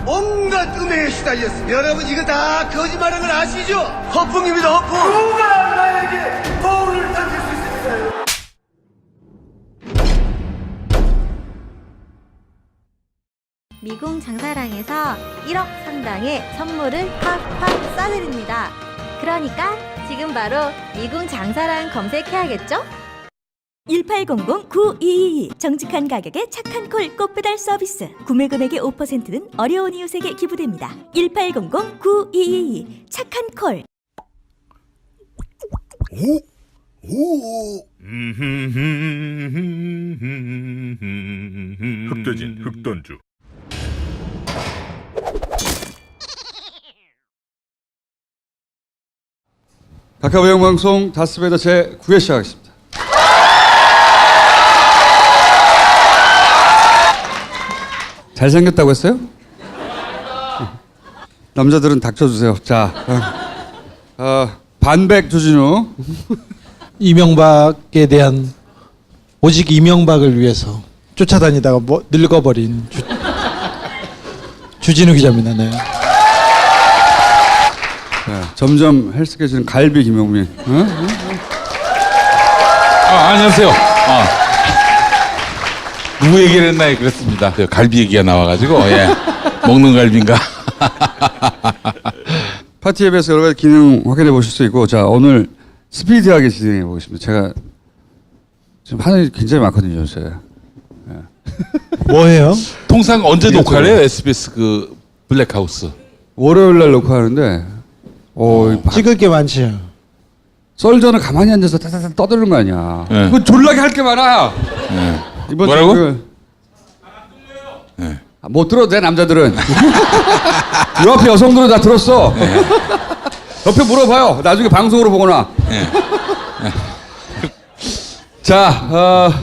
온갖 음해에 시달렸습니다. 여러분 이거 다 거짓말인 걸 아시죠? 허풍입니다, 허풍. 누가 나에게 거울을 던질 수 있습니까? 미궁 장사랑에서 1억 상당의 선물을 팍팍 쏴드립니다. 그러니까 지금 바로 미궁 장사랑 검색해야겠죠? 1800-9222 정직한 가격에 착한 콜 꽃배달 서비스. 구매 금액의 5%는 어려운 이웃에게 기부됩니다. 1800-9222 착한 콜. 흑돼진 흑던주. 각하부영방송 다스베더 제9회 시작하겠습니다. 잘생겼다고 했어요? 남자들은 닥쳐주세요. 자, 반백 조진우. 이명박에 대한 오직 이명박을 위해서 쫓아다니다가 늙어버린 주진우 기자입니다. 네. 점점 헬스케지는 갈비 김용민. 안녕하세요. 누구 얘기를 했나 그랬습니다. 갈비 얘기가 나와가지고 먹는 갈비인가. 파티 앱에서 여러 가지 기능 확인해 보실 수 있고, 자 오늘 스피디하게 진행해 보겠습니다. 제가 지금 하는 일 굉장히 많거든요, 요새. 뭐해요? 통상 언제 녹화를 해요? SBS 그 블랙하우스. 월요일 날 녹화하는데, 찍을 게 많지. 썰전은 가만히 앉아서 타타타 떠드는 거 아니야. 네. 그거 졸라게 할 게 많아. 네. 이번 뭐라고? 네. 못 들어도 돼, 남자들은. 이 앞에 여성들은 다 들었어. 네. 옆에 물어봐요. 나중에 방송으로 보거나. 네. 자,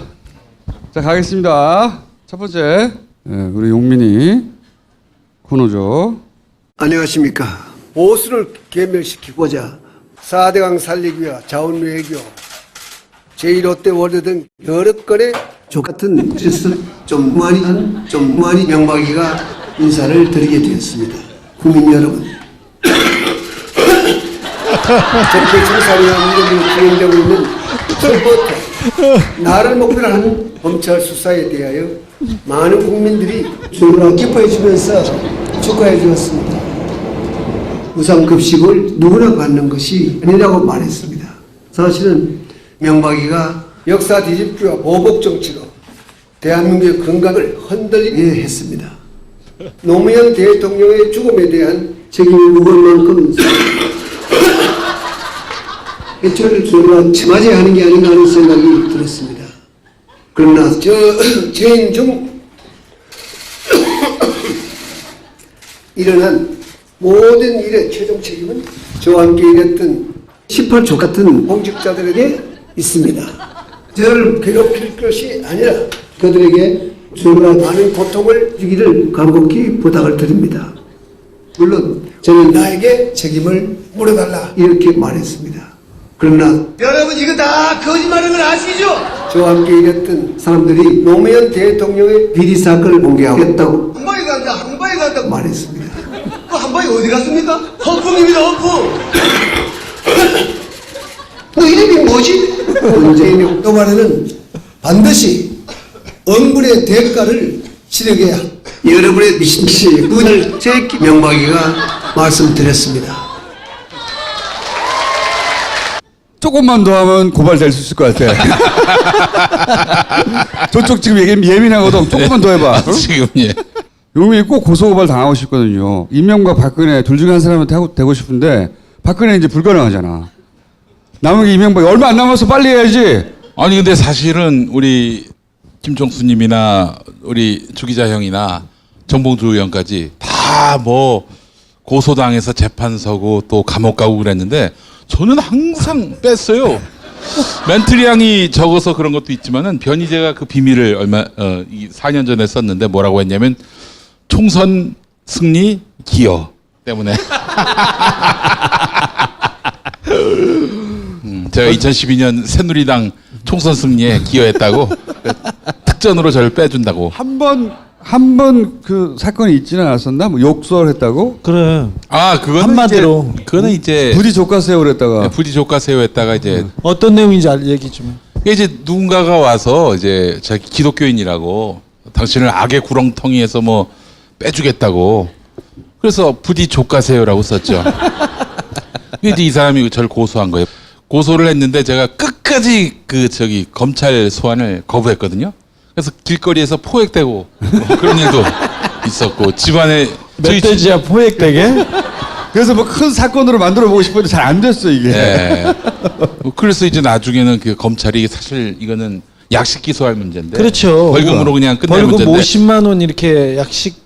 자 가겠습니다. 첫 번째, 우리 용민이 코너죠. 안녕하십니까. 보수를 괴멸시키고자 4대강 살리기 위한 자원 외교, 제1롯데 월드 등 여러 건의 족같은 짓을 좀 많이 명박이가 인사를 드리게 되었습니다. 국민 여러분, 저렇게 청산이나 문제들이 진행되고 있는 처음부터 나를 목표로 하는 검찰 수사에 대하여 많은 국민들이 주로 기뻐해 주면서 축하해 주었습니다. 무상급식을 누구나 받는 것이 아니라고 말했습니다. 사실은 명박이가 역사 뒤집기와 보복 정치로 대한민국의 건강을 흔들리게 했습니다. 노무현 대통령의 죽음에 대한 책임이 무거운 만큼 해초를 우리가 맞아야 하는 게 아닌가 하는 생각이 들었습니다. 그러나 죄인 중 일어난 모든 일의 최종 책임은 저와 함께 일했던 18조 같은 공직자들에게 있습니다. 저를 괴롭힐 것이 아니라 그들에게 얼마나 많은 고통을 주기를 간곡히 부탁을 드립니다. 물론 저는 나에게 책임을 물어달라 이렇게 말했습니다. 그러나 여러분 이거 다 거짓말인 걸 아시죠? 저와 함께 일했던 사람들이 노무현 대통령의 비리 사건을 공개하겠다고 한바에 간다고 말했습니다. 그 한바에 어디 갔습니까? 허풍입니다, 허풍. 너 이름이 뭐지? 문재인이 또 말에는 반드시 엄불의 대가를 치르게 여러분의 미신씨 군을 제 명박이가 말씀드렸습니다. 조금만 더 하면 고발될 수 있을 것 같아. 저쪽 지금 예민하거든. 조금만 더 해봐. 지금 용민이 꼭 고소고발 당하고 싶거든요. 이명박 박근혜 둘 중에 한 사람한테 되고 싶은데 박근혜 이제 불가능하잖아. 남은 게 이명박이 얼마 안 남아서 빨리 해야지. 아니 근데 사실은 우리 김종수님이나 우리 주 기자 형이나 정봉주 의원까지 다 뭐 고소당해서 재판 서고 또 감옥 가고 그랬는데 저는 항상 뺐어요. 멘트량이 적어서 그런 것도 있지만은 변희재가 그 비밀을 4년 전에 썼는데 뭐라고 했냐면 총선 승리 기여 때문에 제가 2012년 새누리당 총선 승리에 기여했다고 특전으로 저를 빼준다고. 한 번 한 번 그 사건이 있지는 않았었나? 뭐 욕설했다고? 그래. 아, 그거는 한마디로. 그거는 이제 부디 족가세요 그랬다가. 부디 조카세요 했다가 이제 어떤 내용인지 얘기 좀 해. 이게 이제 누군가가 와서 이제 자기 기독교인이라고 당신을 악의 구렁텅이에서 뭐 빼주겠다고 그래서 부디 족가세요라고 썼죠. 이제 이 사람이 저를 고소한 거예요. 고소를 했는데 제가 끝까지 검찰 소환을 거부했거든요. 그래서 길거리에서 포획되고 뭐 그런 일도 있었고 집안에 멧돼지야 포획되게? 그래서 뭐 큰 사건으로 만들어 보고 싶었는데 잘 안 됐어 이게. 예. 그래서 이제 나중에는 그 검찰이 사실 이거는 약식 기소할 문제인데. 그렇죠. 벌금으로 그냥 끝낼 벌금 문제인데. 50만 원 이렇게 약식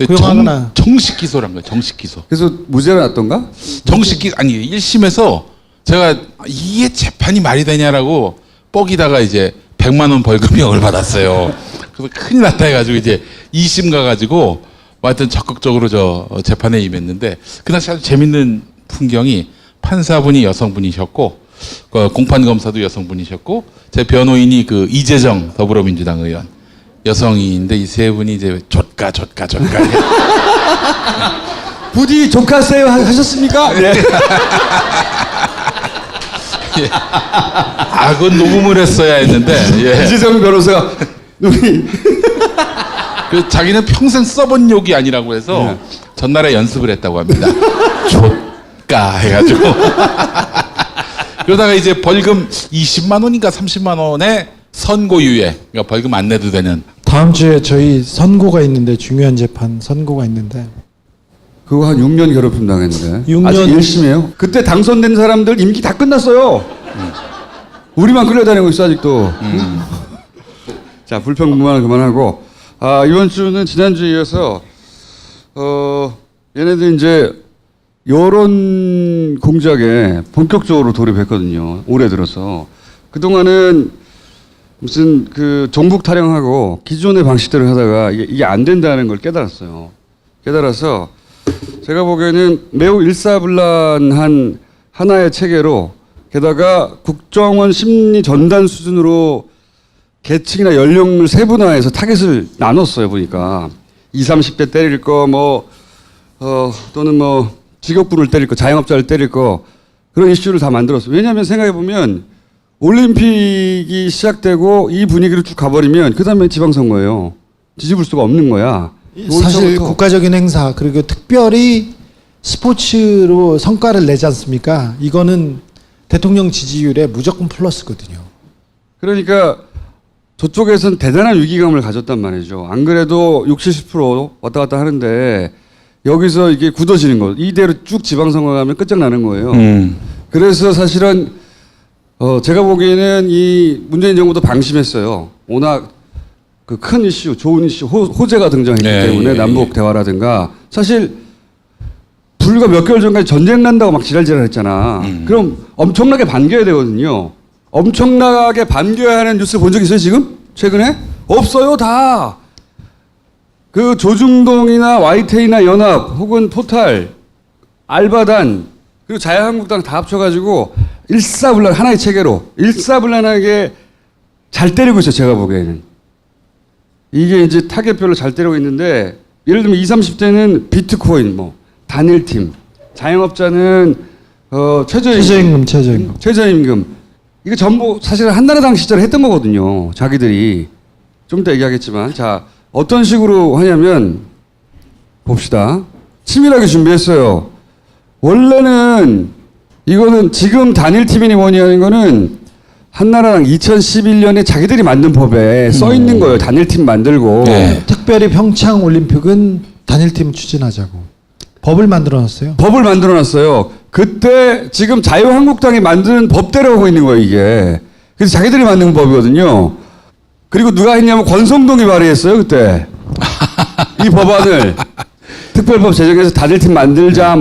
구형하거나. 정식 기소란 거예요. 정식 기소. 그래서 무죄가 났던가? 정식 기 아니 1심에서 제가 이게 재판이 말이 되냐라고 뻑이다가 이제 100만 원 벌금형을 받았어요. 그래서 큰일 났다 해가지고 이제 2심 가가지고 하여튼 적극적으로 재판에 임했는데 그 당시 아주 재밌는 풍경이 판사분이 여성분이셨고 공판 검사도 여성분이셨고 제 변호인이 그 이재정 더불어민주당 의원 여성인데 이 세 분이 이제 좆가 부디 족가세요 하셨습니까? 네. 예. 아, 그건 녹음을 했어야 했는데 예. 이재정 변호사가 우리 그 자기는 평생 써본 욕이 아니라고 해서 전날에 연습을 했다고 합니다. 좆가 해가지고 그러다가 이제 벌금 20만 원인가 30만 원에 선고유예, 그러니까 벌금 안 내도 되는. 다음 주에 저희 선고가 있는데 중요한 재판 선고가 있는데 그거 한 6년 괴롭힘 당했는데 6년. 아직 1심이에요. 그때 당선된 사람들 임기 다 끝났어요. 우리만 끌려다니고 있어 아직도. 자, 불평불만을 그만하고 이번 주는 지난주에 이어서 얘네들 이제 여론 공작에 본격적으로 돌입했거든요. 올해 들어서. 그동안은 무슨 그 종북 타령하고 기존의 방식대로 하다가 이게 안 된다는 걸 깨달았어요. 깨달아서 제가 보기에는 매우 일사불란한 하나의 체계로 게다가 국정원 심리 전단 수준으로 계층이나 연령을 세분화해서 타겟을 나눴어요. 보니까 20, 30대 때릴 거 또는 뭐 직업군을 때릴 거 자영업자를 때릴 거 그런 이슈를 다 만들었어요. 왜냐하면 생각해보면 올림픽이 시작되고 이 분위기로 쭉 가버리면 그 다음에 지방선거예요. 뒤집을 수가 없는 거야. 사실 올초부터. 국가적인 행사 그리고 특별히 스포츠로 성과를 내지 않습니까? 이거는 대통령 지지율에 무조건 플러스거든요. 그러니까 저쪽에서는 대단한 위기감을 가졌단 말이죠. 안 그래도 60, 70% 왔다 갔다 하는데 여기서 이게 굳어지는 거. 이대로 쭉 지방선거 가면 끝장나는 거예요. 그래서 사실은 제가 보기에는 이 문재인 정부도 방심했어요. 워낙 그 큰 이슈, 좋은 이슈, 호재가 등장했기 때문에 남북 대화라든가 사실 불과 몇 개월 전까지 전쟁 난다고 막 지랄지랄 했잖아. 그럼 엄청나게 반겨야 되거든요. 엄청나게 반겨야 하는 뉴스 본 적 있어요, 지금? 최근에? 없어요, 다. 그 조중동이나 YTN이나 연합 혹은 포탈, 알바단, 그리고 자유한국당 다 합쳐가지고 일사불란, 하나의 체계로 일사불란하게 잘 때리고 있어요, 제가 보기에는. 이게 이제 타겟별로 잘 때리고 있는데, 예를 들면 20, 30대는 비트코인, 단일팀, 자영업자는 최저임금. 이거 전부 사실 한나라당 시절에 했던 거거든요. 자기들이. 좀 이따 얘기하겠지만. 자, 어떤 식으로 하냐면, 봅시다. 치밀하게 준비했어요. 원래는, 이거는 지금 단일팀이니 뭐니 하는 거는 한나라당 2011년에 자기들이 만든 법에 써 있는 거예요. 단일팀 만들고. 네. 특별히 평창 올림픽은 단일팀 추진하자고 법을 만들어놨어요. 법을 만들어 놨어요. 그때 지금 자유한국당이 만든 법대로 하고 있는 거예요, 이게. 그래서 자기들이 만든 법이거든요. 그리고 누가 했냐면 권성동이 발의했어요, 그때. 이 법안을. 특별법 제정해서 단일팀 만들자,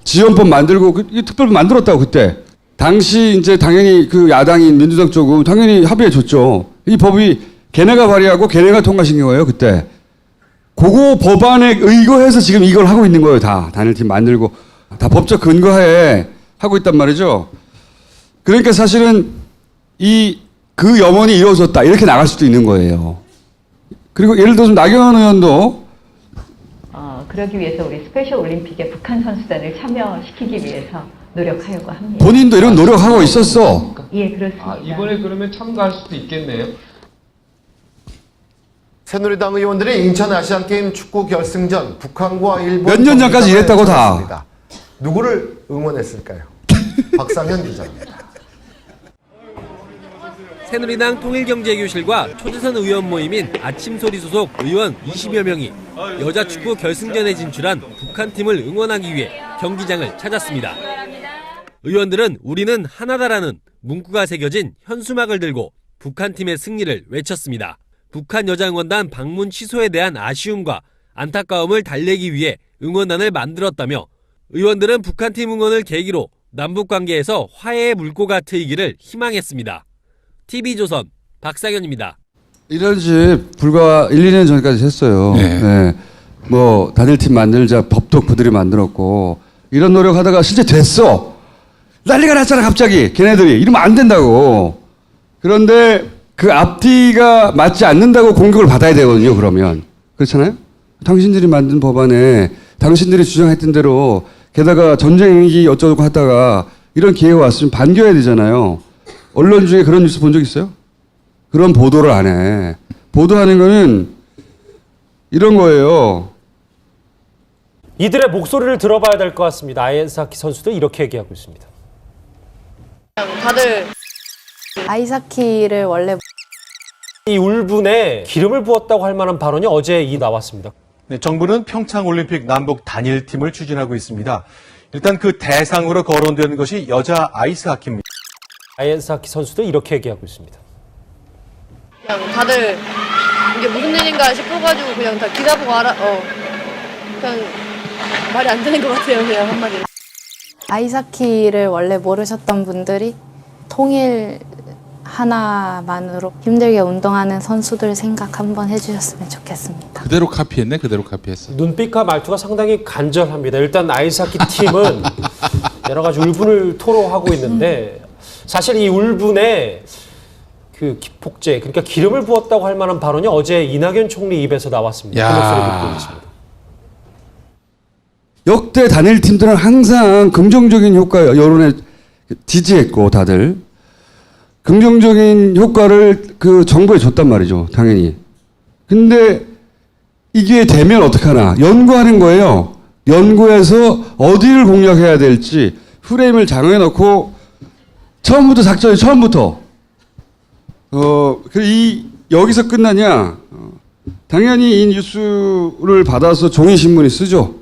지원법 만들고, 이 특별법 만들었다고, 그때. 당시 이제 당연히 그 야당인 민주당 쪽은 당연히 합의해 줬죠. 이 법이 걔네가 발의하고 걔네가 통과시킨 거예요, 그때. 그거 법안에 의거해서 지금 이걸 하고 있는 거예요, 다. 단일팀 만들고. 다 법적 근거하에 하고 있단 말이죠. 그러니까 사실은 그 염원이 이루어졌다. 이렇게 나갈 수도 있는 거예요. 그리고 예를 들어서 나경원 의원도 그러기 위해서 우리 스페셜 올림픽에 북한 선수단을 참여시키기 위해서 노력하려고 합니다. 본인도 이런 노력하고 있었어. 예, 그렇습니다. 아, 이번에 그러면 참가할 수도 있겠네요. 새누리당 의원들이 인천 아시안게임 축구 결승전 북한과 일본 몇년 전까지 경기장을 이랬다고 다. 찾았습니다. 누구를 응원했을까요? 박상현 기자입니다. 새누리당 통일경제교실과 초대선 의원 모임인 아침소리 소속 의원 20여 명이 여자축구 결승전에 진출한 북한팀을 응원하기 위해 경기장을 찾았습니다. 의원들은 우리는 하나다라는 문구가 새겨진 현수막을 들고 북한팀의 승리를 외쳤습니다. 북한 여자응원단 방문 취소에 대한 아쉬움과 안타까움을 달래기 위해 응원단을 만들었다며 의원들은 북한팀 응원을 계기로 남북관계에서 화해의 물꼬가 트이기를 희망했습니다. TV조선 박상현입니다. 이런 집 불과 1, 2년 전까지 했어요. 네. 네. 뭐 단일팀 만들자 법도 그들이 만들었고 이런 노력하다가 실제 됐어. 난리가 났잖아 갑자기. 걔네들이 이러면 안 된다고. 그런데 그 앞뒤가 맞지 않는다고 공격을 받아야 되거든요. 그러면 그렇잖아요. 당신들이 만든 법안에 당신들이 주장했던 대로 게다가 전쟁이 어쩌고 하다가 이런 기회가 왔으면 반겨야 되잖아요. 언론 중에 그런 뉴스 본 적 있어요? 그런 보도를 안 해. 보도하는 거는 이런 거예요. 이들의 목소리를 들어봐야 될 것 같습니다. 아이스하키 선수도 이렇게 얘기하고 있습니다. 다들 아이스하키를 원래 이 울분에 기름을 부었다고 할 만한 발언이 어제 나왔습니다. 네, 정부는 평창올림픽 남북 단일팀을 추진하고 있습니다. 일단 그 대상으로 거론되는 것이 여자 아이스하키입니다. 아이스하키 선수도 이렇게 얘기하고 있습니다. 그냥 다들 이게 무슨 일인가 싶어가지고 그냥 다 기사 보고 그냥 말이 안 되는 것 같아요. 그냥 한마디로. 아이스하키를 원래 모르셨던 분들이 통일 하나만으로 힘들게 운동하는 선수들 생각 한번 해주셨으면 좋겠습니다. 그대로 카피했네. 그대로 카피했어. 눈빛과 말투가 상당히 간절합니다. 일단 아이스하키 팀은 여러 가지 울분을 토로하고 있는데 사실 이 울분에 그 기폭제, 그러니까 기름을 부었다고 할 만한 발언이 어제 이낙연 총리 입에서 나왔습니다. 그 목소리 듣고 있습니다. 역대 단일팀들은 항상 긍정적인 효과 여론에 지지했고 다들 긍정적인 효과를 그 정부에 줬단 말이죠. 당연히. 근데 이게 되면 어떡하나 연구하는 거예요. 연구해서 어디를 공략해야 될지 프레임을 정해놓고 처음부터 작전이 처음부터 여기서 끝나냐? 당연히 이 뉴스를 받아서 종이신문이 쓰죠.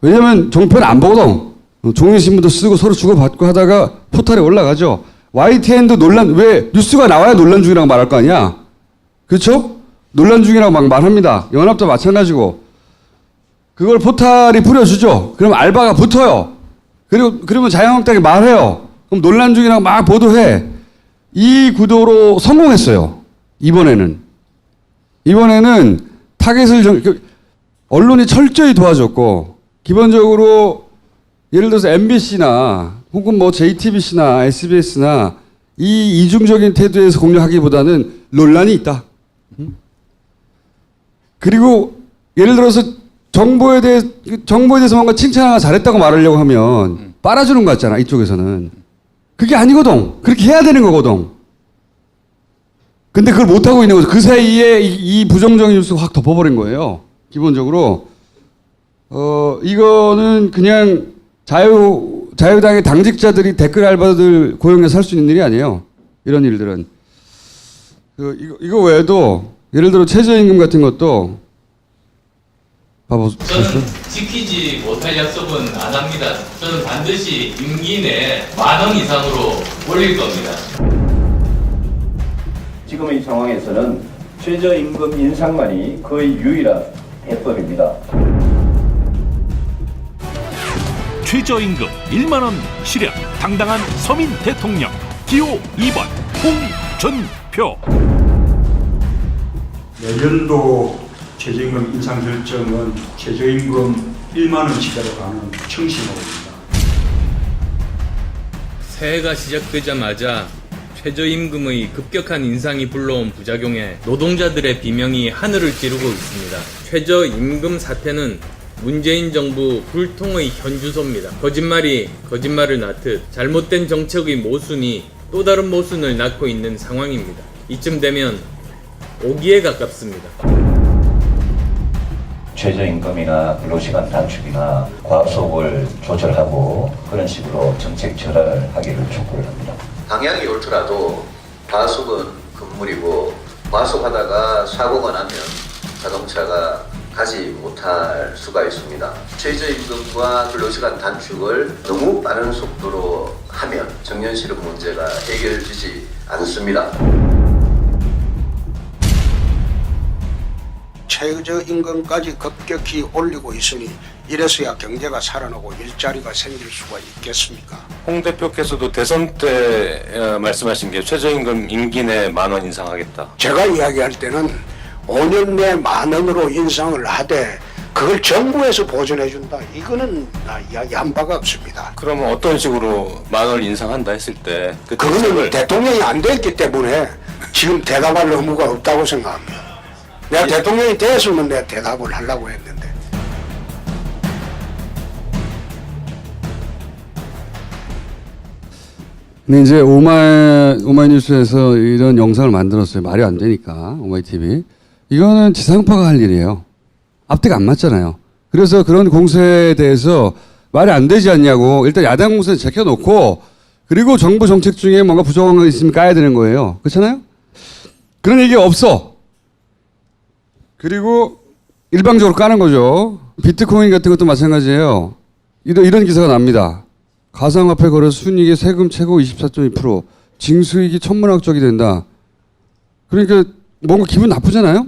왜냐면 종편 안 보거든. 종이신문도 쓰고 서로 주고받고 하다가 포털에 올라가죠. YTN도 논란, 왜 뉴스가 나와야 논란 중이라고 말할 거 아니야? 그렇죠? 논란 중이라고 막 말합니다. 연합도 마찬가지고. 그걸 포털이 뿌려주죠. 그럼 알바가 붙어요. 그러면 자유한국당이 말해요. 그럼 논란 중이라고 막 보도해. 이 구도로 성공했어요. 이번에는 타겟을 언론이 철저히 도와줬고 기본적으로 예를 들어서 MBC나 혹은 뭐 JTBC나 SBS나 이 이중적인 태도에서 공략하기보다는 논란이 있다. 그리고 예를 들어서 정부에 대해서 뭔가 칭찬하거나 잘했다고 말하려고 하면 빨아주는 거 같잖아. 이쪽에서는. 그게 아니거든. 그렇게 해야 되는 거거든. 근데 그걸 못하고 있는 거죠. 그 사이에 이 부정적인 뉴스가 확 덮어버린 거예요. 기본적으로. 이거는 그냥 자유당의 당직자들이 댓글 알바들 고용해서 할 수 있는 일이 아니에요. 이런 일들은. 이거 외에도 예를 들어 최저임금 같은 것도 저는 지키지 못할 약속은 안 합니다. 저는 반드시 임기 내 10,000원 이상으로 올릴 겁니다. 지금의 상황에서는 최저임금 인상만이 거의 유일한 해법입니다. 최저임금 1만 원 실현 당당한 서민 대통령 기호 2번 홍준표. 내년도 최저임금 인상 결정은 최저임금 1만 원치대로 가는 청심호입니다. 새해가 시작되자마자 최저임금의 급격한 인상이 불러온 부작용에 노동자들의 비명이 하늘을 찌르고 있습니다. 최저임금 사태는 문재인 정부 불통의 현주소입니다. 거짓말이 거짓말을 낳듯 잘못된 정책의 모순이 또 다른 모순을 낳고 있는 상황입니다. 이쯤 되면 오기에 가깝습니다. 최저임금이나 근로시간 단축이나 과속을 조절하고 그런 식으로 정책 전환을 하기를 촉구를 합니다. 방향이 옳더라도 과속은 금물이고 과속하다가 사고가 나면 자동차가 가지 못할 수가 있습니다. 최저임금과 근로시간 단축을 너무 빠른 속도로 하면 정년실업 문제가 해결되지 않습니다. 최저임금까지 급격히 올리고 있으니 이래서야 경제가 살아나고 일자리가 생길 수가 있겠습니까? 홍 대표께서도 대선 때 말씀하신 게 최저임금 임기 내 10,000원 인상하겠다. 제가 이야기할 때는 5년 내 10,000원으로 인상을 하되 그걸 정부에서 보전해준다. 이거는 나 이야기한 바가 없습니다. 그러면 어떤 식으로 10,000원 인상한다 했을 때 그거는 대통령이 안 됐기 때문에 지금 대답할 의무가 없다고 생각합니다. 내가 대통령이 됐으면 내가 대답을 하려고 했는데. 근데 이제 오마이뉴스에서 이런 영상을 만들었어요. 말이 안 되니까 오마이TV. 이거는 지상파가 할 일이에요. 앞뒤가 안 맞잖아요. 그래서 그런 공세에 대해서 말이 안 되지 않냐고 일단 야당 공세는 제껴놓고 그리고 정부 정책 중에 뭔가 부정한 거 있으면 까야 되는 거예요. 그렇잖아요? 그런 얘기가 없어. 그리고 일방적으로 까는 거죠. 비트코인 같은 것도 마찬가지예요. 이런 기사가 납니다. 가상화폐 거래 순이익의 세금 최고 24.2%, 징수익이 천문학적이 된다. 그러니까 뭔가 기분 나쁘잖아요?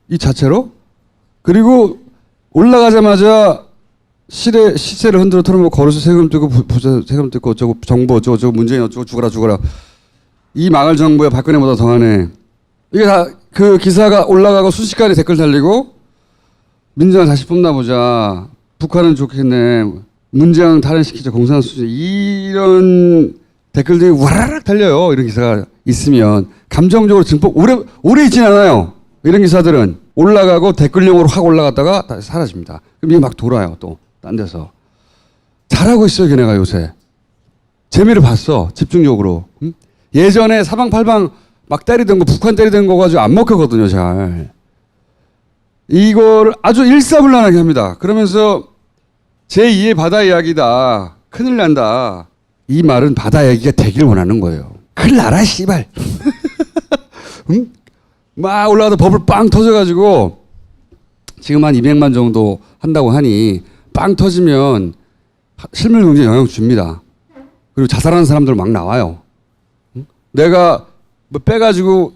이 자체로. 그리고 올라가자마자 시세를 흔들어 털어놓고 거래소 세금 뜯고 부자 세금 뜯고 어쩌고 정부 어쩌고 문재인 어쩌고 죽어라. 이 망할 정부야 박근혜보다 더하네. 이게 다 그 기사가 올라가고 순식간에 댓글 달리고 민주당 다시 뽑나 보자. 북한은 좋겠네. 문재인 탈환시키자. 공산 수재. 이런 댓글들이 와라락 달려요. 이런 기사가 있으면 감정적으로 증폭 오래 있진 않아요. 이런 기사들은 올라가고 댓글용으로 확 올라갔다가 다시 사라집니다. 그럼 이게 막 돌아요. 또 딴 데서. 잘하고 있어요. 걔네가 요새. 재미를 봤어. 집중적으로. 응? 예전에 사방팔방 막 때리던 거 북한 때리던 거 가지고 안 먹히거든요. 잘. 이거를 아주 일사불란하게 합니다. 그러면서 제2의 바다 이야기다. 큰일 난다. 이 말은 바다 이야기가 되길 원하는 거예요. 큰일 나라 씨발. 응? 막 올라가다 버블 빵 터져가지고 지금 한 200만 정도 한다고 하니 빵 터지면 실물 경제에 영향 줍니다. 그리고 자살하는 사람들 막 나와요. 응? 내가 뭐 빼가지고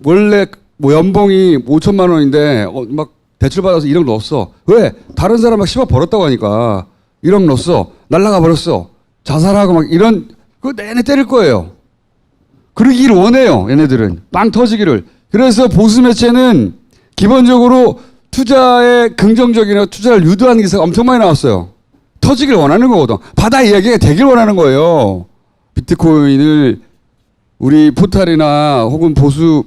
원래 뭐 연봉이 5천만 원인데 막 대출 받아서 1억 넣었어. 왜? 다른 사람 막 10억 벌었다고 하니까 1억 넣었어. 날라가 버렸어. 자살하고 막 이런 그거 내내 때릴 거예요. 그러기를 원해요. 얘네들은. 빵 터지기를. 그래서 보수 매체는 기본적으로 투자에 긍정적이나 투자를 유도하는 기사가 엄청 많이 나왔어요. 터지기를 원하는 거거든. 바다 이야기가 되길 원하는 거예요. 비트코인을 우리 포탈이나 혹은 보수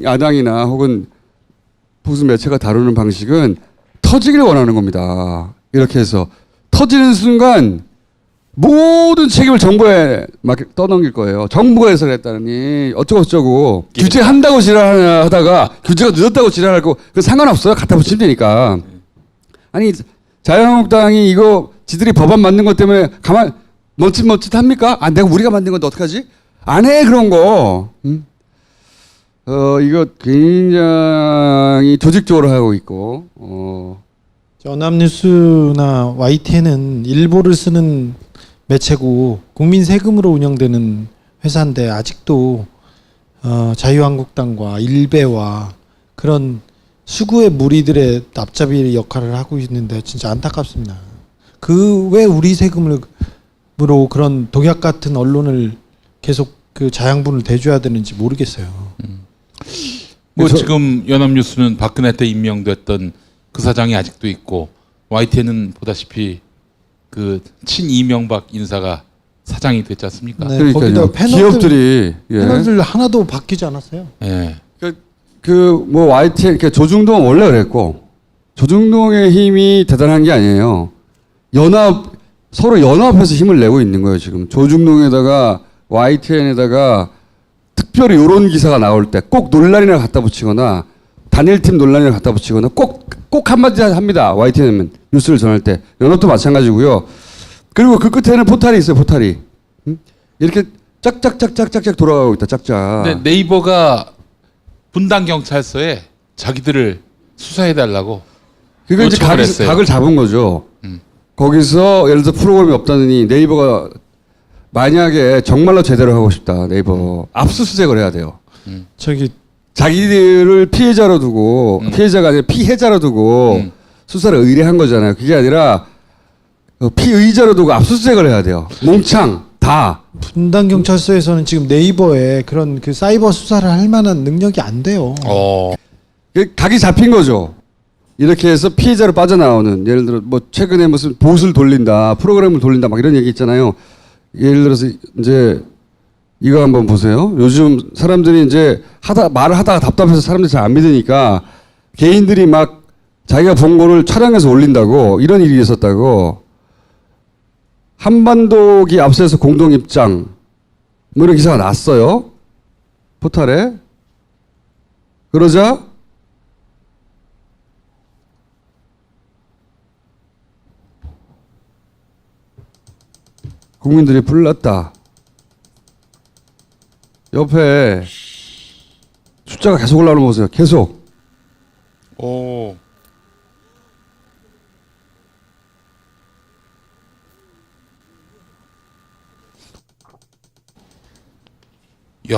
야당이나 혹은 보수 매체가 다루는 방식은 터지기를 원하는 겁니다. 이렇게 해서 터지는 순간 모든 책임을 정부에 막 떠넘길 거예요. 정부가 해서 그랬다니 어쩌고 규제한다고 지랄하다가 규제가 늦었다고 지랄하고 그 상관없어요. 갖다 붙이면 되니까. 아니 자유한국당이 이거 지들이 법안 만든 것 때문에 가만 멈칫합니까? 아 내가 우리가 만든 건데 어떡하지? 안 해 그런 거. 이거 굉장히 조직적으로 하고 있고. 연합뉴스나 YTN은 일보를 쓰는 매체고 국민 세금으로 운영되는 회사인데 아직도 자유한국당과 일베와 그런 수구의 무리들의 납잡이 역할을 하고 있는데 진짜 안타깝습니다. 그 왜 우리 세금으로 그런 독약 같은 언론을 계속 그 자양분을 대줘야 되는지 모르겠어요. 뭐 지금 연합뉴스는 박근혜 때 임명됐던 그 사장이 아직도 있고 YTN은 보다시피 그 친이명박 인사가 사장이 됐지 않습니까? 네, 거기다 기업들이 패널들 하나도 바뀌지 않았어요. 예. 뭐 YTN 조중동 원래 그랬고 조중동의 힘이 대단한 게 아니에요. 서로 연합해서 힘을 내고 있는 거예요 지금. 조중동에다가 YTN에다가 특별히 이런 기사가 나올 때 꼭 논란이나 갖다 붙이거나 단일팀 논란이나 갖다 붙이거나 꼭 한마디 합니다. YTN은 뉴스를 전할 때. 연합도 마찬가지고요. 그리고 그 끝에는 포탈이 있어요. 포탈이. 이렇게 짝짝짝짝짝짝 돌아가고 있다. 짝짝. 근데 네이버가 분당 경찰서에 자기들을 수사해달라고. 그거 이제 각을 잡은 거죠. 거기서 예를 들어 프로그램이 없다느니 네이버가 만약에 정말로 제대로 하고 싶다. 네이버 압수수색을 해야 돼요. 자기들을 피해자로 두고 피해자가 아니라 피해자로 두고 수사를 의뢰한 거잖아요. 그게 아니라 피의자로 두고 압수수색을 해야 돼요. 몽창 다. 분당 경찰서에서는 지금 네이버에 그런 그 사이버 수사를 할 만한 능력이 안 돼요. 각이 잡힌 거죠. 이렇게 해서 피해자로 빠져나오는, 예를 들어 뭐 최근에 무슨 봇을 돌린다, 프로그램을 돌린다 막 이런 얘기 있잖아요. 예를 들어서 이제 이거 한번 보세요. 요즘 사람들이 이제 말을 하다가 답답해서 사람들이 잘 안 믿으니까 개인들이 막 자기가 본 거를 촬영해서 올린다고, 이런 일이 있었다고. 한반도기 앞서서 공동 입장 뭐 이런 기사가 났어요. 포털에. 그러자 국민들이 불났다. 옆에 숫자가 계속 올라오는 거 보세요. 계속. 오. 야.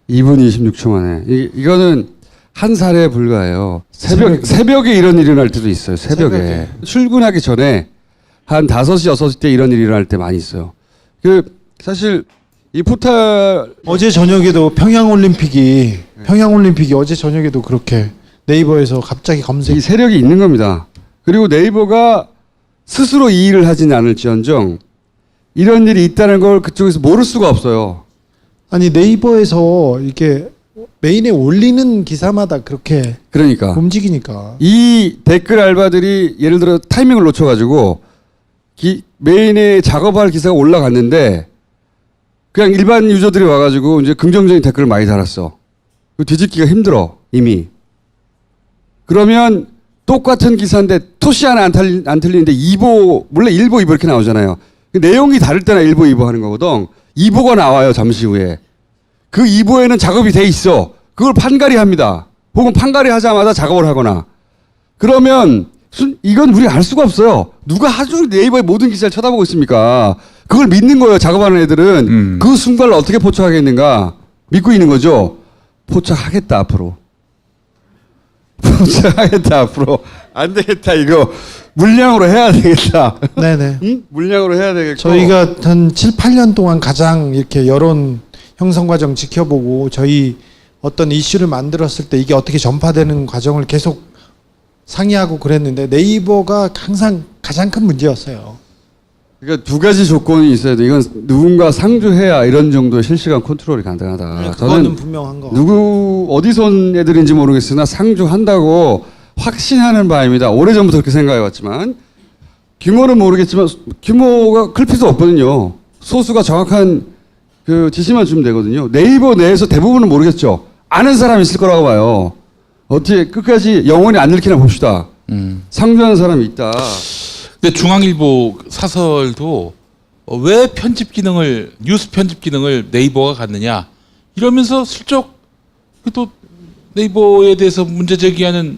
2분 26초 만에. 이거는 한 살에 불과해요. 새벽에 이런 일이 일어날 때도 있어요. 새벽에. 출근하기 전에 한 5시, 6시 때 이런 일이 일어날 때 많이 있어요. 사실 이 포탈 어제 저녁에도 평양올림픽이 어제 저녁에도 그렇게 네이버에서 갑자기 검색. 이 세력이 있는 겁니다. 그리고 네이버가 스스로 이 일을 하지는 않을지언정 이런 일이 있다는 걸 그쪽에서 모를 수가 없어요. 아니 네이버에서 이렇게 메인에 올리는 기사마다 그렇게 그러니까 움직이니까 이 댓글 알바들이 예를 들어 타이밍을 놓쳐가지고 메인에 작업할 기사가 올라갔는데 그냥 일반 유저들이 와가지고 이제 긍정적인 댓글을 많이 달았어. 뒤집기가 힘들어 이미. 그러면 똑같은 기사인데 토시 하나 안 틀리는데 2보 원래 1보 2보 이렇게 나오잖아요. 내용이 다를 때나 1보 2보 하는 거거든. 2보가 나와요 잠시 후에. 그 2보에는 작업이 돼 있어. 그걸 판가리 합니다. 혹은 판가리 하자마자 작업을 하거나. 그러면 이건 우리가 알 수가 없어요. 누가 하루 종일 네이버의 모든 기사를 쳐다보고 있습니까? 그걸 믿는 거예요. 작업하는 애들은. 그 순간을 어떻게 포착하겠는가 믿고 있는 거죠. 포착하겠다 앞으로. 포착하겠다 앞으로. 안 되겠다 이거. 물량으로 해야 되겠다. 네네. 응? 물량으로 해야 되겠고. 저희가 한 7, 8년 동안 가장 이렇게 여론 형성 과정 지켜보고 저희 어떤 이슈를 만들었을 때 이게 어떻게 전파되는 과정을 계속 상의하고 그랬는데 네이버가 항상 가장 큰 문제였어요. 그러니까 두 가지 조건이 있어야 돼. 이건 누군가 상주해야 이런 정도의 실시간 컨트롤이 가능하다. 그거는 분명한 거. 어디서 온 애들인지 모르겠으나 상주한다고 확신하는 바입니다. 오래전부터 그렇게 생각해왔지만 규모는 모르겠지만 규모가 클 필요도 없거든요. 소수가 정확한 그 지시만 주면 되거든요. 네이버 내에서 대부분은 모르겠죠. 아는 사람이 있을 거라고 봐요. 어떻게 끝까지 영원히 안 읽히나 봅시다. 상주하는 사람이 있다. 근데 중앙일보 사설도 왜 뉴스 편집 기능을 네이버가 갖느냐 이러면서 슬쩍 또 네이버에 대해서 문제 제기하는.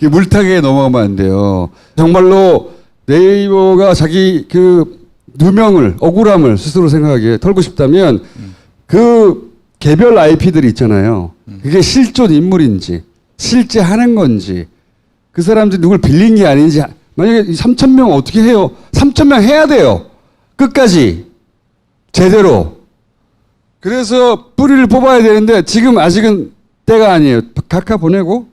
예. 물타기에 넘어가면 안 돼요. 정말로 네이버가 자기 그 누명을 억울함을 스스로 생각하기에 털고 싶다면 그 개별 IP들이 있잖아요. 그게 실존 인물인지 실제 하는 건지 그 사람들이 누굴 빌린 게 아닌지. 만약에 3,000명 어떻게 해요? 3,000명 해야 돼요. 끝까지 제대로. 그래서 뿌리를 뽑아야 되는데 지금 아직은 때가 아니에요. 각하 보내고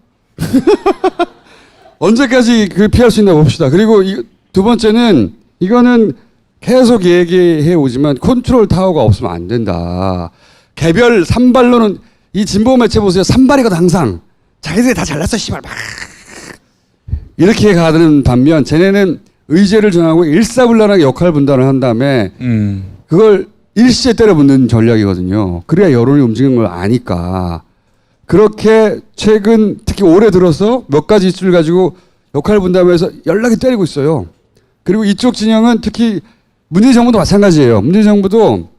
언제까지 그 피할 수 있나 봅시다. 그리고 두 번째는 이거는 계속 얘기해 오지만 컨트롤 타워가 없으면 안 된다. 개별 산발로는 이 진보 매체 보세요. 산발이거든 항상. 자기들이 다 잘났어 씨발 막 이렇게 가는 반면 쟤네는 의제를 정하고 일사불란하게 역할 분담을 한 다음에 그걸 일시에 때려붓는 전략이거든요. 그래야 여론이 움직이는 걸 아니까. 그렇게 최근 특히 올해 들어서 몇 가지 이슈를 가지고 역할 분담해서 연락이 때리고 있어요. 그리고 이쪽 진영은 특히 문재인 정부도 마찬가지예요. 문재인 정부도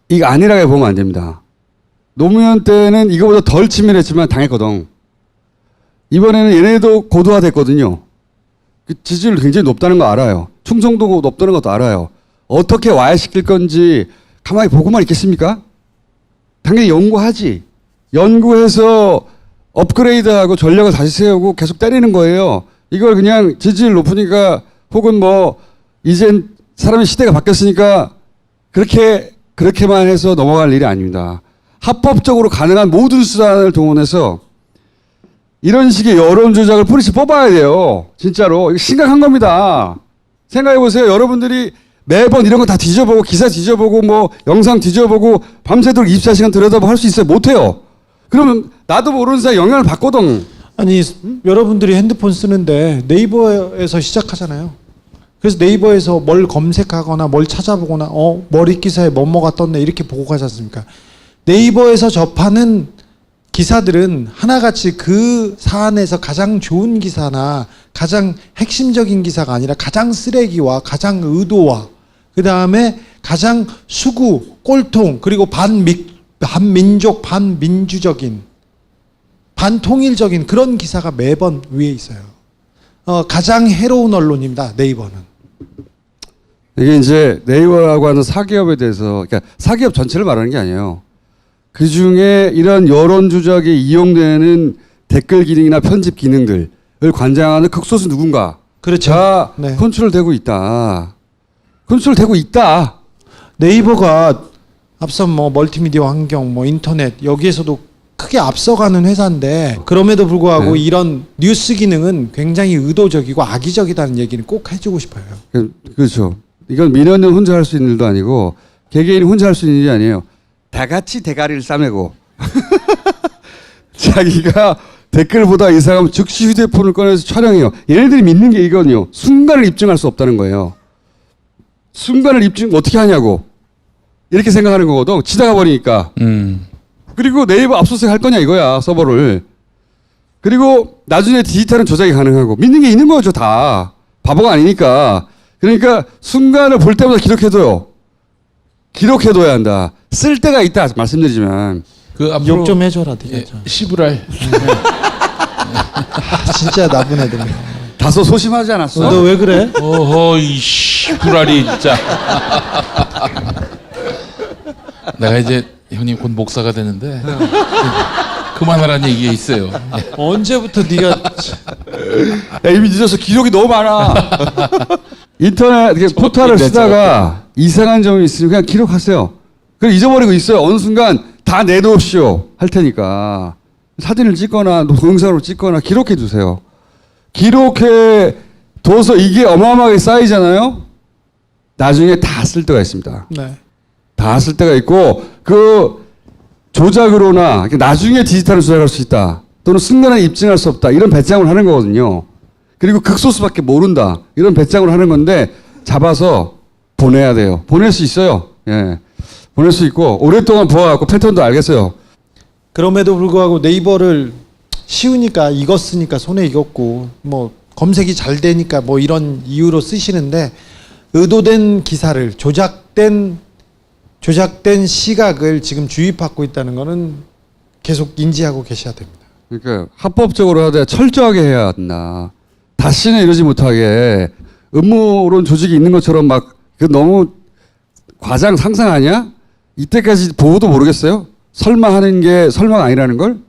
이거 아니라고 보면 안 됩니다. 노무현 때는 이거보다 덜 치밀했지만 당했거든. 이번에는 얘네도 고도화됐거든요. 지지율 굉장히 높다는 거 알아요. 충성도가 높다는 것도 알아요. 어떻게 와해시킬 건지 가만히 보고만 있겠습니까? 당연히 연구하지. 연구해서 업그레이드하고 전략을 다시 세우고 계속 때리는 거예요. 이걸 그냥 지지율 높으니까 혹은 뭐 이젠 사람의 시대가 바뀌었으니까 그렇게만 해서 넘어갈 일이 아닙니다. 합법적으로 가능한 모든 수단을 동원해서 이런 식의 여론 조작을 뿌리치 뽑아야 돼요. 진짜로. 이거 심각한 겁니다. 생각해 보세요. 여러분들이 매번 이런 거 다 뒤져보고 기사 뒤져보고 뭐 영상 뒤져보고 밤새도록 24시간 들여다보고 할 수 있어요? 못해요. 그러면 나도 모르는 사이에 영향을 받거든. 아니 여러분들이 핸드폰 쓰는데 네이버에서 시작하잖아요. 그래서 네이버에서 뭘 검색하거나 뭘 찾아보거나 머리 기사에 뭐뭐가 떴네 이렇게 보고 가지 않습니까? 네이버에서 접하는 기사들은 하나같이 그 사안에서 가장 좋은 기사나 가장 핵심적인 기사가 아니라 가장 쓰레기와 가장 의도와 그 다음에 가장 수구, 꼴통 그리고 반민족, 반민주적인 반통일적인 그런 기사가 매번 위에 있어요. 가장 해로운 언론입니다. 네이버는. 이게 이제 네이버라고 하는 사기업에 대해서 그러니까 사기업 전체를 말하는 게 아니에요. 그 중에 이런 여론 조작에 이용되는 댓글 기능이나 편집 기능들을 관장하는 극소수 누군가. 그렇죠. 네. 컨트롤되고 있다. 컨트롤되고 있다. 네이버가 앞서 뭐 멀티미디어 환경, 뭐 인터넷 여기에서도 크게 앞서가는 회사인데 그럼에도 불구하고 네. 이런 뉴스 기능은 굉장히 의도적이고 악의적이라는 얘기는 꼭 해주고 싶어요. 그렇죠. 이건 민원인 혼자 할 수 있는 일도 아니고 개개인이 혼자 할 수 있는 일이 아니에요. 다 같이 대가리를 싸매고 자기가 댓글보다 이상하면 즉시 휴대폰을 꺼내서 촬영해요. 얘네들이 믿는 게 이거든요. 순간을 입증할 수 없다는 거예요. 순간을 입증 어떻게 하냐고 이렇게 생각하는 거거든. 지나가 버리니까. 그리고 네이버 압수수색 할 거냐 이거야 서버를. 그리고 나중에 디지털은 조작이 가능하고 믿는 게 있는 거죠 다. 바보가 아니니까. 그러니까 순간을 볼 때마다 기록해둬요. 기록해둬야 한다. 쓸 때가 있다 말씀드리지만. 욕 좀 해줘라 되겠죠. 시부랄. 진짜 나쁜 애들. 다소 소심하지 않았어? 너 왜 그래? 어허 이 시부랄이 진짜. 내가 이제 형님 곧 목사가 되는데 그만하라는 얘기가 있어요. 언제부터 네가 야, 이미 늦어서 기록이 너무 많아. 인터넷 포털을 쓰다가 이상한 점이 있으면 그냥 기록하세요. 그걸 잊어버리고 있어요. 어느 순간 다 내놓으시오 할 테니까 사진을 찍거나 동영상으로 찍거나 기록해 두세요. 기록해 둬서 이게 어마어마하게 쌓이잖아요. 나중에 다 쓸 때가 있습니다. 네. 다 쓸 때가 있고 그 조작으로나 나중에 디지털을 조작할 수 있다 또는 순간에 입증할 수 없다 이런 배짱을 하는 거거든요. 그리고 극소수밖에 모른다 이런 배짱을 하는 건데 잡아서 보내야 돼요. 보낼 수 있어요. 예, 보낼 수 있고 오랫동안 보아갖고 패턴도 알겠어요. 그럼에도 불구하고 네이버를 쉬우니까 익었으니까 손에 익었고 뭐 검색이 잘 되니까 뭐 이런 이유로 쓰시는데 의도된 기사를 조작된 시각을 지금 주입하고 있다는 거는 계속 인지하고 계셔야 됩니다. 그러니까 합법적으로 하되 철저하게 해야 한다. 다시는 이러지 못하게 음모론 조직이 있는 것처럼 막 너무 과장 상상 아니야? 이때까지 보고도 모르겠어요? 설마 하는 게 설마가 아니라는 걸?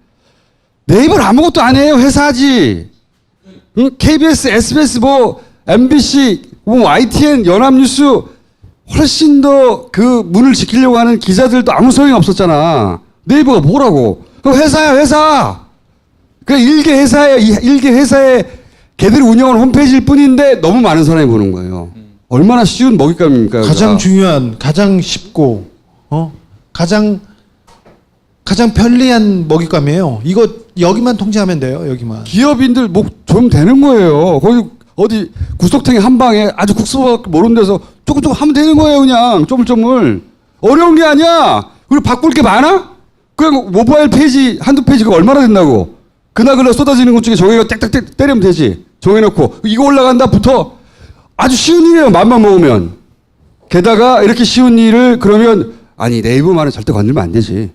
네이버는 아무것도 안 해요. 회사지. 응? KBS, SBS, 뭐 MBC, 뭐 YTN, 연합뉴스 훨씬 더 그 문을 지키려고 하는 기자들도 아무 소용이 없었잖아. 네이버가 뭐라고? 그 회사야 회사. 그 일개 회사에 걔들이 운영하는 홈페이지일 뿐인데 너무 많은 사람이 보는 거예요. 얼마나 쉬운 먹잇감입니까? 가장 중요한, 가장 쉽고 가장 편리한 먹잇감이에요. 이거 여기만 통제하면 돼요. 여기만. 기업인들 목 좀 되는 거예요. 거기 어디 구석탱이 한 방에 아주 국수밖에 모르는 데서 조금 하면 되는 거예요. 그냥 쪼물쪼물. 어려운 게 아니야. 그리고 바꿀 게 많아? 그냥 모바일 페이지 한두 페이지가 얼마나 된다고. 그날 쏟아지는 것 중에 정해가 땡땡땡 때리면 되지. 정해놓고 이거 올라간다부터 아주 쉬운 일이에요. 맘만 먹으면. 게다가 이렇게 쉬운 일을 그러면 아니 네이버만은 절대 건들면 안 되지.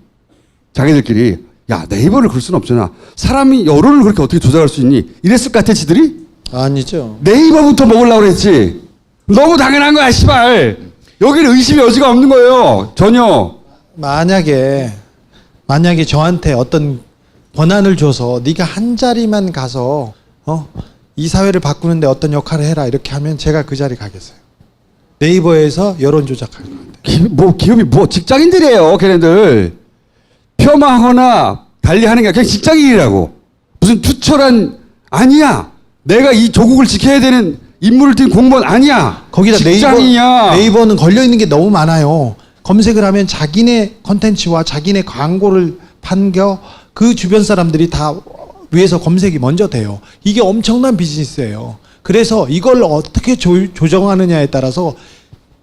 자기들끼리 야 네이버를 그럴 수는 없잖아. 사람이 여론을 그렇게 어떻게 조작할 수 있니? 이랬을 것 같아 지들이? 아니죠. 네이버부터 먹으려고 그랬지. 너무 당연한 거야 씨발. 여기는 의심의 여지가 없는 거예요. 전혀. 만약에 저한테 어떤 권한을 줘서 네가 한 자리만 가서 이 사회를 바꾸는데 어떤 역할을 해라 이렇게 하면 제가 그 자리 가겠어요. 네이버에서 여론 조작할 거. 기업이 직장인들이에요. 걔네들. 폄하하거나 달리하는 게 그냥 직장인이라고. 무슨 투철한 아니야. 내가 이 조국을 지켜야 되는 임무를 띈 공무원 아니야. 거기다 직장인이야. 네이버는 걸려 있는 게 너무 많아요. 검색을 하면 자기네 컨텐츠와 자기네 광고를 판겨 그 주변 사람들이 다 위에서 검색이 먼저 돼요. 이게 엄청난 비즈니스예요. 그래서 이걸 어떻게 조정하느냐에 따라서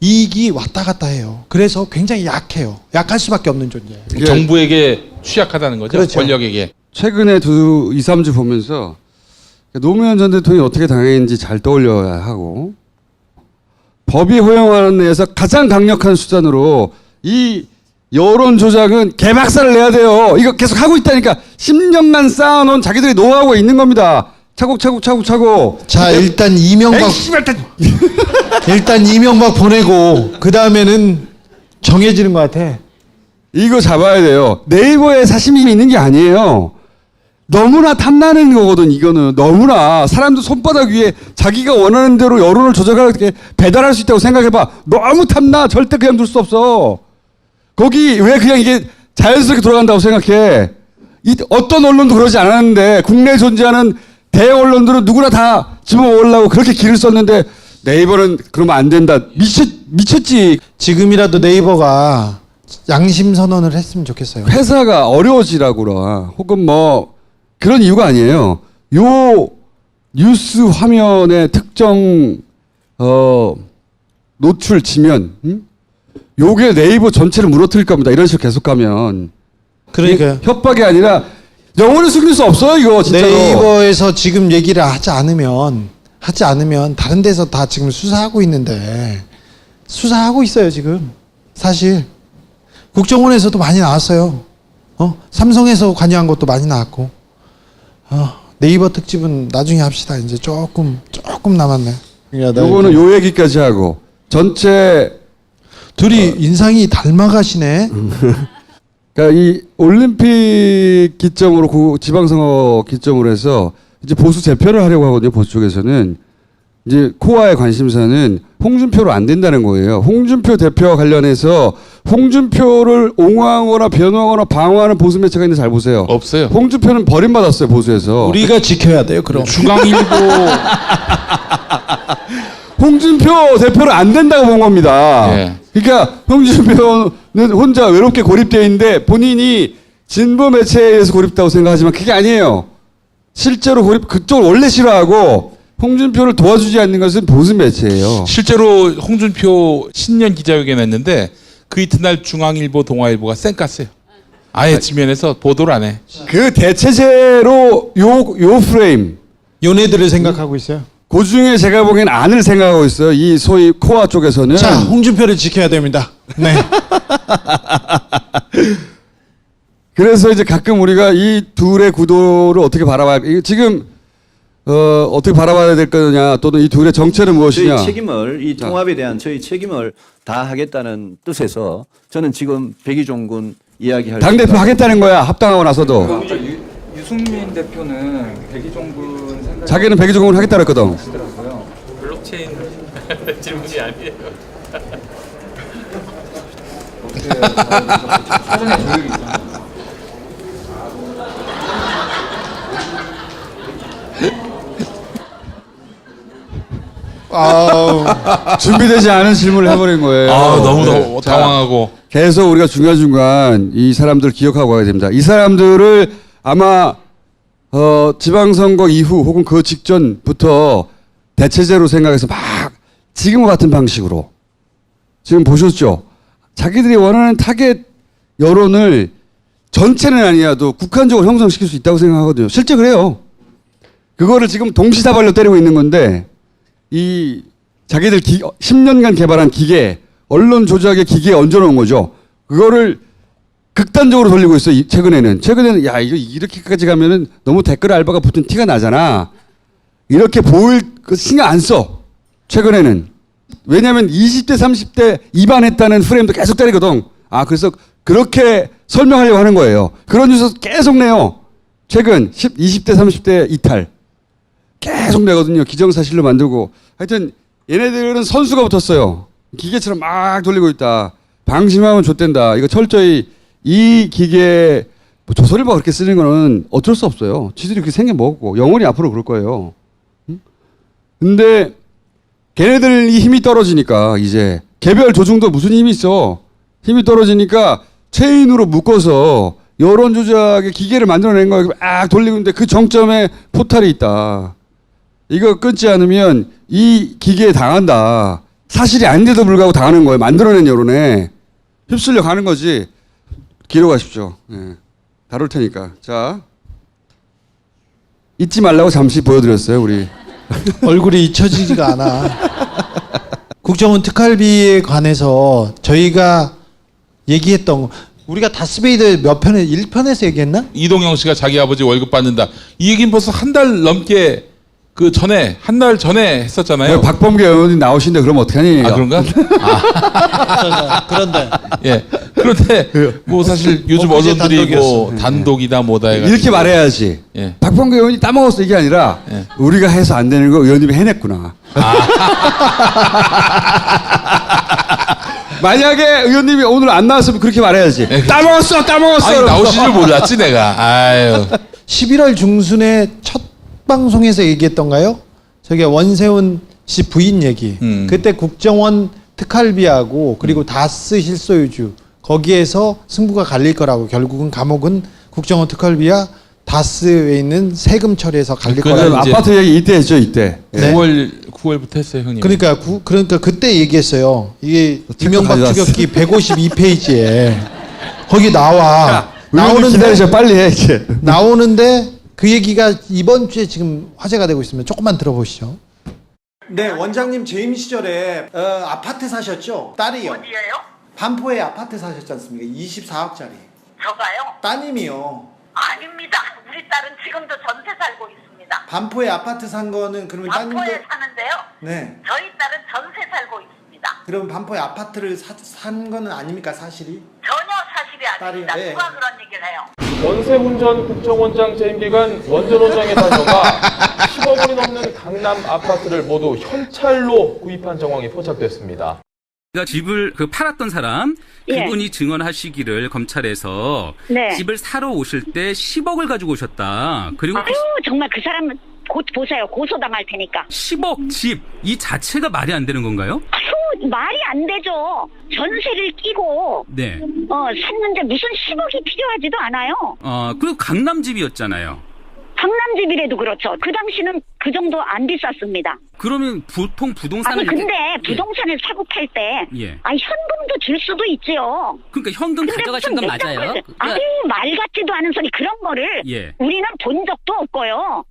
이익이 왔다 갔다 해요. 그래서 굉장히 약해요. 약할 수밖에 없는 존재예요. 정부에게 취약하다는 거죠. 그렇죠. 권력에게. 최근에 2, 3주 보면서 노무현 전 대통령이 어떻게 당했는지 잘 떠올려야 하고 법이 허용하는 데에서 가장 강력한 수단으로 이 여론 조작은 개박살을 내야 돼요. 이거 계속 하고 있다니까. 10년간 쌓아놓은 자기들이 노하우가 있는 겁니다. 차곡차곡. 자, 일단 이명박 일단 이명박 보내고 그 다음에는 정해지는 것 같아. 이거 잡아야 돼요. 네이버에 사심이 있는 게 아니에요. 너무나 탐나는 거거든. 이거는 너무나 사람들 손바닥 위에 자기가 원하는 대로 여론을 조작하게 배달할 수 있다고 생각해봐. 너무 탐나. 절대 그냥 둘 수 없어. 거기 왜 그냥 이게 자연스럽게 돌아간다고 생각해. 어떤 언론도 그러지 않았는데 국내에 존재하는 대형 언론들은 누구나 다 집어먹으려고 그렇게 길을 썼는데 네이버는 그러면 안 된다. 미쳤지. 지금이라도 네이버가 양심 선언을 했으면 좋겠어요. 회사가 어려워지라고라. 혹은 뭐 그런 이유가 아니에요. 요 뉴스 화면에 특정 노출 지면 요게 네이버 전체를 무너뜨릴 겁니다. 이런 식으로 계속 가면. 그러니까요. 협박이 아니라 영원히 숨길 수 없어요. 이거 진짜로. 네이버에서 지금 얘기를 하지 않으면 다른 데서 다 지금 수사하고 있는데 수사하고 있어요 지금. 사실 국정원에서도 많이 나왔어요. 삼성에서 관여한 것도 많이 나왔고. 네이버 특집은 나중에 합시다. 이제 조금 남았네. 요거는 요 얘기까지 하고 전체 둘이 인상이 닮아가시네. 그러니까 이 올림픽 기점으로 지방선거 기점으로 해서 이제 보수 재편을 하려고 하거든요. 보수 쪽에서는 이제 코어의 관심사는 홍준표로 안 된다는 거예요. 홍준표 대표와 관련해서 홍준표를 옹호하거나 변호하거나 방어하는 보수 매체가 있는데 잘 보세요. 없어요. 홍준표는 버림받았어요. 보수에서. 우리가 지켜야 돼요. 그럼 중앙일보 홍준표 대표는 안 된다고 본 겁니다. 예. 그러니까 홍준표는 혼자 외롭게 고립되어 있는데 본인이 진보 매체에 의해서 고립다고 생각하지만 그게 아니에요. 실제로 그쪽을 원래 싫어하고 홍준표를 도와주지 않는 것은 보수 매체예요. 실제로 홍준표 신년 기자회견 했는데 그 이튿날 중앙일보, 동아일보가 쌩깠어요. 아예 지면에서 보도를 안 해. 그 대체제로 요 프레임. 요네들을 생각하고 있어요. 그 중에 제가 보기엔 안을 생각하고 있어요. 이 소위 코아 쪽에서는. 자, 홍준표를 지켜야 됩니다. 네. 그래서 이제 가끔 우리가 이 둘의 구도를 어떻게 바라봐야, 지금 어떻게 바라봐야 될 거냐, 또는 이 둘의 정체는 무엇이냐. 저희 책임을, 이 통합에 대한 저희 책임을 다하겠다는 뜻에서 저는 지금 백의종군 이야기할 당대표 하겠다는 거야. 합당하고 나서도. 유승민 대표는 백의종군 생각 자기는 백의종군을 하겠다고 했거든. 블록체인 질문이 아니에요. 사전에 조율이 있잖아요. 준비되지 않은 질문을 해버린 거예요. 너무 네. 자, 당황하고. 계속 우리가 중간중간 이 사람들 기억하고 가야 됩니다. 이 사람들을 아마 지방선거 이후 혹은 그 직전부터 대체제로 생각해서 막 지금과 같은 방식으로 지금 보셨죠? 자기들이 원하는 타겟 여론을 전체는 아니어도 국한적으로 형성시킬 수 있다고 생각하거든요. 실제 그래요. 그거를 지금 동시다발로 때리고 있는 건데 이 자기들 10년간 개발한 기계, 언론 조작의 기계에 얹어놓은 거죠. 그거를 극단적으로 돌리고 있어요. 최근에는 야 이거 이렇게까지 가면은 너무 댓글 알바가 붙은 티가 나잖아. 이렇게 보일 그 신경 안 써. 최근에는. 왜냐하면 20대 30대 입안했다는 프레임도 계속 때리거든. 그래서 그렇게 설명하려고 하는 거예요. 그런 뉴스 계속 내요. 최근 20대 30대 이탈 계속 내거든요. 기정사실로 만들고. 하여튼 얘네들은 선수가 붙었어요. 기계처럼 막 돌리고 있다. 방심하면 좆된다. 이거 철저히 이 기계 조선일보가 그렇게 쓰는 거는 어쩔 수 없어요. 지들이 그렇게 생겨 먹었고 영원히 앞으로 그럴 거예요. 근데 걔네들이 힘이 떨어지니까 이제 개별 조중도 무슨 힘이 있어. 힘이 떨어지니까 체인으로 묶어서 여론 조작의 기계를 만들어낸 거예요. 막 돌리고 있는데 그 정점에 포탈이 있다. 이거 끊지 않으면 이 기계에 당한다. 사실이 아닌데도 불구하고 당하는 거예요. 만들어낸 여론에 휩쓸려 가는 거지. 기록하십시오. 네. 다룰 테니까. 자, 잊지 말라고 잠시 보여드렸어요. 우리 얼굴이 잊혀지지가 않아. 국정원 특활비에 관해서 저희가 얘기했던 우리가 다스베이더 몇 편에 1편에서 얘기했나? 이동영 씨가 자기 아버지 월급 받는다. 이 얘기는 벌써 한 달 넘게 한 달 전에 했었잖아요. 박범계 의원이 나오신데 그러면 어떡하니? 그런가? 그런데. 예. 그런데 뭐 사실 요즘 언론들이 뭐 단독이다 뭐다 해가지고 이렇게 말해야지. 예. 박범계 의원이 따먹었어 이게 아니라 우리가 해서 안 되는 거 의원님이 해냈구나. 만약에 의원님이 오늘 안 나왔으면 그렇게 말해야지. 따먹었어. 아니, 나오실 줄 몰랐지 내가. 아유. 11월 중순에 첫 방송에서 얘기했던가요? 저기 원세훈 씨 부인 얘기. 그때 국정원 특활비하고 그리고 다스 실소유주 거기에서 승부가 갈릴 거라고. 결국은 감옥은 국정원 특활비와 다스에 있는 세금 처리해서 갈릴 거라고. 아파트 얘기 이때 했죠 이때. 네. 9월부터 했어요 형님. 그러니까 그때 얘기했어요. 이게 이명박 추격기 152페이지에 거기 나와. 나오는데 기다리셔 빨리 해 이제. 나오는데 그 얘기가 이번 주에 지금 화제가 되고 있습니다. 조금만 들어보시죠. 네, 원장님 재임 시절에 아파트 사셨죠? 딸이요. 어디예요? 반포에 아파트 사셨지 않습니까? 24억짜리. 저가요? 따님이요. 아닙니다. 우리 딸은 지금도 전세 살고 있습니다. 반포에 아파트 산 거는 그러면 따님도. 반포에 사는데요. 네. 저희 딸은 전세 살고 있습니다. 그럼 반포에 아파트를 산 거는 아닙니까 사실이? 전혀 사실이 아닙니다. 딸이, 네. 누가 그런 얘기를 해요? 원세훈 전 국정원장 재임 기간 원전 원장의 자녀가 10억 원이 넘는 강남 아파트를 모두 현찰로 구입한 정황이 포착됐습니다. 그러니까 집을 팔았던 사람 그분이 증언하시기를 검찰에서 집을 사러 오실 때 10억을 가지고 오셨다. 그리고 아유 정말 그 사람은 곧 보세요. 고소당할 테니까. 10억 집 이 자체가 말이 안 되는 건가요? 아유 말이 안 되죠. 전세를 끼고 네. 샀는데 무슨 10억이 필요하지도 않아요. 그리고 강남 집이었잖아요. 강남집이라도 그렇죠. 그 당시는 그 정도 안 비쌌습니다. 그러면 보통 부동산을 근데 부동산을 사고 팔 때 현금도 줄 수도 있지요. 그러니까 현금 가져가신 건 맞아요. 아니 말 같지도 않은 소리 그런 거를 우리는 본 적도 없고요.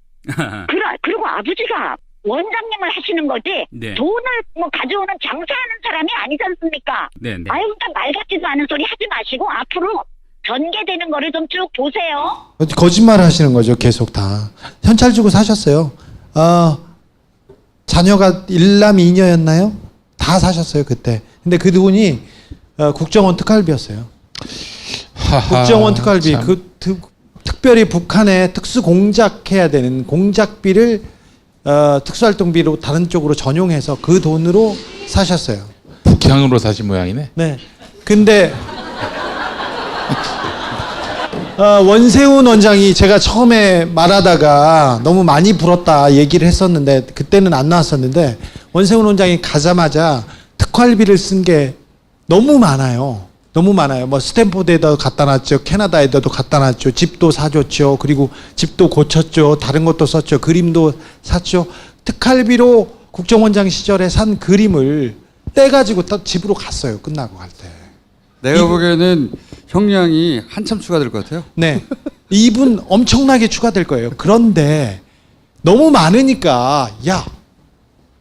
그리고 아버지가 원장님을 하시는 거지 돈을 가져오는 장사하는 사람이 아니지 않습니까? 네네. 그러니까 말 같지도 않은 소리 하지 마시고 앞으로 전개되는 거를 좀 쭉 보세요. 거짓말 하시는 거죠 계속 다. 현찰 주고 사셨어요. 자녀가 1남 2녀였나요? 다 사셨어요 그때. 근데 그 돈이 국정원 특활비였어요. 국정원 특활비 특별히 북한에 특수 공작해야 되는 공작비를 특수활동비로 다른 쪽으로 전용해서 그 돈으로 사셨어요. 북향으로 사신 모양이네. 네. 근데 원세훈 원장이 제가 처음에 말하다가 너무 많이 불었다 얘기를 했었는데 그때는 안 나왔었는데 원세훈 원장이 가자마자 특활비를 쓴 게 너무 많아요. 너무 많아요. 뭐 스탠포드에다 갖다 놨죠. 캐나다에다도 갖다 놨죠. 집도 사줬죠. 그리고 집도 고쳤죠. 다른 것도 썼죠. 그림도 샀죠. 특활비로 국정원장 시절에 산 그림을 떼가지고 집으로 갔어요. 끝나고 갈 때. 내가 보기에는 형량이 한참 추가될 것 같아요. 네. 이분 엄청나게 추가될 거예요. 그런데 너무 많으니까 야,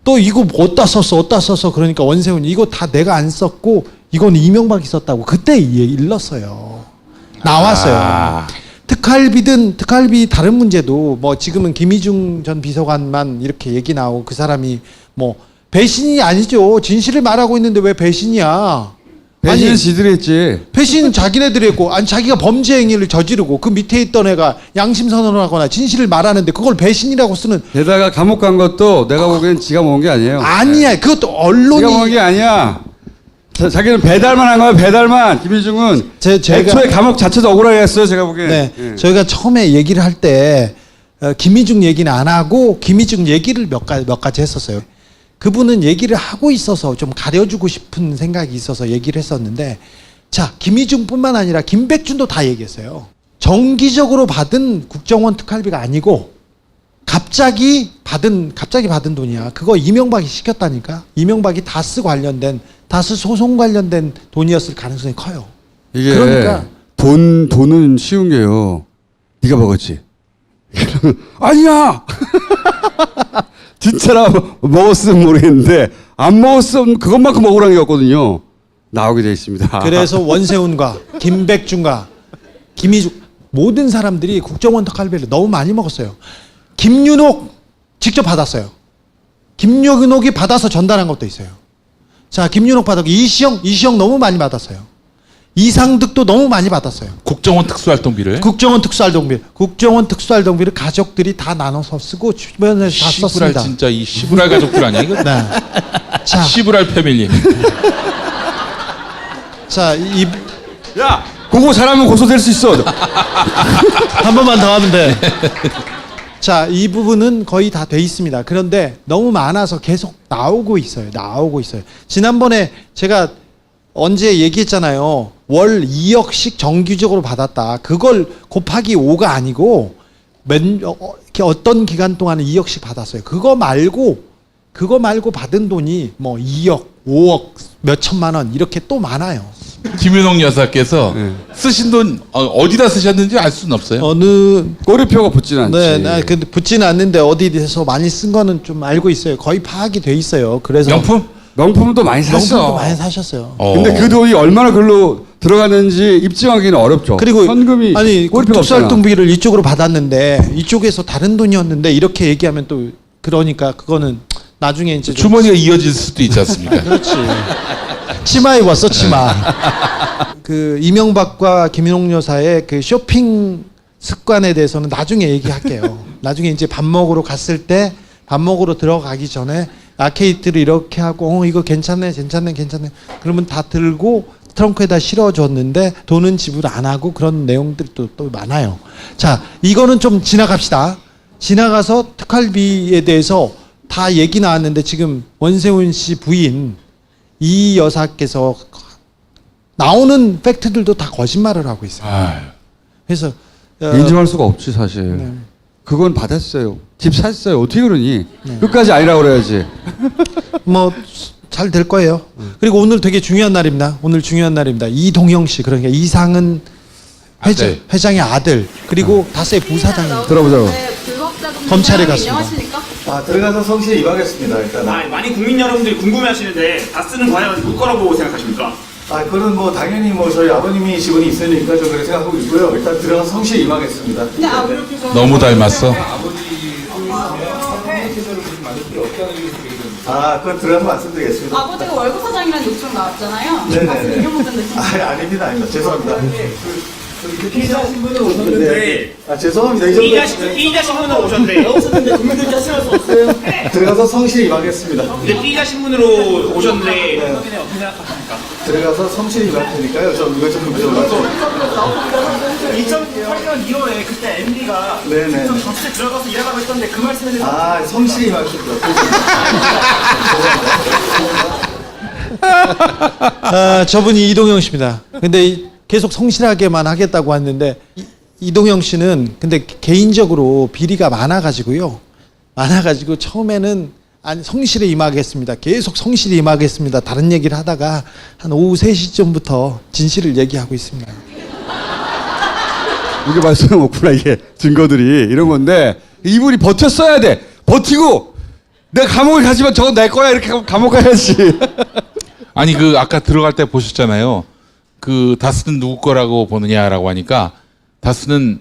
또 이거 어디다 썼어 그러니까 원세훈이 이거 다 내가 안 썼고 이건 이명박이 썼다고 그때 일렀어요. 나왔어요. 특활비 다른 문제도 뭐 지금은 김희중 전 비서관만 이렇게 얘기 나오고 그 사람이 뭐 배신이 아니죠. 진실을 말하고 있는데 왜 배신이야? 배신은 지들이 했지. 배신은 자기네들이 했고, 아니 자기가 범죄 행위를 저지르고 그 밑에 있던 애가 양심 선언을 하거나 진실을 말하는데 그걸 배신이라고 쓰는. 게다가 감옥 간 것도 내가 보기엔 지가 먹은 게 아니에요. 아니야. 그것도 언론이. 지가 먹은 게 아니야. 자기는 배달만 한 거야. 배달만. 김희중은 애초에 감옥 자체도 억울하게 했어요. 제가 보기엔. 네. 예. 저희가 처음에 얘기를 할 때 김희중 얘기는 안 하고 김희중 얘기를 몇 가지 했었어요. 그분은 얘기를 하고 있어서 좀 가려주고 싶은 생각이 있어서 얘기를 했었는데, 자, 김희중뿐만 아니라 김백준도 다 얘기했어요. 정기적으로 받은 국정원 특활비가 아니고 갑자기 받은 돈이야. 그거 이명박이 시켰다니까. 이명박이 다스 소송 관련된 돈이었을 가능성이 커요. 이게 그러니까 돈은 쉬운 게요. 네가 먹었지. 아니야. 진짜라 먹었으면 모르겠는데 안 먹었으면 그것만큼 억울한 게 없거든요. 나오게 돼 있습니다. 그래서 원세훈과 김백준과 김희중 모든 사람들이 국정원 특활비를 너무 많이 먹었어요. 김윤옥 직접 받았어요. 김윤옥이 받아서 전달한 것도 있어요. 자, 김윤옥 받았고 이시영 너무 많이 받았어요. 이상득도 너무 많이 받았어요. 국정원 특수활동비를 국정원 특수활동비를 가족들이 다 나눠서 쓰고 주변에서 다 썼습니다. 진짜 이 시부랄 가족들 아니야 이거? 네. 자, 시부랄 패밀리. 자, 야, 그거 잘하면 고소될 수 있어. 한 번만 더 하면 돼. 자, 이 부분은 거의 다 돼 있습니다. 그런데 너무 많아서 계속 나오고 있어요. 지난번에 제가 언제 얘기했잖아요. 월 2억씩 정기적으로 받았다. 그걸 곱하기 5가 아니고 어떤 기간 동안에 2억씩 받았어요. 그거 말고 받은 돈이 뭐 2억, 5억, 몇 천만 원 이렇게 또 많아요. 김윤옥 여사께서 쓰신 돈 어디다 쓰셨는지 알 수는 없어요. 어느 꼬리표가 붙지는 않지. 네, 근데 붙지는 않는데 어디에서 많이 쓴 거는 좀 알고 있어요. 거의 파악이 돼 있어요. 그래서 명품도 많이 샀어. 명품도 많이 사셨어요. 근데 그 돈이 얼마나 글로 들어가는지 입증하기는 어렵죠. 그리고 현금이 특수활동비를 이쪽으로 받았는데 이쪽에서 다른 돈이었는데 이렇게 얘기하면 또 그러니까 그거는 나중에 이제 주머니가 이어질 수도 있지 않습니까? 그렇지. 치마 입었어, 치마. 그 이명박과 김윤옥 여사의 그 쇼핑 습관에 대해서는 나중에 얘기할게요. 나중에 이제 밥 먹으러 갔을 때 밥 먹으러 들어가기 전에 아케이트를 이렇게 하고 이거 괜찮네. 그러면 다 들고 트렁크에다 실어줬는데 돈은 지불 안 하고 그런 내용들이 또 많아요. 자, 이거는 좀 지나갑시다. 지나가서 특활비에 대해서 다 얘기 나왔는데 지금 원세훈 씨 부인 이 여사께서 나오는 팩트들도 다 거짓말을 하고 있어요. 그래서 인정할 수가 없지 사실. 네. 그건 받았어요. 집 샀어요. 어떻게 그러니? 끝까지 아니라고 그래야지. 뭐 잘 될 거예요. 그리고 오늘 되게 중요한 날입니다. 이동영 씨, 그러니까 이상은 회장의 아들, 그리고 다스의 부사장입니다. 들어보자고. 검찰에 갔습니다. 들어가서 성실히 임하겠습니다. 일단. 많이 국민 여러분들이 궁금해하시는데 다스는 과연 올 거라고 생각하십니까? 그건 뭐 당연히 뭐 저희 아버님이 지분이 있으니까 저 그렇게 생각하고 있고요. 일단 들어가서 성실히 임하겠습니다. 너무 닮았어. 그건 들어가서 말씀드리겠습니다. 아버지가 월급 사장이라는 욕설 나왔잖아요. 네네네. 이명박 전 대통령. 아닙니다. 죄송합니다. 피의자 신분으로 오셨는데. 죄송합니다. 피의자 신분으로 오셨는데. 오셨는데 국민들께 하시는 수 없어요. 들어가서 성실히 임하겠습니다. 근데 피의자 신분으로 오셨는데 어떻게 생각하십니까? 들어가서 성실히 임할 테니까요. 저 이거 좀 물어봐서. 2008년 1월에 때 MB가 네네. 다스에 들어가서 일하라고 했던데 그 말씀에 대해서 아, 성실히 임하셨죠. 저분이 이동영 씨입니다. 근데 계속 성실하게만 하겠다고 했는데 이동영 씨는 근데 개인적으로 비리가 많아가지고요. 많아가지고 처음에는 아니 성실히 임하겠습니다. 계속 성실히 임하겠습니다. 다른 얘기를 하다가 한 오후 3시쯤부터 진실을 얘기하고 있습니다. 이게 말씀 없구나 이게 증거들이 이런 건데 이분이 버텼어야 돼. 버티고 내가 감옥에 가지만 저건 내 거야 이렇게 하고 감옥 가야지. 아니 그 아까 들어갈 때 보셨잖아요. 그 다스는 누구 거라고 보느냐라고 하니까 다스는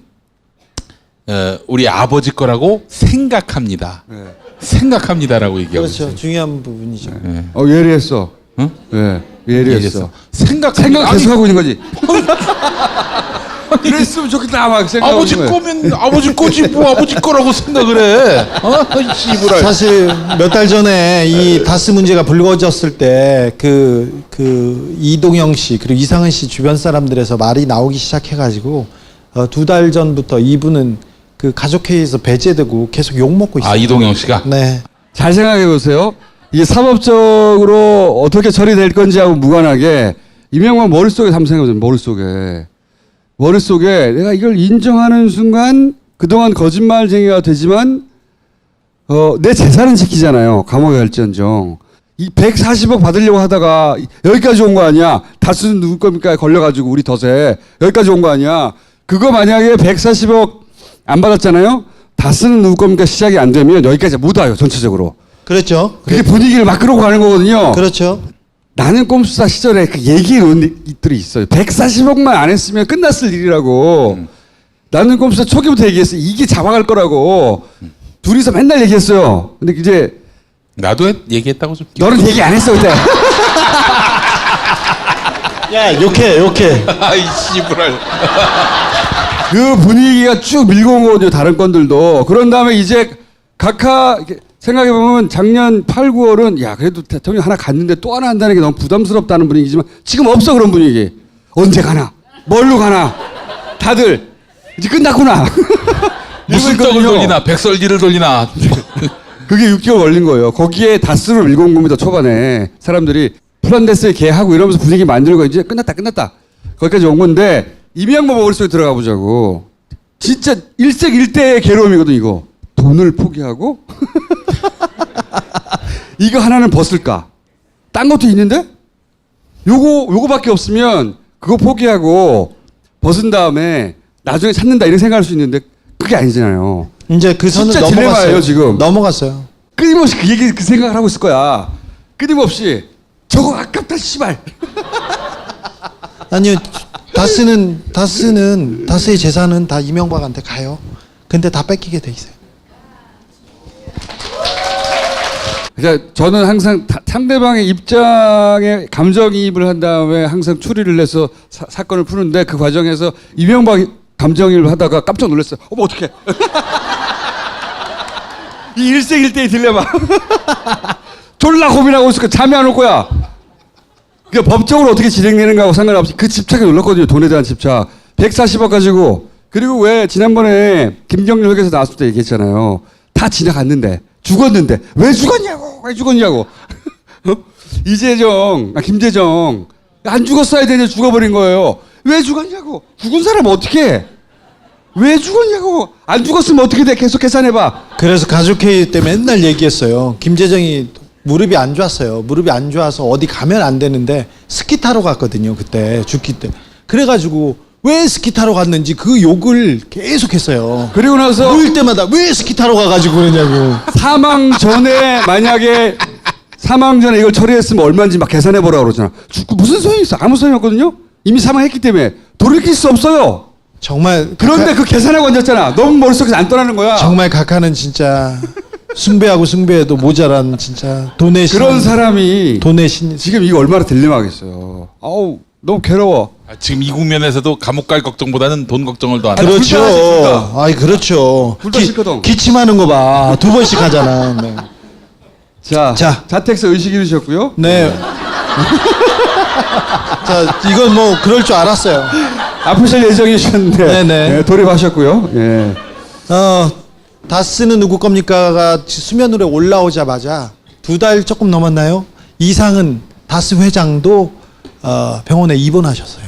우리 아버지 거라고 생각합니다. 네. 생각합니다라고 얘기하고 있어요. 그렇죠. 중요한 부분이죠. 네. 예리했어. 응? 네, 예리했어. 생각 계속 하고 있는 거지. 그랬으면 좋겠다 막 생각하고 아버지 있는 거야. 거면 아버지 거지 뭐 아버지 거라고 생각을 해. 씨부랄. 사실 몇 달 전에 이 다스 문제가 불거졌을 때 그 이동영 씨 그리고 이상은 씨 주변 사람들에서 말이 나오기 시작해가지고 2달 전부터 이분은 그 가족회의에서 배제되고 계속 욕 먹고 있어요. 아 이동영 씨가? 네. 잘 생각해 보세요. 이게 사법적으로 어떻게 처리될 건지하고 무관하게 이명박 머릿속에 한번 생각해 보세요. 머릿속에 내가 이걸 인정하는 순간 그동안 거짓말쟁이가 되지만 내 재산은 지키잖아요. 감옥에 갈지언정. 이 140억 받으려고 하다가 여기까지 온 거 아니야. 다스는 누구 겁니까? 걸려가지고 우리 덫에 여기까지 온 거 아니야. 그거 만약에 140억 안 받았잖아요. 다스는 누구 겁니까? 시작이 안 되면 여기까지 못 와요. 전체적으로. 그렇죠. 그게 분위기를 막 끌고 가는 거거든요. 그렇죠. 나는 꼼수사 시절에 그 얘기들이 있어요. 140억만 안 했으면 끝났을 일이라고. 나는 꼼수사 초기부터 얘기했어요. 이게 잡아갈 거라고. 둘이서 맨날 얘기했어요. 근데 이제 나도 얘기했다고 좀. 너는 얘기 안 했어 그때. 야 욕해. 아이 씨부랄. 그 분위기가 쭉 밀고 온 거거든요. 다른 건들도. 그런 다음에 이제 각하 생각해보면 작년 8, 9월은 야 그래도 대통령 하나 갔는데 또 하나 한다는 게 너무 부담스럽다는 분위기지만 지금 없어 그런 분위기. 언제 가나? 뭘로 가나? 다들 이제 끝났구나. 무슨 떡을 돌리나 백설기를 돌리나. 그게 6개월 걸린 거예요. 거기에 다스를 밀고 온 겁니다. 초반에 사람들이 플란데스에 개하고 이러면서 분위기 만들고 이제 끝났다. 거기까지 온 건데 이명박 머릿속에 들어가 보자고. 진짜 일색일대의 괴로움이거든 이거. 돈을 포기하고 이거 하나는 벗을까? 딴 것도 있는데? 요거밖에 없으면 그거 포기하고 벗은 다음에 나중에 찾는다 이런 생각할 수 있는데 그게 아니잖아요. 이제 그 선은 진짜 넘어갔어요. 딜레마예요 지금. 넘어갔어요. 끊임없이 그 생각을 하고 있을 거야. 끊임없이 저거 아깝다 씨발. 아니요. 다스의 재산은 다 이명박한테 가요. 근데 다 뺏기게 돼 있어요. 그러니까 저는 항상 상대방의 입장에 감정이입을 한 다음에 항상 추리를 해서 사건을 푸는데 그 과정에서 이명박이 감정이입을 하다가 깜짝 놀랐어요. 어머 어떡해. 이 일생일대의 딜레마. 졸라 고민하고 있을 거야. 잠이 안 올 거야. 그러니까 법적으로 어떻게 진행되는가하고 상관없이 그 집착에 놀랐거든요. 돈에 대한 집착. 140억 가지고. 그리고 왜 지난번에 김경률 회계에서 나왔을 때 얘기했잖아요. 다 지나갔는데. 죽었는데. 왜 죽었냐고. 김재정. 안 죽었어야 되는데 죽어버린 거예요. 왜 죽었냐고. 죽은 사람 어떻게 해? 왜 죽었냐고. 안 죽었으면 어떻게 돼? 계속 계산해봐. 그래서 가족회의 때 맨날 얘기했어요. 김재정이 무릎이 안 좋았어요. 무릎이 안 좋아서 어디 가면 안 되는데 스키 타러 갔거든요. 그때 죽기 때. 그래가지고 왜 스키 타러 갔는지 그 욕을 계속했어요. 그리고 나서 모일 때마다 왜 스키 타러 가가지고 그러냐고. 사망 전에 이걸 처리했으면 얼마인지 막 계산해 보라고 그러잖아. 죽고 무슨 소용이 있어? 아무 소용이 없거든요. 이미 사망했기 때문에 돌이킬 수 없어요. 정말. 그런데 그 계산하고 앉았잖아. 너무 머릿속에서 안 떠나는 거야. 정말 각하는 진짜 숭배하고 숭배해도 모자란 진짜 돈의 신. 그런 사람이 돈의 신. 지금 이거 얼마나 딜레마겠어요. 아우 너무 괴로워. 지금 이 국면에서도 감옥 갈 걱정보다는 돈 걱정을 더 하는. 그렇죠. 아이 그렇죠. 기침하는 거 봐. 2번씩 하잖아. 네. 자, 자택서 의식 이루셨고요. 네. 자, 이건 뭐 그럴 줄 알았어요. 아프실 예정이셨는데 네네. 네, 돌입하셨고요. 예. 다스는 누구 겁니까가 수면 위로 올라오자마자 2달 조금 넘었나요? 이상은 다스 회장도 병원에 입원하셨어요.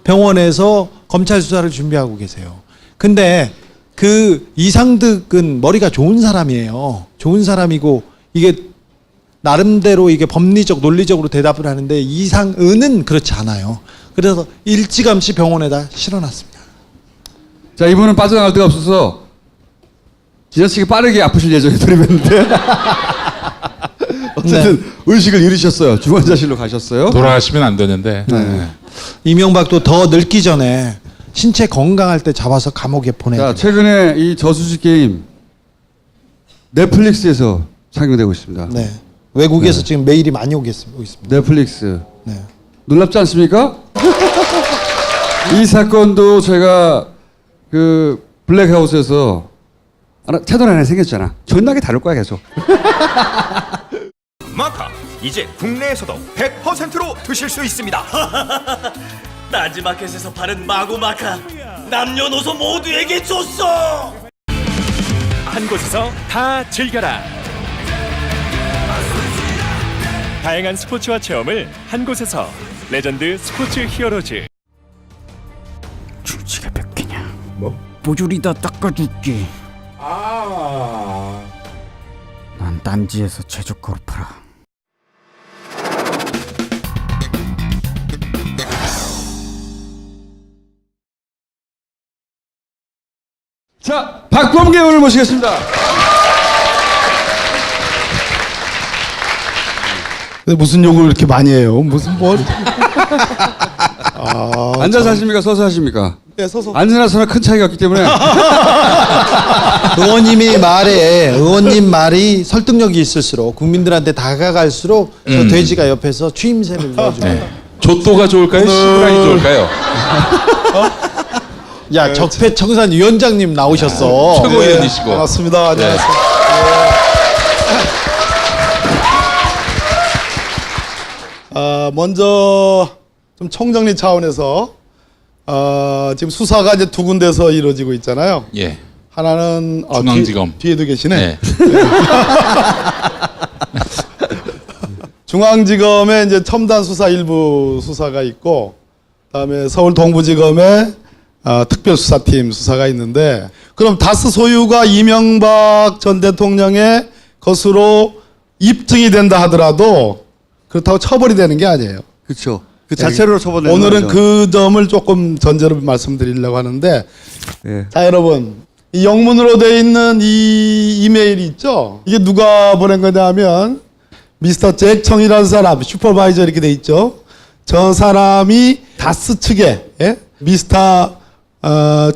병원에서 검찰 수사를 준비하고 계세요. 근데 그 이상득은 머리가 좋은 사람이에요. 좋은 사람이고 이게 나름대로 이게 법리적 논리적으로 대답을 하는데 이상은은 그렇지 않아요. 그래서 일찌감치 병원에다 실어놨습니다. 자, 이분은 빠져나갈 데가 없어서 지나치게 빠르게 아프실 예정에 돌입했는데 어쨌든 의식을 잃으셨어요. 중환자실로 가셨어요. 돌아가시면 안 되는데. 네. 이명박도 더 늙기 전에 신체 건강할 때 잡아서 감옥에 보내요. 자, 최근에 이 저수지 게임 넷플릭스에서 상영되고 있습니다. 네. 외국에서 지금 메일이 많이 오고 있습니다. 넷플릭스. 네. 놀랍지 않습니까? 이 사건도 제가 그 블랙하우스에서 태도는 하나 생겼잖아. 존나게 다룰 거야 계속. 마카 이제 국내에서도 100%로 드실 수 있습니다. 딴지마켓에서 파는 마구마카 남녀노소 모두에게 줬어. 한 곳에서 다 즐겨라. 다양한 스포츠와 체험을 한 곳에서. 레전드 스포츠 히어로즈. 줄지가 몇 개냐? 뭐? 보조리다 닦아줄게. 난 딴지에서 최저가로 팔아. 자, 박범계 의원을 모시겠습니다. 무슨 욕을 이렇게 많이 해요? 무슨 뭘? 앉아서 하십니까? 서서 하십니까? 네, 서서. 앉으나 서나 큰 차이가 없기 때문에. 의원님 말이 설득력이 있을수록 국민들한테 다가갈수록 저 돼지가 옆에서 추임새를 넣어줍니다. 조또가 좋을까요? 시브라이 좋을까요? 야, 적폐청산 위원장님 나오셨어. 최고위원이시고. 반갑습니다. 안녕하세요. 먼저 좀 총정리 차원에서 지금 수사가 이제 두 군데서 이루어지고 있잖아요. 예. 하나는 중앙지검. 뒤에도 계시네. 네. 중앙지검에 이제 첨단 수사 일부 수사가 있고, 그다음에 서울 동부지검에 특별수사팀 수사가 있는데, 그럼 다스 소유가 이명박 전 대통령의 것으로 입증이 된다 하더라도 그렇다고 처벌이 되는 게 아니에요. 그렇죠. 그 자체로 처벌되는 오늘은 거죠. 그 점을 조금 전제로 말씀드리려고 하는데, 예. 자, 여러분, 이 영문으로 되어 있는 이 이메일이 있죠. 이게 누가 보낸 거냐면 미스터 잭 청이라는 사람, 슈퍼바이저 이렇게 돼 있죠. 저 사람이 다스 측에 미스터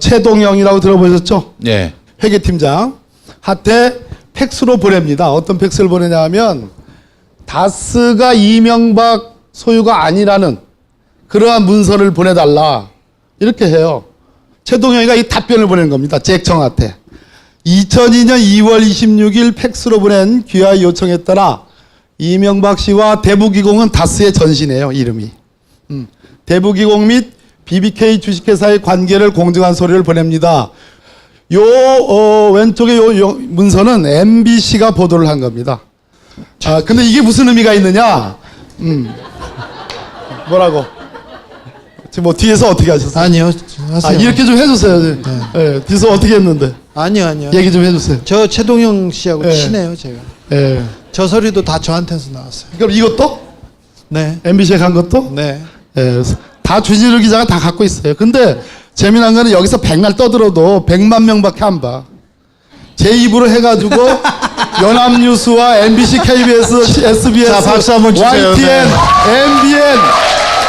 최동영이라고 들어보셨죠? 예. 회계팀장 한테 팩스로 보냅니다. 어떤 팩스를 보내냐면 다스가 이명박 소유가 아니라는 그러한 문서를 보내달라 이렇게 해요. 최동영이가 이 답변을 보낸 겁니다. 잭청한테 2002년 2월 26일 팩스로 보낸 귀하의 요청에 따라 이명박 씨와 대부기공은 다스의 전신이에요. 이름이 대부기공 및 BBK 주식회사의 관계를 공증한 서류를 보냅니다. 왼쪽에 요 문서는 MBC가 보도를 한 겁니다. 근데 이게 무슨 의미가 있느냐? 뭐라고? 지금 뭐 뒤에서 어떻게 하셨어요? 아니요, 하세요. 이렇게 좀 해주세요. 네, 뒤에서 어떻게 했는데? 아니요. 얘기 좀 해주세요. 저 최동영 씨하고 친해요, 제가. 네. 저 서류도 다 저한테서 나왔어요. 그럼 이것도? 네. MBC에 간 것도? 네. 다 주진우 기자가 다 갖고 있어요. 근데 재미난 거는 여기서 백날 떠들어도 100만 명밖에 안 봐. 제 입으로 해가지고 연합뉴스와 MBC, KBS, SBS, 자, 박수 한번 주세요. YTN, 네. MBN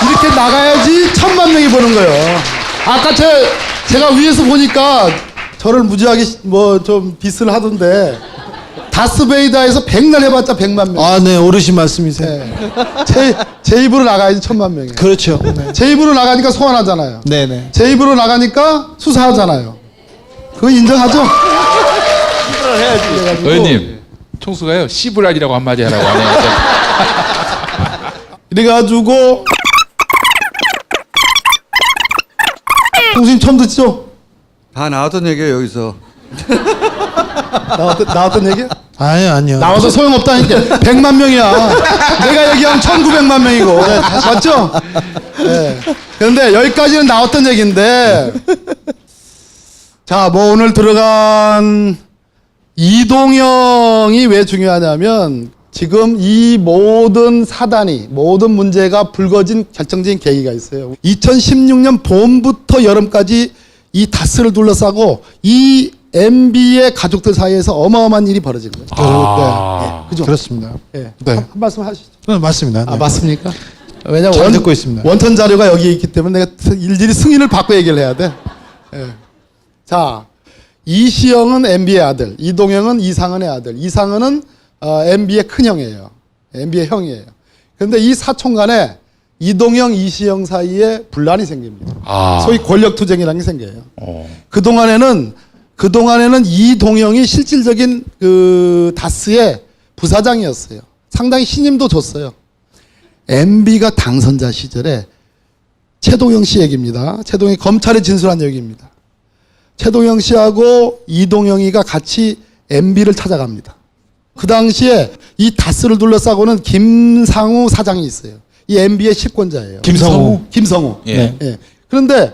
이렇게 나가야지 1000만 명이 보는 거예요. 아까 제가 위에서 보니까 저를 무지하게 뭐 좀 디스를 하던데 다스베이다에서 100날 해봤자 100만 명. 아, 네, 어르신 말씀이세요. 네. 제 입으로 나가야지 1000만 명이. 그렇죠. 네. 제 입으로 나가니까 소환하잖아요. 네네. 제 입으로 나가니까 수사하잖아요. 그거 인정하죠? 해야지. 의원님, 총수가요 시브랄이라고 한마디 하라고 하네요. 이래가지고 총수님 처음 듣죠? 다 나왔던 얘기예요 여기서. 나왔던 얘기? 아니요. 나와서 소용없다니까. 100만 명이야. 내가 얘기하면 1900만 명이고. 맞죠? 네. 그런데 여기까지는 나왔던 얘기인데, 자, 뭐 오늘 들어간 이동형이 왜 중요하냐면, 지금 이 모든 사단이, 모든 문제가 불거진 결정적인 계기가 있어요. 2016년 봄부터 여름까지 이 다스를 둘러싸고 이 MB의 가족들 사이에서 어마어마한 일이 벌어진 거예요. 네. 그죠? 그렇습니다. 네. 네. 한 말씀 하시죠. 맞습니다. 네. 맞습니까? 왜냐면 잘 듣고 있습니다. 원천 자료가 여기 있기 때문에 내가 일일이 승인을 받고 얘기를 해야 돼. 네. 자, 이시영은 MB의 아들, 이동영은 이상은의 아들. 이상은은 MB의 큰형이에요. MB의 형이에요. 그런데 이 사촌 간에 이동영, 이시영 사이에 분란이 생깁니다. 소위 권력투쟁이라는 게 생겨요. 그동안에는 이동영이 실질적인 그 다스의 부사장이었어요. 상당히 신임도 줬어요. MB가 당선자 시절에 최동영 씨 얘기입니다. 최동영이 검찰에 진술한 얘기입니다. 최동영 씨하고 이동영이가 같이 MB를 찾아갑니다. 그 당시에 이 다스를 둘러싸고는 김상우 사장이 있어요. 이 MB의 실권자예요. 김성우. 예. 예. 그런데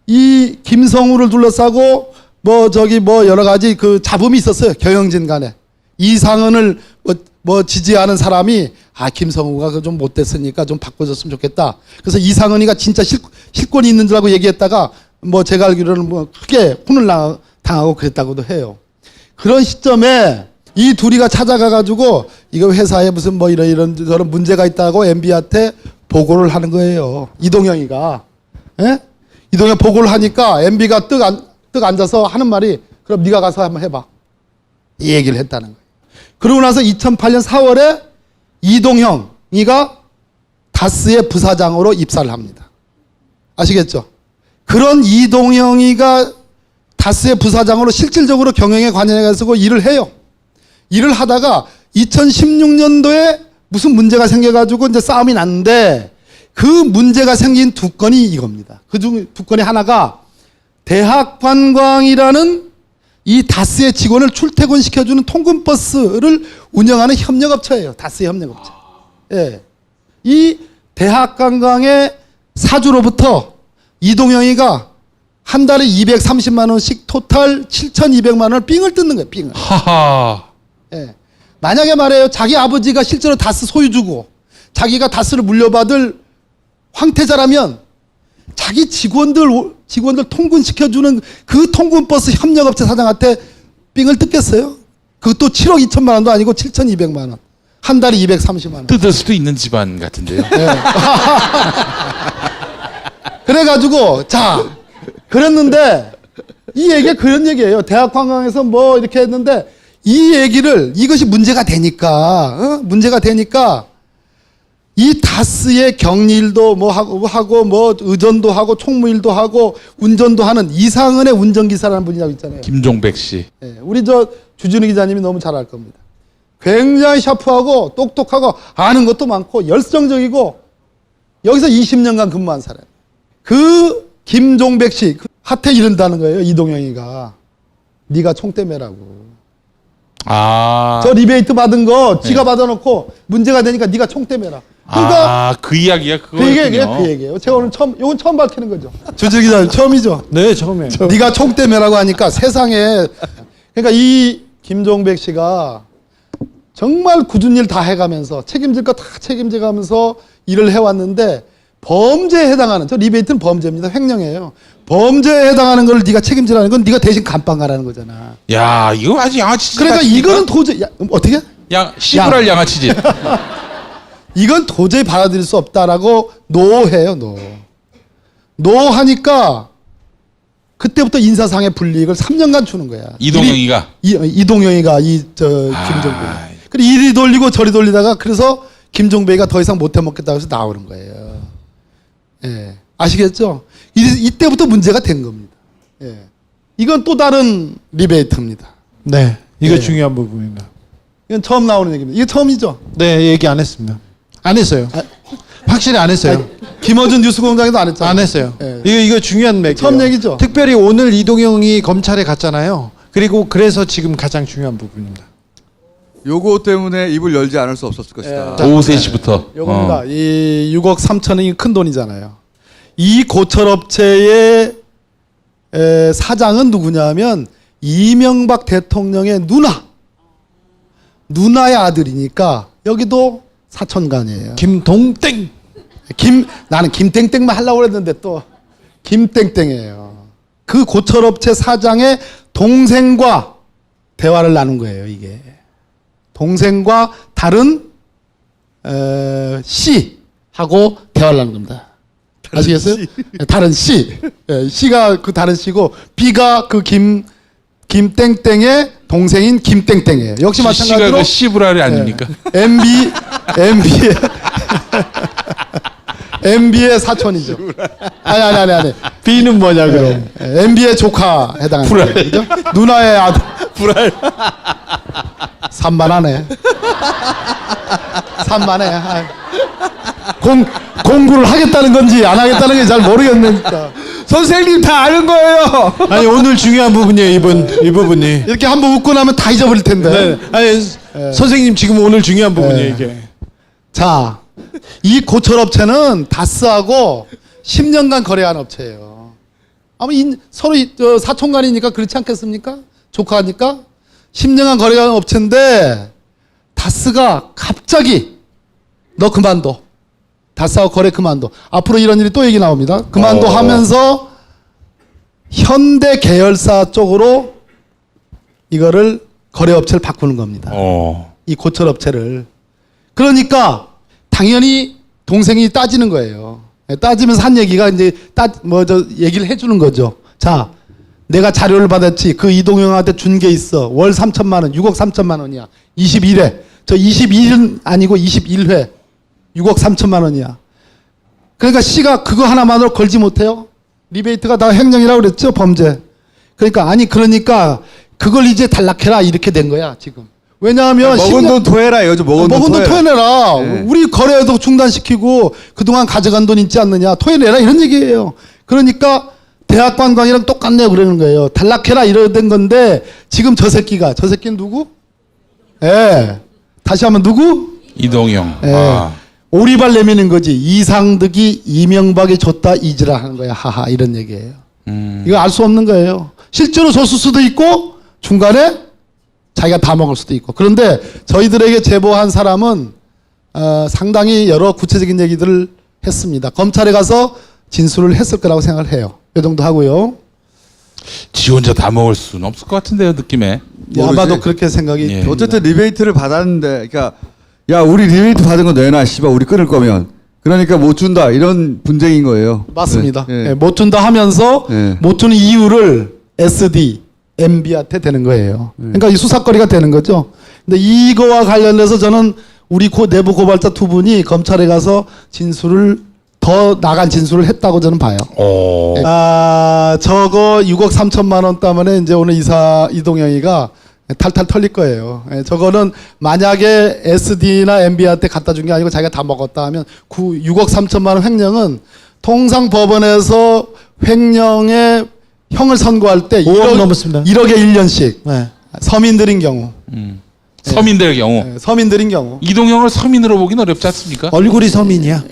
이 김성우를 둘러싸고 뭐 여러 가지 그 잡음이 있었어요. 경영진 간에. 이상은을 뭐 지지하는 사람이 김성우가 좀 못됐으니까 좀 바꿔줬으면 좋겠다. 그래서 이상은이가 진짜 실권이 있는 줄 알고 얘기했다가 뭐 제가 알기로는 뭐 크게 혼을 당하고 그랬다고도 해요. 그런 시점에 이 둘이가 찾아가가지고 이거 회사에 무슨 뭐 이런 저런 문제가 있다고 MB한테 보고를 하는 거예요. 이동영이가. 예? 이동영 보고를 하니까 MB가 떡 앉아서 하는 말이 그럼 네가 가서 한번 해봐. 이 얘기를 했다는 거예요. 그러고 나서 2008년 4월에 이동형이가 다스의 부사장으로 입사를 합니다. 아시겠죠? 그런 이동형이가 다스의 부사장으로 실질적으로 경영에 관여해가지고 일을 해요. 일을 하다가 2016년도에 무슨 문제가 생겨가지고 이제 싸움이 났는데 그 문제가 생긴 두 건이 이겁니다. 그중 두 건이 하나가 대학관광이라는 이 다스의 직원을 출퇴근시켜주는 통근버스를 운영하는 협력업체예요. 다스의 협력업체. 예. 이 대학관광의 사주로부터 이동영이가 한 달에 230만 원씩 토탈 7,200만 원을 삥을 뜯는 거예요. 삥을. 하하. 예. 만약에 말해요. 자기 아버지가 실제로 다스 소유주고 자기가 다스를 물려받을 황태자라면 자기 직원들 통근시켜주는 그 통근버스 협력업체 사장한테 삥을 뜯겠어요? 그것도 7억 2천만 원도 아니고 7,200만 원. 한 달에 230만 원. 뜯을 수도 있는 집안 같은데요. 네. 그래가지고 그랬는데 이 얘기가 그런 얘기예요. 대학관광에서 뭐 이렇게 했는데 이 얘기를 이것이 문제가 되니까 이 다스의 격리일도 뭐 하고 뭐 의전도 하고 총무일도 하고 운전도 하는 이상은의 운전기사라는 분이라고 있잖아요. 김종백 씨. 네, 우리 주진우 기자님이 너무 잘 알 겁니다. 굉장히 샤프하고 똑똑하고 아는 것도 많고 열성적이고 여기서 20년간 근무한 사람. 그 김종백 씨 한테 이른다는 거예요. 이동영이가. 네가 총대 매라고. 저 리베이트 받은 거 지가 받아놓고 문제가 되니까 네가 총대 매라. 그러니까 그 이야기가 그거였군요. 그 얘기예요. 제가 오늘 이건 처음 밝히는 거죠. 주진 기자님 처음이죠? 네, 처음이에요. 네가 총대 매라고 하니까 세상에 그러니까 이 김종백 씨가 정말 굳은 일 다 해가면서 책임질 거 다 책임져가면서 일을 해왔는데 범죄에 해당하는 리베이트는 범죄입니다. 횡령이에요. 범죄에 해당하는 걸 네가 책임지라는 건 네가 대신 감방 가라는 거잖아. 야, 이거 아주 양아치집. 그러니까 이거는 도저히 어떻게? 시부랄 양아치집. 이건 도저히 받아들일 수 없다라고 노해요. 노하니까 그때부터 인사상의 불이익을 3년간 주는 거야. 이동영이가? 이동영이가 김종배. 그리고 이리 돌리고 저리 돌리다가 그래서 김종배가 더 이상 못 해먹겠다고 해서 나오는 거예요. 예. 아시겠죠? 이때부터 문제가 된 겁니다. 예. 이건 또 다른 리베이트입니다. 네. 이거 중요한 부분입니다. 이건 처음 나오는 얘기입니다. 이게 처음이죠? 네, 얘기 안 했습니다. 안 했어요. 확실히 안 했어요. 김어준 뉴스공장에도 안 했잖아요. 안 했어요. 예. 이거 중요한 맥이에요. 처음 얘기죠. 특별히 오늘 이동영이 검찰에 갔잖아요. 그리고 그래서 지금 가장 중요한 부분입니다. 요거 때문에 입을 열지 않을 수 없었을 것이다. 오후 3시부터. 요겁니다. 이 6억 3천이 큰 돈이잖아요. 이 고철업체의 사장은 누구냐면 이명박 대통령의 누나의 아들이니까 여기도 사촌간이에요. 김동땡. 나는 김땡땡만 하려고 했는데 또 김땡땡이에요. 그 고철업체 사장의 동생과 대화를 나눈 거예요. 이게 동생과 다른 C하고 대화를 나눈 겁니다. 아시겠어요? 다른 C. C가 그 다른 C고 B가 그 김땡땡의 동생인 김땡땡이에요. 역시 마찬가지로 C가 그 시브라리 아닙니까? MB의 사촌이죠. 아니. B는 뭐냐 그럼? MB의 조카 해당하는 거죠. 누나의 아들. 불알. 산만하네. 공부를 하겠다는 건지 안 하겠다는 건지 잘 모르겠으니까. 선생님 다 아는 거예요. 아니 오늘 중요한 부분이에요. 이 부분이. 이렇게 한번 웃고 나면 다 잊어버릴 텐데. 아니 선생님 지금 오늘 중요한 부분이에요 이게. 자, 이 고철업체는 다스하고 10년간 거래한 업체예요. 아마 서로 사촌간이니까 그렇지 않겠습니까? 조카니까 10년간 거래한 업체인데 다스가 갑자기 너 그만둬. 다스하고 거래 그만둬. 앞으로 이런 일이 또 얘기 나옵니다. 그만둬 하면서 현대 계열사 쪽으로 이거를 거래업체를 바꾸는 겁니다. 이 고철업체를. 그러니까 당연히 동생이 따지는 거예요. 따지면서 한 얘기가 이제 얘기를 해주는 거죠. 자, 내가 자료를 받았지. 그 이동영한테 준 게 있어. 월 3천만 원, 6억 3천만 원이야. 21회. 저 21은 아니고 21회. 6억 3천만 원이야. 그러니까 C가 그거 하나만으로 걸지 못해요. 리베이트가 다 횡령이라고 그랬죠. 범죄. 그러니까 그걸 이제 단락해라 이렇게 된 거야 지금. 왜냐하면 먹은 돈 토해라 이거죠. 먹은 돈 토해내라. 네. 우리 거래도 중단시키고 그동안 가져간 돈 있지 않느냐. 토해내라 이런 얘기예요. 그러니까 대학 관광이랑 똑같네요. 그러는 거예요. 단락해라 이러던 건데 지금 저 새끼는 누구? 다시 한번 누구? 이동영. 오리발 내미는 거지. 이상득이 이명박이 줬다 이지라 하는 거야. 하하 이런 얘기예요. 이거 알 수 없는 거예요. 실제로 줬을 수도 있고 중간에 자기가 다 먹을 수도 있고. 그런데 저희들에게 제보한 사람은 상당히 여러 구체적인 얘기들을 했습니다. 검찰에 가서 진술을 했을 거라고 생각을 해요. 이 정도 하고요. 지 혼자 다 먹을 수는 없을 것 같은데요, 느낌에. 아마도 그렇게 생각이. 어쨌든 리베이트를 받았는데, 그러니까 야 우리 리베이트 받은 거 내놔, 씨발 우리 끊을 거면. 그러니까 못 준다 이런 분쟁인 거예요. 맞습니다. 못 준다 하면서 못 주는 이유를 SD, MB한테 되는 거예요. 그러니까 이 수사거리가 되는 거죠. 근데 이거와 관련해서 저는 우리 내부 고발자 두 분이 검찰에 가서 더 나간 진술을 했다고 저는 봐요. 저거 6억 3천만 원 때문에 이제 오늘 이동영이가 탈탈 털릴 거예요. 저거는 만약에 SD나 MB한테 갖다 준 게 아니고 자기가 다 먹었다 하면 6억 3천만 원 횡령은 통상 법원에서 횡령의 형을 선고할 때 5억 넘었습니다. 1억에 1년씩. 서민들인 경우. 서민들인 경우. 이동영을 서민으로 보긴 어렵지 않습니까? 얼굴이 서민이야.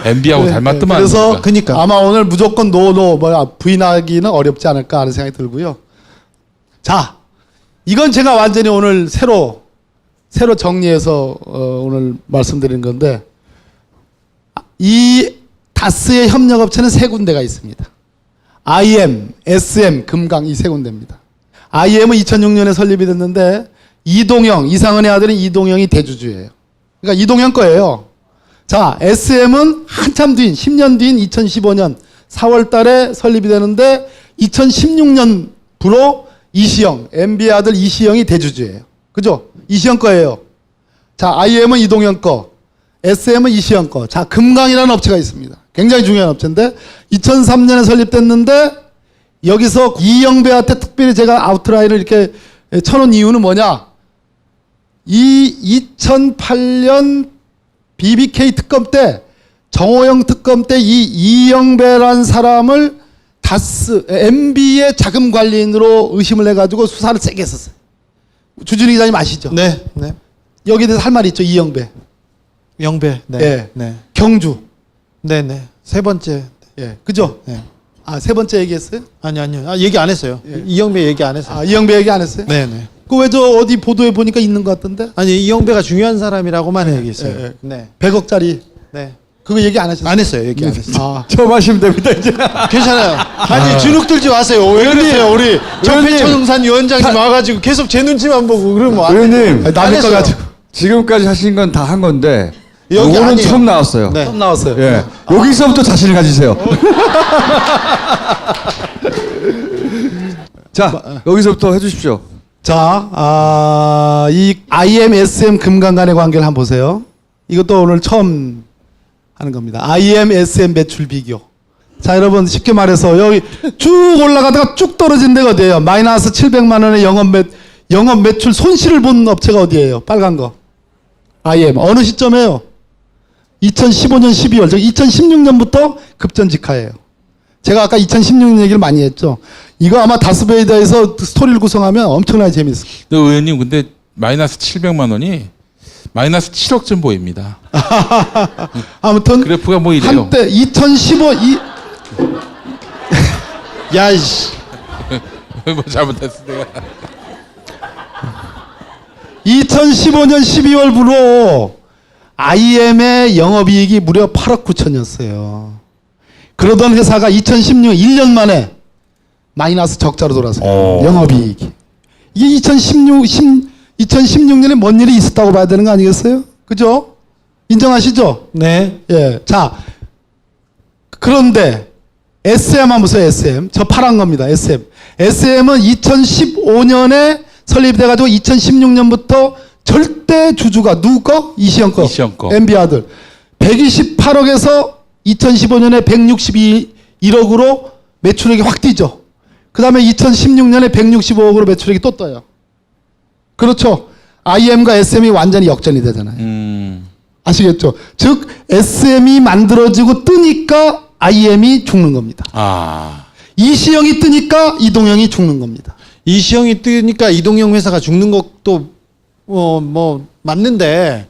MB하고 닮았더만. 그래서 아마 오늘 무조건 부인하기는 어렵지 않을까 하는 생각이 들고요. 자, 이건 제가 완전히 오늘 새로 정리해서 오늘 말씀드린 건데 이 다스의 협력업체는 세 군데가 있습니다. IM, SM, 금강 이 세 군데입니다. IM은 2006년에 설립이 됐는데 이상은의 아들인 이동영이 대주주예요. 그러니까 이동영 거예요. 자, SM은 한참 뒤인 10년 뒤인 2015년 4월 달에 설립이 되는데 2016년부로 이시영, MB의 아들 이시영이 대주주예요. 그죠? 이시영 거예요. 자, IM은 이동영 거, SM은 이시영 거. 자, 금강이라는 업체가 있습니다. 굉장히 중요한 업체인데 2003년에 설립됐는데 여기서 이영배한테 특별히 제가 아웃라인을 이렇게 쳐놓은 이유는 뭐냐? 이 2008년 BBK 특검 때 정호영 특검 때 이 이영배란 사람을 다스 MB의 자금 관리인으로 의심을 해가지고 수사를 세게 했었어요. 주진우 기자님 아시죠? 네, 네. 여기에 대해서 할 말이 있죠. 이영배. 영배. 네. 네. 네. 경주. 네, 네. 세 번째. 예. 그죠? 네. 아, 세 번째 얘기했어요? 아니요. 아, 얘기 안 했어요. 예. 이영배 얘기 안 했어요. 아, 이영배 얘기 안 했어요? 네, 네. 그 왜 저 어디 보도에 보니까 있는 것 같던데? 아니, 이영배가 중요한 사람이라고만 얘기했어요. 예, 예. 네. 100억짜리. 네. 그거 얘기 안 하셨어요? 안 했어요. 얘기 안 했어요. 아. 처음 하시면 됩니다, 이제. 괜찮아요. 아니, 주눅 들지 마세요. 왜 그러세요? 우리 정평천 위원장님 와가지고 계속 제 눈치만 보고 그러면 뭐 안 의원님, 안 남의 거 했어요. 가지고. 지금까지 하신 건 다 한 건데 여기 요거는 아니에요. 처음 나왔어요. 네. 처음 나왔어요. 예. 여기서부터 자신을 가지세요. 자, 여기서부터 해주십시오. 자, 이 IMSM 금강 간의 관계를 한번 보세요. 이것도 오늘 처음 하는 겁니다. IMSM 매출 비교. 자, 여러분 쉽게 말해서 여기 쭉 올라가다가 쭉 떨어진 데가 어디예요? 마이너스 700만 원의 영업 매출 손실을 본 업체가 어디예요? 빨간 거. IM. 어느 시점이에요? 2015년 12월. 즉 2016년부터 급전직하예요. 제가 아까 2016년 얘기를 많이 했죠. 이거 아마 다스베이다에서 스토리를 구성하면 엄청나게 재밌어요. 의원님 근데 마이너스 700만 원이 마이너스 7억쯤 보입니다. 아무튼 그래프가 뭐 이래요. 한때 2015 야이씨. 뭐 잘못했어 내가. 2015년 12월부로 IM의 영업이익이 무려 8억 9천이었어요. 그러던 회사가 2016년 1년 만에 마이너스 적자로 돌아서요. 영업이익이. 이게 2016년에 뭔 일이 있었다고 봐야 되는 거 아니겠어요? 그죠? 인정하시죠? 네. 예. 자, 그런데 SM 한번 보세요. SM. 저 파란 겁니다. SM. SM은 2015년에 설립돼가지고 2016년부터 절대 주주가 누구 거? 이시영 거. 이시영 거. MB 아들. 128억에서 2015년에 161억으로 매출액이 확 뛰죠. 그 다음에 2016년에 165억으로 매출액이 또 떠요. 그렇죠. IM과 SM이 완전히 역전이 되잖아요. 아시겠죠? 즉 SM이 만들어지고 뜨니까 IM이 죽는 겁니다. 아. 이시영이 뜨니까 이동영이 죽는 겁니다. 이시영이 뜨니까 이동영 회사가 죽는 것도 뭐 맞는데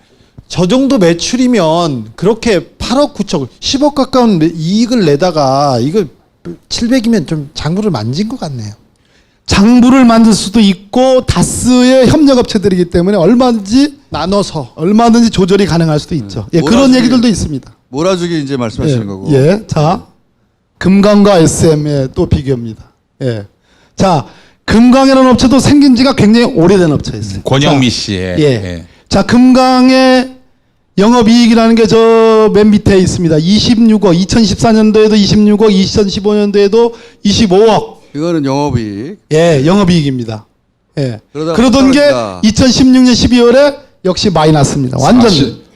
저 정도 매출이면 그렇게 8억 9천 10억 가까운 이익을 내다가 이거 700이면 좀 장부를 만진 것 같네요. 장부를 만들 수도 있고 다스의 협력업체들이기 때문에 얼마든지 나눠서 얼마든지 조절이 가능할 수도 있죠. 예, 그런 얘기들도 있습니다. 몰아주기 이제 말씀하시는 거고. 예, 자 금강과 SM의 또 비교입니다. 예, 자 금강이라는 업체도 생긴 지가 굉장히 오래된 업체였어요. 권영미 씨의. 예. 자 금강의 영업이익이라는 게 저 맨 밑에 있습니다. 26억, 2014년도에도 26억, 2015년도에도 25억. 이거는 영업이익. 예, 영업이익입니다. 예. 그러다가 그러던 게 떨어진다. 2016년 12월에 역시 마이너스입니다. 완전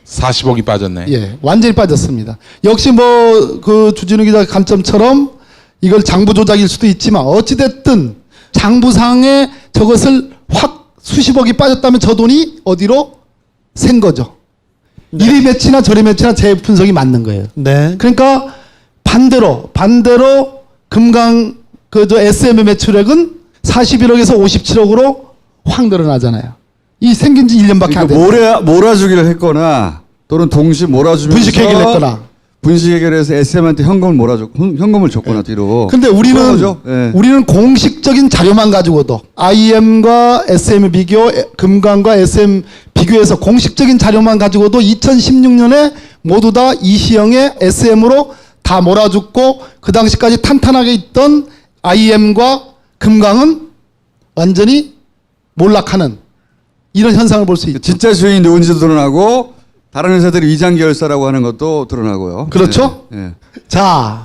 40억이 빠졌네. 예, 완전히 빠졌습니다. 역시 뭐 그 주진우 기자 관점처럼 이걸 장부 조작일 수도 있지만 어찌 됐든 장부상에 저것을 확 수십억이 빠졌다면 저 돈이 어디로 샌 거죠. 네. 이리 매치나 저리 매치나 제 분석이 맞는 거예요. 네. 그러니까 반대로 금강 저 SM의 매출액은 41억에서 57억으로 확 늘어나잖아요. 이 생긴 지 1년밖에 안 됐어요. 몰아주기를 했거나 또는 동시 몰아주면서 분식 해결했거나. 분식 해결해서 SM한테 현금을 줬거나 뒤로. 근데 예. 우리는 공식적인 자료만 가지고도 IM과 SM 비교, 금강과 SM 비교해서 공식적인 자료만 가지고도 2016년에 모두 다 이시영의 SM으로 다 몰아줬고 그 당시까지 탄탄하게 있던 IM과 금강은 완전히 몰락하는 이런 현상을 볼 수 있죠. 진짜 주인이 누군지도 드러나고 다른 회사들이 위장 계열사라고 하는 것도 드러나고요. 그렇죠? 네. 네. 자,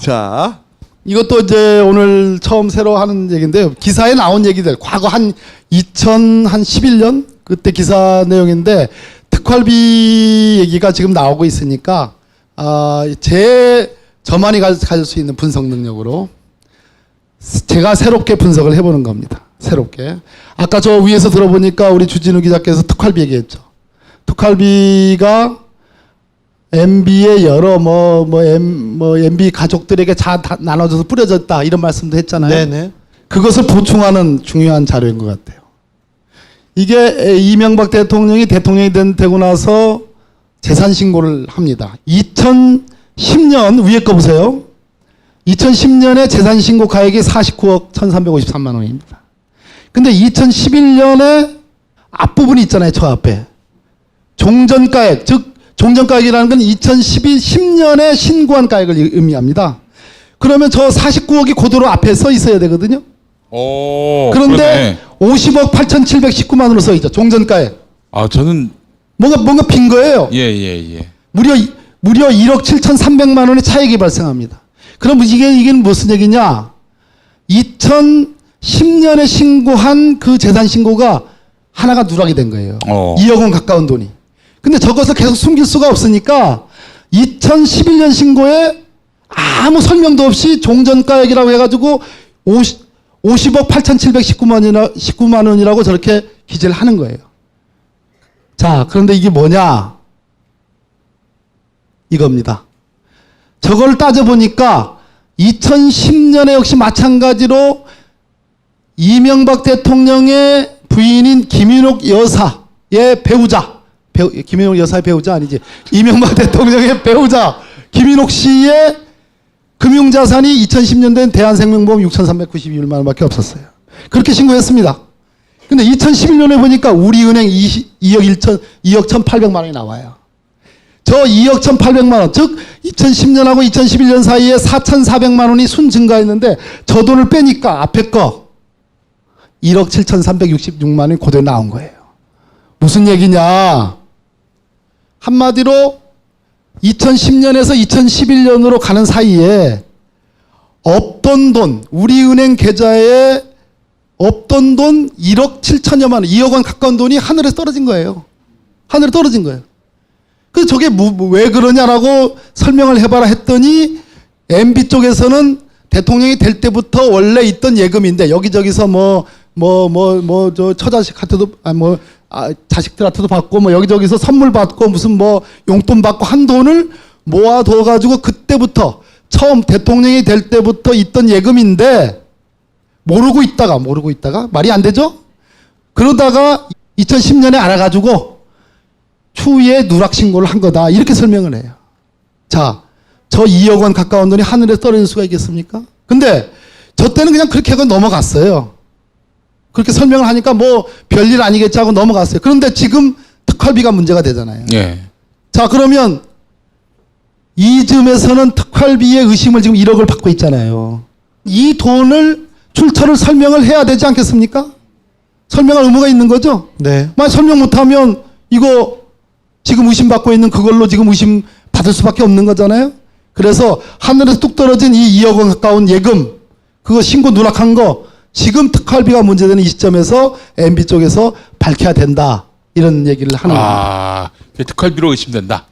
이것도 이제 오늘 처음 새로 하는 얘기인데요. 기사에 나온 얘기들, 과거 한 2011년 그때 기사 내용인데 특활비 얘기가 지금 나오고 있으니까 저만이 가질 수 있는 분석 능력으로 제가 새롭게 분석을 해보는 겁니다. 새롭게. 아까 저 위에서 들어보니까 우리 주진우 기자께서 특활비 얘기했죠. 특활비가 MB의 여러 MB 가족들에게 다 나눠져서 뿌려졌다 이런 말씀도 했잖아요. 네네. 그것을 보충하는 중요한 자료인 것 같아요. 이게 이명박 대통령이 되고 나서 재산 신고를 합니다. 2010년 위에 거 보세요. 2010년에 재산 신고 가액이 49억 1,353만 원입니다. 근데 2011년에 앞부분이 있잖아요. 저 앞에. 종전가액, 즉 종전가액이라는 건 2010년에 신고한 가액을 의미합니다. 그러면 저 49억이 그대로 앞에 써 있어야 되거든요. 그런데 그러네. 50억 8,719만 원으로 써 있죠. 종전가액. 아, 저는 뭔가 빈 거예요. 예. 무려 1억 7,300만 원의 차익이 발생합니다. 그럼 이게 무슨 얘기냐? 2010년에 신고한 그 재산 신고가 하나가 누락이 된 거예요. 2억 원 가까운 돈이. 근데 저것을 계속 숨길 수가 없으니까 2011년 신고에 아무 설명도 없이 종전가액이라고 해가지고 50억 8,719만 원이라고 저렇게 기재를 하는 거예요. 자, 그런데 이게 뭐냐? 이겁니다. 저걸 따져보니까 2010년에 역시 마찬가지로 이명박 대통령의 부인인 김윤옥 여사의 배우자, 김윤옥 여사의 배우자 아니지, 이명박 대통령의 배우자 김윤옥 씨의 금융자산이 2010년도엔 대한생명보험 6,392만 원밖에 없었어요. 그렇게 신고했습니다. 근데 2011년에 보니까 우리은행 2억 1,800만 원이 나와요. 저 2억 1,800만 원, 즉 2010년하고 2011년 사이에 4,400만 원이 순 증가했는데 저 돈을 빼니까 앞에 거 1억 7,366만 원이 그대로 나온 거예요. 무슨 얘기냐? 한마디로 2010년에서 2011년으로 가는 사이에 없던 돈, 우리은행 계좌에 없던 돈 1억 7천여만 원, 2억 원 가까운 돈이 하늘에 떨어진 거예요. 하늘에 떨어진 거예요. 그래서 저게 왜 그러냐라고 설명을 해봐라 했더니 MB 쪽에서는 대통령이 될 때부터 원래 있던 예금인데 여기저기서 저 처자식한테도 자식들한테도 받고 여기저기서 선물 받고 무슨 용돈 받고 한 돈을 모아둬 가지고 그때부터 처음 대통령이 될 때부터 있던 예금인데 모르고 있다가 말이 안 되죠? 그러다가 2010년에 알아가지고 추후에 누락 신고를 한 거다 이렇게 설명을 해요. 자, 저 2억 원 가까운 돈이 하늘에 떨어질 수가 있겠습니까? 근데 저 때는 그냥 그렇게 하고 넘어갔어요. 그렇게 설명을 하니까 별일 아니겠지 하고 넘어갔어요. 그런데 지금 특활비가 문제가 되잖아요. 예. 자, 그러면 이쯤에서는 특활비의 의심을 지금 1억을 받고 있잖아요. 이 돈을 출처를 설명을 해야 되지 않겠습니까? 설명할 의무가 있는 거죠? 네. 만약 설명 못하면 이거 지금 의심받고 있는 그걸로 지금 의심 받을 수밖에 없는 거잖아요. 그래서 하늘에서 뚝 떨어진 이 2억 원 가까운 예금 그거 신고 누락한 거 지금 특활비가 문제되는 이 시점에서 MB 쪽에서 밝혀야 된다 이런 얘기를 하는 겁니다. 특활비로 의심된다.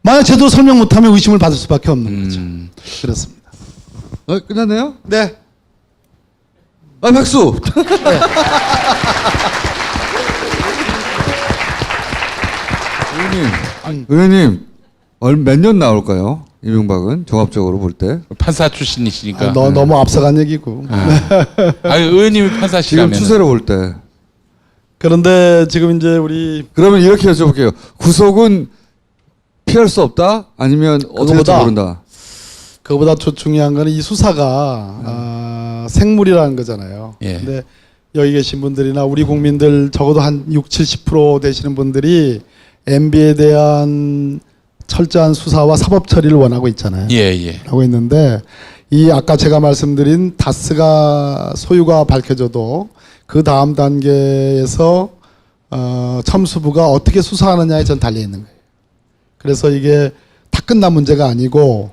만약 제대로 설명 못하면 의심을 받을 수밖에 없는 거죠. 그렇습니다. 끝났나요? 네. 박수. 의원님 몇 년 나올까요? 이명박은 종합적으로 볼 때 판사 출신이시니까 너무 앞서간 얘기고. 의원님이 판사시라면 지금 추세로 볼 때. 그런데 지금 이제 그러면 이렇게 여쭤볼게요. 구속은 피할 수 없다? 아니면 어떻게 될지 모른다? 그거보다 중요한 거는 이 수사가 생물이라는 거잖아요. 예. 근데 여기 계신 분들이나 우리 국민들 적어도 한 60-70% 되시는 분들이 MB에 대한 철저한 수사와 사법 처리를 원하고 있잖아요. 예. 하고 있는데 이 아까 제가 말씀드린 다스가 소유가 밝혀져도 그 다음 단계에서 첨수부가 어떻게 수사하느냐에 전 달려 있는 거예요. 그래서 이게 다 끝난 문제가 아니고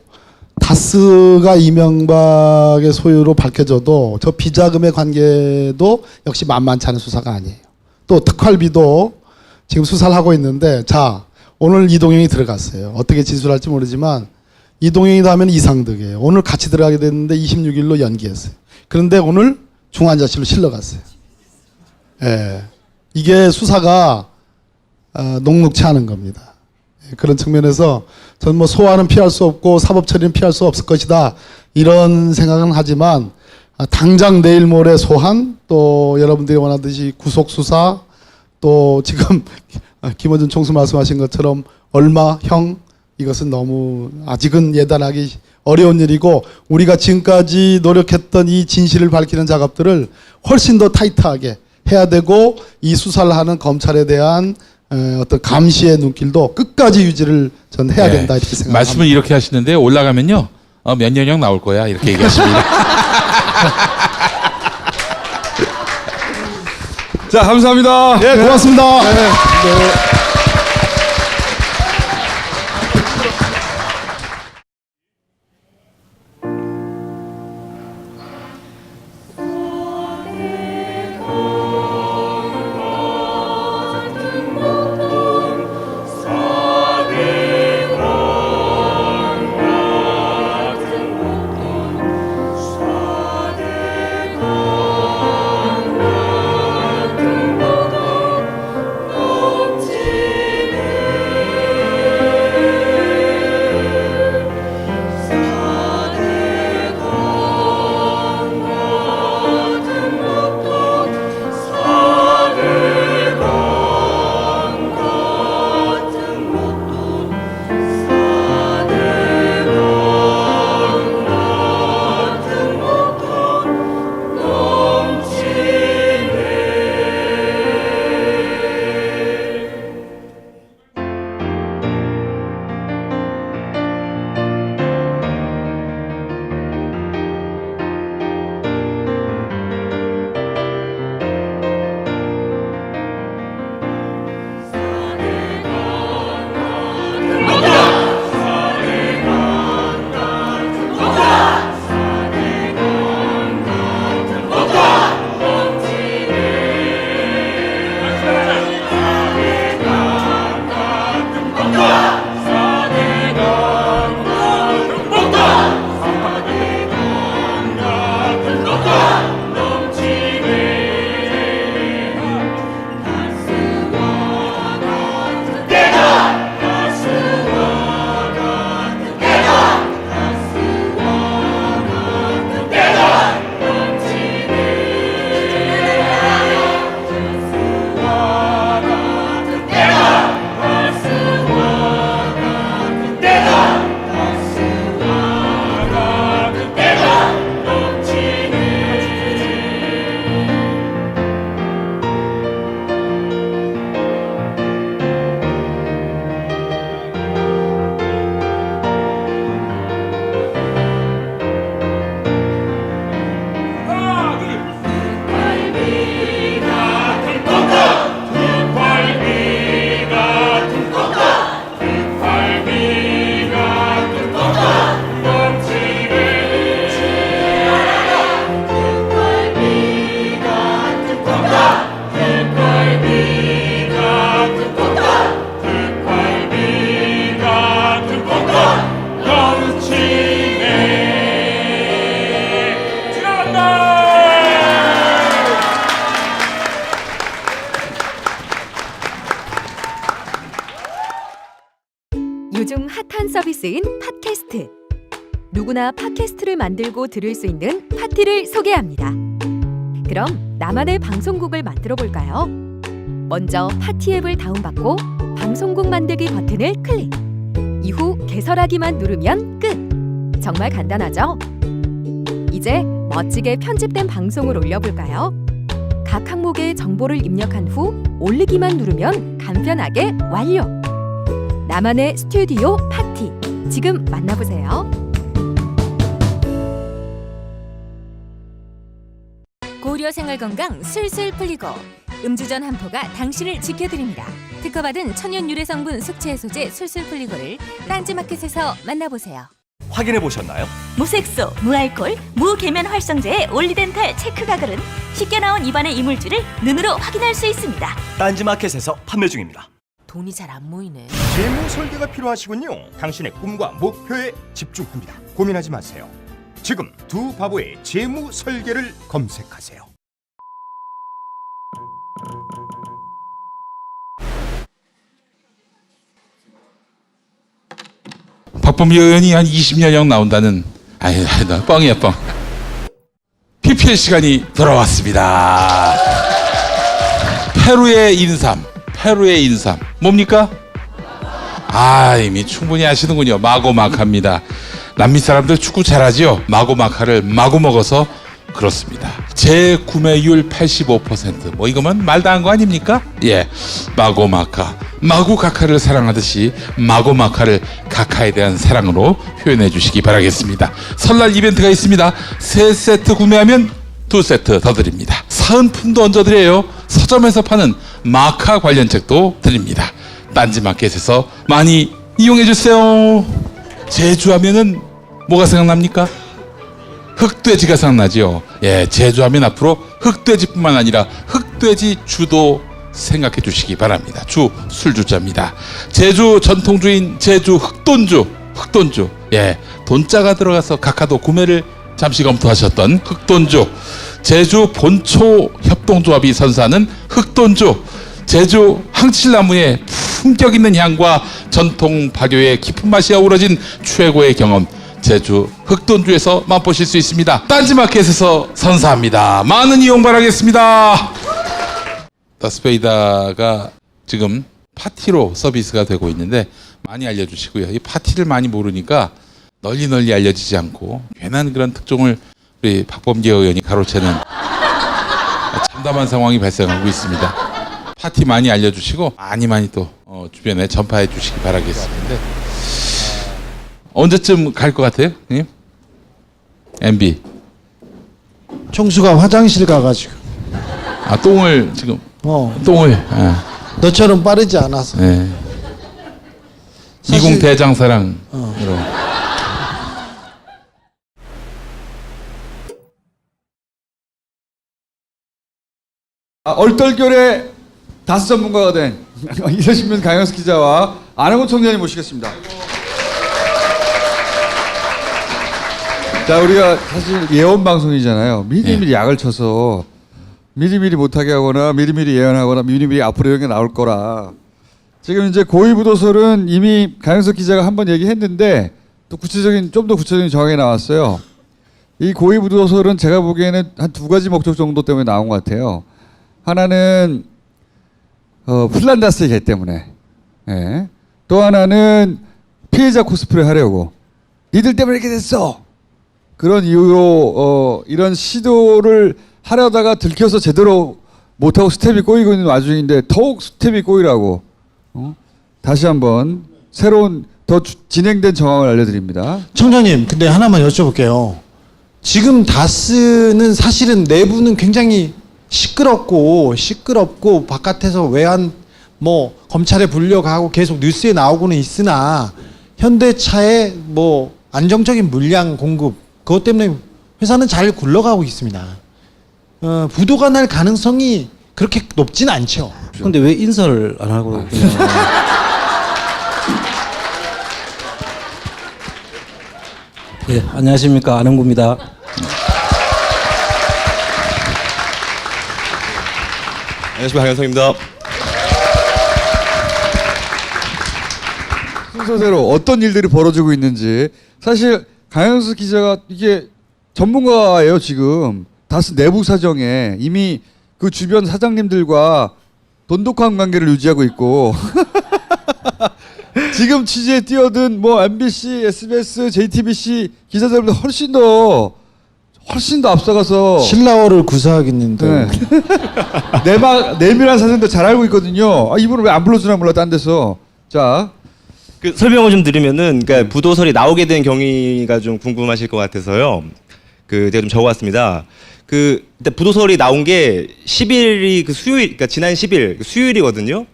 다스가 이명박의 소유로 밝혀져도 저 비자금의 관계도 역시 만만치 않은 수사가 아니에요. 또 특활비도 지금 수사를 하고 있는데 자 오늘 이동영이 들어갔어요. 어떻게 진술할지 모르지만 이동영이도 하면 이상득이에요. 오늘 같이 들어가게 됐는데 26일로 연기했어요. 그런데 오늘 중환자실로 실려갔어요. 예, 이게 수사가 녹록치 않은 겁니다. 그런 측면에서 저는 뭐 소환은 피할 수 없고 사법 처리는 피할 수 없을 것이다 이런 생각은 하지만 당장 내일 모레 소환 또 여러분들이 원하듯이 구속 수사 또 지금 김어준 총수 말씀하신 것처럼 얼마형 이것은 너무 아직은 예단하기 어려운 일이고 우리가 지금까지 노력했던 이 진실을 밝히는 작업들을 훨씬 더 타이트하게 해야 되고 이 수사를 하는 검찰에 대한 어떤 감시의 눈길도 끝까지 유지를 전 해야 된다 이렇게 생각합니다. 말씀을 이렇게 하시는데 올라가면요 몇 년형 나올 거야 이렇게 얘기하십니다. 자, 감사합니다. 네, 고맙습니다. 네. 요즘 핫한 서비스인 팟캐스트. 누구나 팟캐스트를 만들고 들을 수 있는 파티를 소개합니다. 그럼 나만의 방송국을 만들어 볼까요? 먼저 파티 앱을 다운받고 방송국 만들기 버튼을 클릭. 이후 개설하기만 누르면 끝. 정말 간단하죠? 이제 멋지게 편집된 방송을 올려볼까요? 각 항목의 정보를 입력한 후 올리기만 누르면 간편하게 완료. 나만의 스튜디오 파티. 지금 만나보세요. 고려생활건강 술술 풀리고 음주전 한포가 당신을 지켜드립니다. 특허받은 천연 유래 성분 숙취 해소제 술술 풀리고를 딴지마켓에서 만나보세요. 확인해 보셨나요? 무색소, 무알콜, 무계면 활성제의 올리덴탈 체크 가글은 쉽게 나온 입안의 이물질을 눈으로 확인할 수 있습니다. 딴지마켓에서 판매 중입니다. 돈이 잘 안 모이네. 재무 설계가 필요하시군요. 당신의 꿈과 목표에 집중합니다. 고민하지 마세요. 지금 두 바보의 재무 설계를 검색하세요. 박범계 의원이 한 20년형 나온다는 아니 뻥이야 뻥. PPL 시간이 돌아왔습니다. 페루의 인삼 뭡니까? 이미 충분히 아시는군요. 마고마카입니다. 남미 사람들 축구 잘하지요. 마고마카를 마구 먹어서 그렇습니다. 재구매율 85%. 뭐 이거면 말 다 한 거 아닙니까? 예, 마고마카. 마구카카를 사랑하듯이 마고마카를 카카에 대한 사랑으로 표현해 주시기 바라겠습니다. 설날 이벤트가 있습니다. 3세트 구매하면 2세트 더 드립니다. 사은품도 얹어드려요. 서점에서 파는 마카 관련 책도 드립니다. 딴지마켓에서 많이 이용해 주세요. 제주하면은 뭐가 생각납니까? 흑돼지가 생각나지요. 예, 제주하면 앞으로 흑돼지뿐만 아니라 흑돼지 주도 생각해 주시기 바랍니다. 주 술주자입니다. 제주 전통주인 제주 흑돈주. 예, 돈자가 들어가서 각하도 구매를 잠시 검토하셨던 흑돈주. 제주 본초 협동조합이 선사하는 흑돈주. 제주 항칠나무의 품격 있는 향과 전통 발효의 깊은 맛이 어우러진 최고의 경험. 제주 흑돈주에서 맛보실 수 있습니다. 딴지마켓에서 선사합니다. 많은 이용 바라겠습니다. 다스베이다가 지금 파티로 서비스가 되고 있는데 많이 알려주시고요. 이 파티를 많이 모르니까 널리 알려지지 않고 괜한 그런 특종을 우리 박범계 의원이 가로채는 참담한 상황이 발생하고 있습니다. 파티 많이 알려주시고 많이 또 주변에 전파해 주시기 바라겠습니다. 언제쯤 갈 것 같아요, 형님? MB. 총수가 화장실 가가지고. 똥을 지금. 똥을. 너처럼 빠르지 않아서. 네. 미궁 대장사랑. 얼떨결에 다스 전문가가 된 이서신문 강영석 기자와 안홍훈 총장님 모시겠습니다. 자, 우리가 사실 예언 방송이잖아요. 미리미리 약을 쳐서 미리미리 못하게 하거나 미리미리 예언하거나 미리미리 앞으로 이런 게 나올 거라. 지금 이제 고위부도설은 이미 강영석 기자가 한번 얘기했는데 또 좀 더 구체적인 정황이 나왔어요. 이 고위부도설은 제가 보기에는 한 2가지 목적 정도 때문에 나온 것 같아요. 하나는 플란다스의 개 때문에, 예. 또 하나는 피해자 코스프레 하려고. 니들 때문에 이렇게 됐어. 그런 이유로 이런 시도를 하려다가 들켜서 제대로 못하고 스텝이 꼬이고 있는 와중인데 더욱 스텝이 꼬이라고 다시 한번 새로운 더 진행된 정황을 알려드립니다. 청장님, 근데 하나만 여쭤볼게요. 지금 다스는 사실은 내부는 굉장히 시끄럽고 바깥에서 외환 뭐 검찰에 불려가고 계속 뉴스에 나오고는 있으나 현대차의 뭐 안정적인 물량 공급 그것 때문에 회사는 잘 굴러가고 있습니다. 부도가 날 가능성이 그렇게 높진 않죠. 근데 왜 인사를 안 하고 그냥 예, 안녕하십니까, 안홍구입니다. 안녕하십니까, 강현성입니다. 순서대로 어떤 일들이 벌어지고 있는지. 사실 강현석 기자가 이게 전문가예요. 지금 다스 내부 사정에 이미 그 주변 사장님들과 돈독한 관계를 유지하고 있고 지금 취재에 뛰어든 뭐 MBC, SBS, JTBC 기자들보다 훨씬 더 앞서가서 신라어를 구사하겠는데 내밀한 사정도 잘 알고 있거든요. 이분은 왜 안 불러주나 몰라 딴 데서. 자, 그 설명을 좀 드리면은, 그러니까 부도설이 나오게 된 경위가 좀 궁금하실 것 같아서요. 제가 좀 적어왔습니다. 일단 부도설이 나온 게 10일이 수요일, 그러니까 지난 10일 수요일이거든요.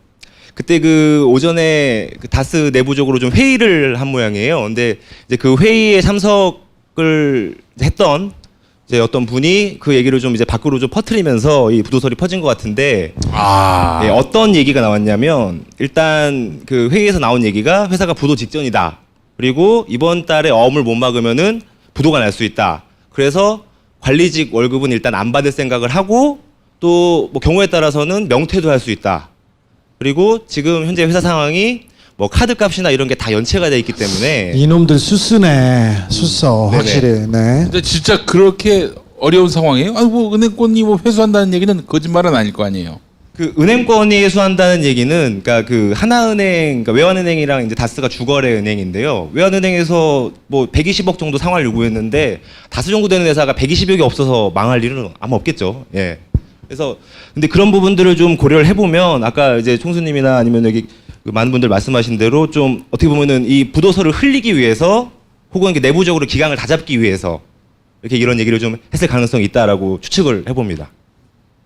그때 오전에 다스 내부적으로 좀 회의를 한 모양이에요. 근데 이제 그 회의에 참석을 했던 이제 어떤 분이 그 얘기를 좀 이제 밖으로 좀 퍼뜨리면서 이 부도설이 퍼진 것 같은데, 네, 어떤 얘기가 나왔냐면, 일단 그 회의에서 나온 얘기가 회사가 부도 직전이다. 그리고 이번 달에 어음을 못 막으면은 부도가 날 수 있다. 그래서 관리직 월급은 일단 안 받을 생각을 하고, 또 뭐 경우에 따라서는 명퇴도 할 수 있다. 그리고 지금 현재 회사 상황이 뭐 카드 값이나 이런 게 다 연체가 돼 있기 때문에 이놈들 수쓰네. 수써 네네. 확실히. 네. 근데 진짜 그렇게 어려운 상황이에요? 뭐 은행권이 뭐 회수한다는 얘기는 거짓말은 아닐 거 아니에요. 그 은행권이 회수한다는 얘기는 그러니까 그 하나은행, 그러니까 외환은행이랑 이제 다스가 주거래 은행인데요. 외환은행에서 뭐 120억 정도 상환 요구했는데 다스 정도 되는 회사가 120억이 없어서 망할 일은 아마 없겠죠. 예. 그래서 근데 그런 부분들을 좀 고려를 해보면 아까 이제 총수님이나 아니면 여기 그 많은 분들 말씀하신 대로 좀 어떻게 보면은 이 부도서를 흘리기 위해서 혹은 이렇게 내부적으로 기강을 다잡기 위해서 이렇게 이런 얘기를 좀 했을 가능성이 있다라고 추측을 해봅니다.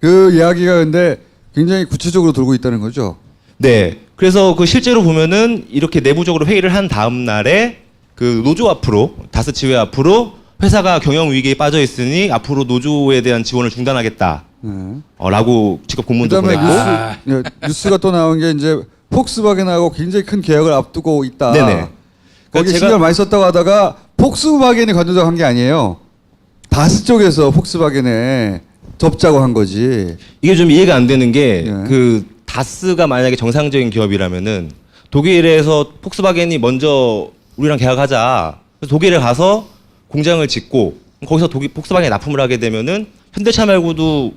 그 이야기가 근데 굉장히 구체적으로 돌고 있다는 거죠. 네. 그래서 그 실제로 보면은 이렇게 내부적으로 회의를 한 다음 날에 그 노조 앞으로 다스 지회 앞으로 회사가 경영 위기에 빠져 있으니 앞으로 노조에 대한 지원을 중단하겠다. 라고 직업 공문도 그다음에 보냈고 뉴스가 또 나온 게 이제 폭스바겐하고 굉장히 큰 계약을 앞두고 있다. 네네. 거기 제가- 신경 많이 썼다고 하다가 폭스바겐이 관여자고 한 게 아니에요. 다스 쪽에서 폭스바겐에 접자고 한 거지. 이게 좀 이해가 안 되는 게 그 다스가 만약에 정상적인 기업이라면은 독일에서 폭스바겐이 먼저 우리랑 계약하자. 그래서 독일에 가서 공장을 짓고 거기서 폭스바겐에 납품을 하게 되면은 현대차 말고도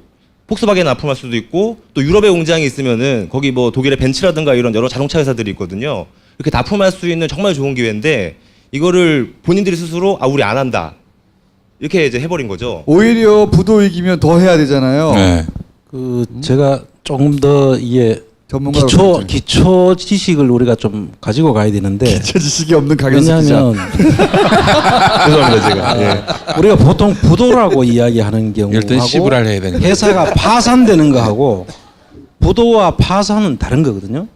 폭스바겐에 납품할 수도 있고 또 유럽에 공장이 있으면은 거기 뭐 독일의 벤츠라든가 이런 여러 자동차 회사들이 있거든요. 이렇게 납품할 수 있는 정말 좋은 기회인데 이거를 본인들이 스스로 우리 안 한다. 이렇게 이제 해버린 거죠. 오히려 부도 위기면 더 해야 되잖아요. 그 제가 조금 더 이게 전문가로 기초 지식을 우리가 좀 가지고 가야 되는데 기초 지식이 없는 강연수 기자. 왜냐하면 죄송합니다 제가. 예. 우리가 보통 부도라고 이야기하는 일단 경우하고 씨부랄 해야 되니까. 회사가 파산되는 거하고 부도와 파산은 다른 거거든요.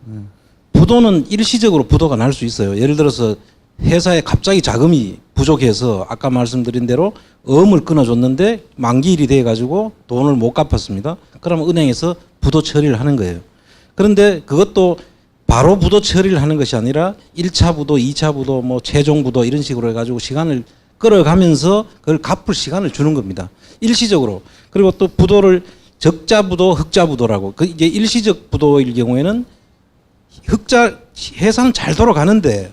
부도는 일시적으로 부도가 날 수 있어요. 예를 들어서 회사에 갑자기 자금이 부족해서 아까 말씀드린 대로 어음을 끊어줬는데 만기일이 돼가지고 돈을 못 갚았습니다. 그러면 은행에서 부도 처리를 하는 거예요. 그런데 그것도 바로 부도 처리를 하는 것이 아니라 1차 부도, 2차 부도, 뭐 최종 부도 이런 식으로 해가지고 시간을 끌어가면서 그걸 갚을 시간을 주는 겁니다. 일시적으로. 그리고 또 부도를 적자 부도, 흑자 부도라고. 그 이게 일시적 부도일 경우에는 회사는 잘 돌아가는데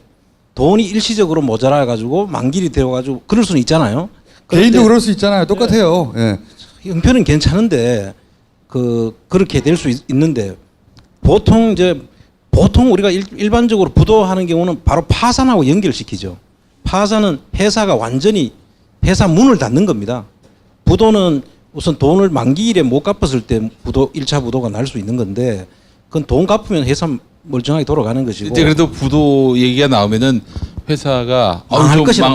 돈이 일시적으로 모자라 가지고 만기일이 되어 가지고 그럴 수는 있잖아요. 개인도 그럴 수 있잖아요. 똑같아요. 예. 형편은 괜찮은데 그렇게 될 수 있는데 보통 우리가 일반적으로 부도하는 경우는 바로 파산하고 연결시키죠. 파산은 회사가 완전히 회사 문을 닫는 겁니다. 부도는 우선 돈을 만기일에 못 갚았을 때 1차 부도가 날 수 있는 건데 그건 돈 갚으면 회사 멀쩡하게 돌아가는 것이고. 이제 그래도 부도 얘기가 나오면은 회사가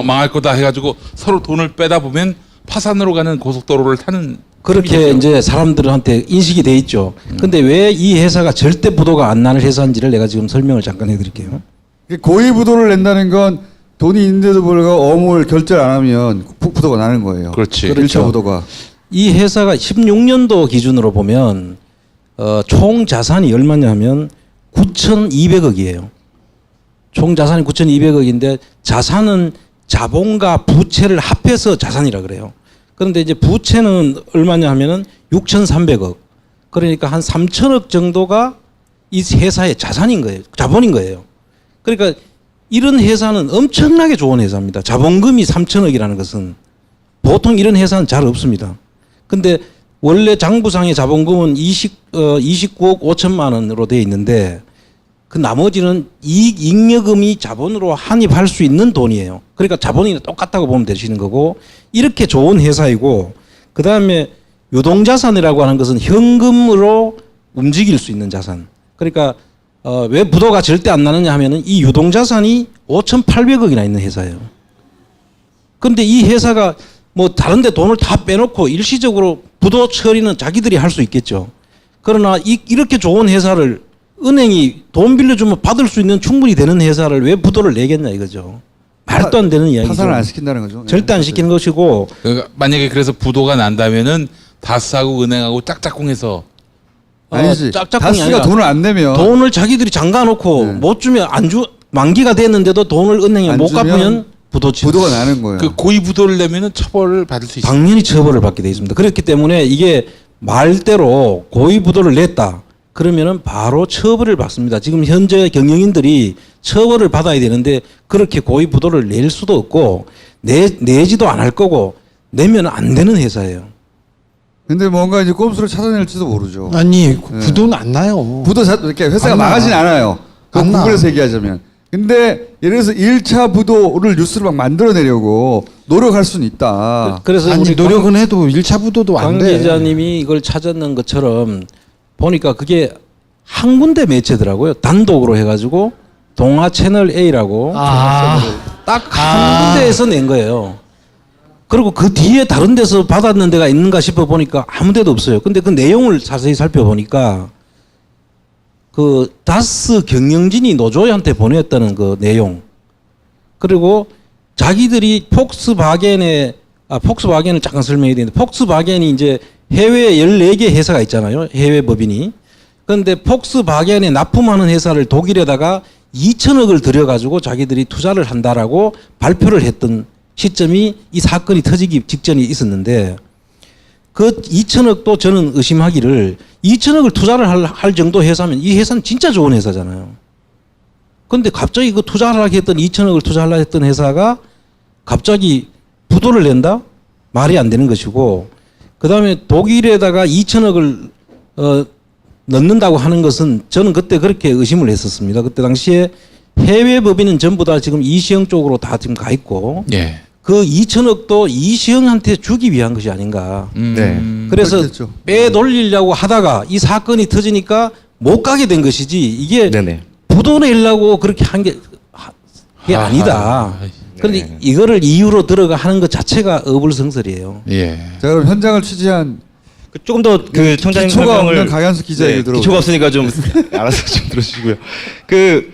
망할 거다 해가지고 서로 돈을 빼다 보면 파산으로 가는 고속도로를 타는 그렇게 셈이죠. 이제 사람들한테 인식이 돼 있죠. 근데 왜 이 회사가 절대 부도가 안 나는 회사인지를 내가 지금 설명을 잠깐 해드릴게요. 고의 부도를 낸다는 건 돈이 있는데도 불구하고 어음을 결제를 안 하면 부도가 나는 거예요. 그렇지. 1차 부도가. 이 회사가 16년도 기준으로 보면 총 자산이 얼마냐면 9,200억이에요. 총 자산이 9,200억인데 자산은 자본과 부채를 합해서 자산이라 그래요. 그런데 이제 부채는 얼마냐 하면은 6,300억. 그러니까 한 3,000억 정도가 이 회사의 자산인 거예요. 자본인 거예요. 그러니까 이런 회사는 엄청나게 좋은 회사입니다. 자본금이 3,000억이라는 것은 보통 이런 회사는 잘 없습니다. 근데 원래 장부상의 자본금은 29억 5천만 원으로 되어 있는데 그 나머지는 잉여금이 자본으로 환입할 수 있는 돈이에요. 그러니까 자본이 똑같다고 보면 되시는 거고 이렇게 좋은 회사이고 그다음에 유동자산이라고 하는 것은 현금으로 움직일 수 있는 자산. 그러니까 왜 부도가 절대 안 나느냐 하면은 이 유동자산이 5,800억이나 있는 회사예요. 그런데 이 회사가 뭐 다른 데 돈을 다 빼놓고 일시적으로 부도 처리는 자기들이 할 수 있겠죠. 그러나 이렇게 좋은 회사를 은행이 돈 빌려주면 받을 수 있는 충분히 되는 회사를 왜 부도를 내겠냐 이거죠. 말도 안 되는 이야기죠. 파산을 안 시킨다는 거죠. 절대 안 시키는 것이고. 그러니까 만약에 그래서 부도가 난다면은 다스하고 은행하고 짝짝꿍해서 아니지. 짝짝꿍이 다스가 아니라 돈을 안 내면 돈을 자기들이 잠가놓고 못 주면 만기가 됐는데도 돈을 은행에 안 못 주면 갚으면 부도가 나는 거예요. 그 고의 부도를 내면은 처벌을 받을 수 있어요. 당연히 처벌을 받게 돼 있습니다. 그렇기 때문에 이게 말대로 고의 부도를 냈다. 그러면은 바로 처벌을 받습니다. 지금 현재 경영인들이 처벌을 받아야 되는데 그렇게 고의 부도를 낼 수도 없고 내지도 안 할 거고 내면 안 되는 회사예요. 근데 뭔가 이제 꼼수를 찾아낼지도 모르죠. 아니 부도는 안 나요. 부도 이렇게 회사가 망하진 않아요. 그 구글에서 얘기하자면. 근데 예를 들어서 1차 부도를 뉴스를 막 만들어내려고 노력할 수는 있다. 그래서 아니 우리 노력은 해도 1차 부도도 안 돼. 강 기자님이 이걸 찾았는 것처럼 보니까 그게 한 군데 매체더라고요. 단독으로 해가지고 동아 채널 A라고 딱 한 군데에서 낸 거예요. 그리고 그 뒤에 다른 데서 받았는 데가 있는가 싶어 보니까 아무 데도 없어요. 근데 그 내용을 자세히 살펴보니까 그 다스 경영진이 노조한테 보냈다는 그 내용. 그리고 자기들이 폭스바겐을 잠깐 설명해야 되는데 폭스바겐이 이제 해외 14개 회사가 있잖아요. 해외 법인이. 그런데 폭스바겐에 납품하는 회사를 독일에다가 2천억을 들여가지고 자기들이 투자를 한다라고 발표를 했던 시점이 이 사건이 터지기 직전에 있었는데 그 2천억도 저는 의심하기를 2천억을 투자를 할 정도 회사면 이 회사는 진짜 좋은 회사잖아요. 그런데 갑자기 그 투자하려고 했던 2천억을 투자하려고 했던 회사가 갑자기 부도를 낸다? 말이 안 되는 것이고 그 다음에 독일에다가 2천억을 넣는다고 하는 것은 저는 그때 그렇게 의심을 했었습니다. 그때 당시에 해외 법인은 전부 다 지금 이시영 쪽으로 다 지금 가 있고 예. 그 2천억도 이시영한테 주기 위한 것이 아닌가. 네. 그래서 그렇겠죠. 빼돌리려고 하다가 이 사건이 터지니까 못 가게 된 것이지 이게 부도 내려고 그렇게 한 게 아니다. 그런데 이거를 이유로 들어가 하는 것 자체가 어불성설이에요. 예. 자 그럼 현장을 취재한 조금 더 그 청장님 기초가 설명을 없는 강현수 기자 얘기 들어보세요. 기초가 없으니까 좀 알아서 좀 들어주시고요. 그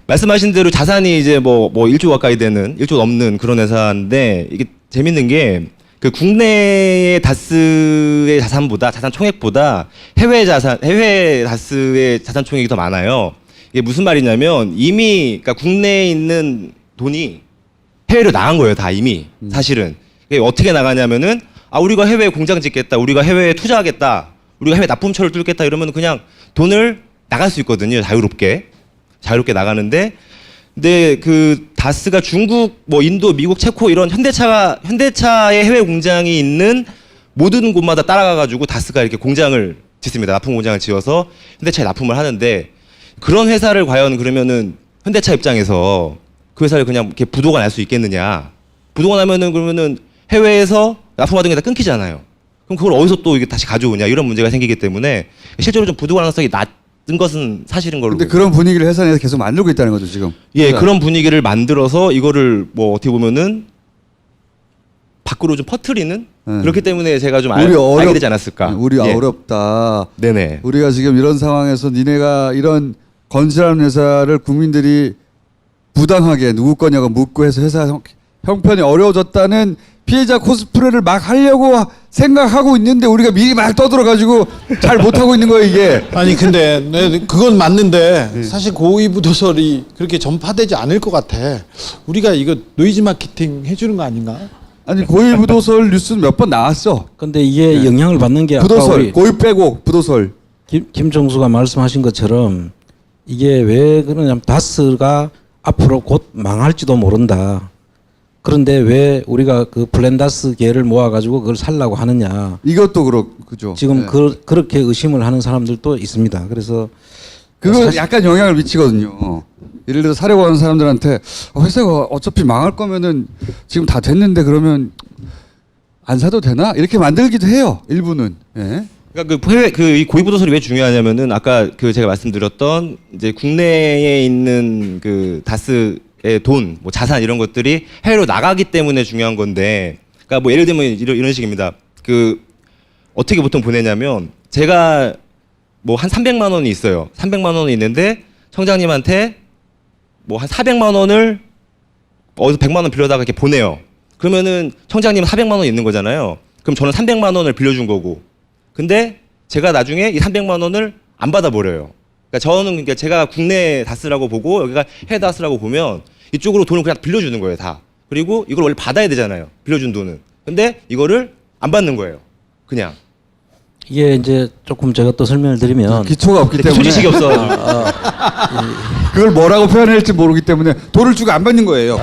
말씀하신 대로 자산이 이제 뭐 1조 가까이 되는 1조 넘는 그런 회사인데 이게 재밌는 게 그 국내의 다스의 자산 총액보다 해외 다스의 자산 총액이 더 많아요. 이게 무슨 말이냐면 이미 그러니까 국내에 있는 돈이 해외로 나간 거예요, 다 이미. 사실은. 이게 어떻게 나가냐면은 우리가 해외에 공장 짓겠다. 우리가 해외에 투자하겠다. 우리가 해외 납품처를 뚫겠다 이러면 그냥 돈을 나갈 수 있거든요. 자유롭게 나가는데 근데 그 다스가 중국, 뭐 인도, 미국, 체코 이런 현대차의 해외 공장이 있는 모든 곳마다 따라가가지고 다스가 이렇게 공장을 짓습니다. 납품 공장을 지어서 현대차에 납품을 하는데 그런 회사를 과연 그러면은 현대차 입장에서 그 회사를 그냥 이렇게 부도가 날 수 있겠느냐? 부도가 나면은 그러면은 해외에서 납품하던 게 다 끊기잖아요. 그럼 그걸 어디서 또 이게 다시 가져오냐 이런 문제가 생기기 때문에 실제로 좀 부도 가능성이 낮은 것은 사실인 걸로. 근데 그런 분위기를 회사 내에서 계속 만들고 있다는 거죠 지금. 예, 그런 분위기를 만들어서 이거를 뭐 어떻게 보면은 밖으로 좀 퍼뜨리는 그렇기 때문에 제가 좀 알게 되지 않았을까. 우리 어렵다. 네네. 우리가 지금 이런 상황에서 니네가 이런 건실한 회사를 국민들이 부당하게 누구 거냐고 묻고 해서 회사 형편이 어려워졌다는 피해자 코스프레를 막 하려고 생각하고 있는데 우리가 미리 막 떠들어가지고 잘 못하고 있는 거예요 이게. 아니 근데 그건 맞는데 사실 고의 부도설이 그렇게 전파되지 않을 것 같아. 우리가 이거 노이즈 마케팅 해주는 거 아닌가? 아니 고의 부도설 뉴스는 몇 번 나왔어. 근데 이게 영향을 받는 게 부도설 고의 빼고 부도설. 김종수가 말씀하신 것처럼 이게 왜 그러냐면 다스가 앞으로 곧 망할지도 모른다. 그런데 왜 우리가 그 플랜다스 계를 모아가지고 그걸 살라고 하느냐. 이것도 그죠. 지금 그렇게 의심을 하는 사람들도 있습니다. 그래서 그거 약간 영향을 미치거든요. 예를 들어 사려고 하는 사람들한테 회사가 어차피 망할 거면은 지금 다 됐는데 그러면 안 사도 되나? 이렇게 만들기도 해요. 일부는. 예. 그러니까 이 고의 부도설이 왜 중요하냐면은 아까 그 제가 말씀드렸던 이제 국내에 있는 그 다스의 돈, 뭐 자산 이런 것들이 해외로 나가기 때문에 중요한 건데, 그러니까 뭐 예를 들면 이런 식입니다. 그 어떻게 보통 보내냐면 제가 뭐 한 300만 원이 있어요. 300만 원이 있는데 청장님한테 뭐 한 400만 원을 어디서 100만 원 빌려다가 이렇게 보내요. 그러면은 청장님은 400만 원이 있는 거잖아요. 그럼 저는 300만 원을 빌려준 거고. 근데 제가 나중에 이 300만 원을 안 받아버려요. 그러니까 저는 그러니까 제가 국내 다스라고 보고 여기가 해외 다스라고 보면 이쪽으로 돈을 그냥 빌려주는 거예요, 다. 그리고 이걸 원래 받아야 되잖아요. 빌려준 돈은. 근데 이거를 안 받는 거예요. 그냥. 이게 이제 조금 제가 또 설명을 드리면 기초가 없기 때문에 기초 지식이 없어. 그걸 뭐라고 표현해야 할지 모르기 때문에 돈을 주고 안 받는 거예요.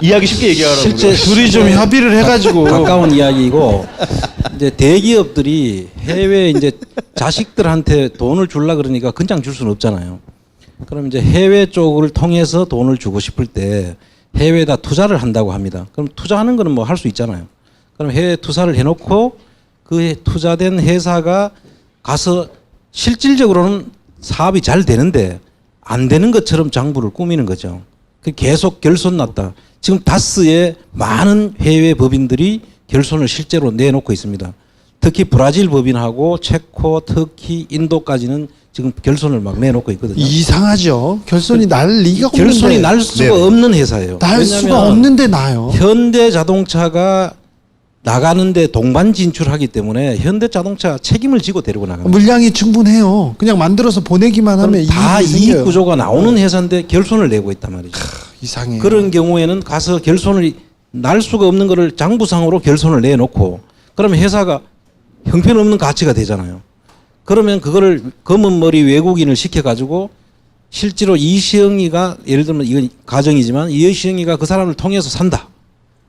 이야기 쉽게 얘기하라고. 실제 둘이 좀 협의를 해가지고 가까운 이야기이고 이제 대기업들이 해외 이제 자식들한테 돈을 줄라 그러니까 그냥 줄 수는 없잖아요. 그럼 이제 해외 쪽을 통해서 돈을 주고 싶을 때 해외에다 투자를 한다고 합니다. 그럼 투자하는 거는 뭐 할 수 있잖아요. 그럼 해외 투자를 해놓고 그 투자된 회사가 가서 실질적으로는 사업이 잘 되는데 안 되는 것처럼 장부를 꾸미는 거죠. 계속 결손 났다. 지금 다스의 많은 해외 법인들이 결손을 실제로 내놓고 있습니다. 특히 브라질 법인하고 체코, 터키, 인도까지는 지금 결손을 막 내놓고 있거든요. 이상하죠. 결손이 날 리가 없는데. 결손이 날 수가 없는 회사예요. 날 수가 없는데 나요. 현대자동차가 나가는데 동반 진출하기 때문에 현대자동차 책임을 지고 데리고 나갑니다. 물량이 충분해요. 그냥 만들어서 보내기만 하면 다 이익이 이익 생겨요. 구조가 나오는 회사인데 결손을 내고 있단 말이죠. 이상해요. 그런 경우에는 가서 결손을 날 수가 없는 거를 장부상으로 결손을 내놓고 그러면 회사가 형편없는 가치가 되잖아요. 그러면 그거를 검은 머리 외국인을 시켜가지고 실제로 이시영이가 예를 들면 이건 가정이지만 이시영이가 그 사람을 통해서 산다.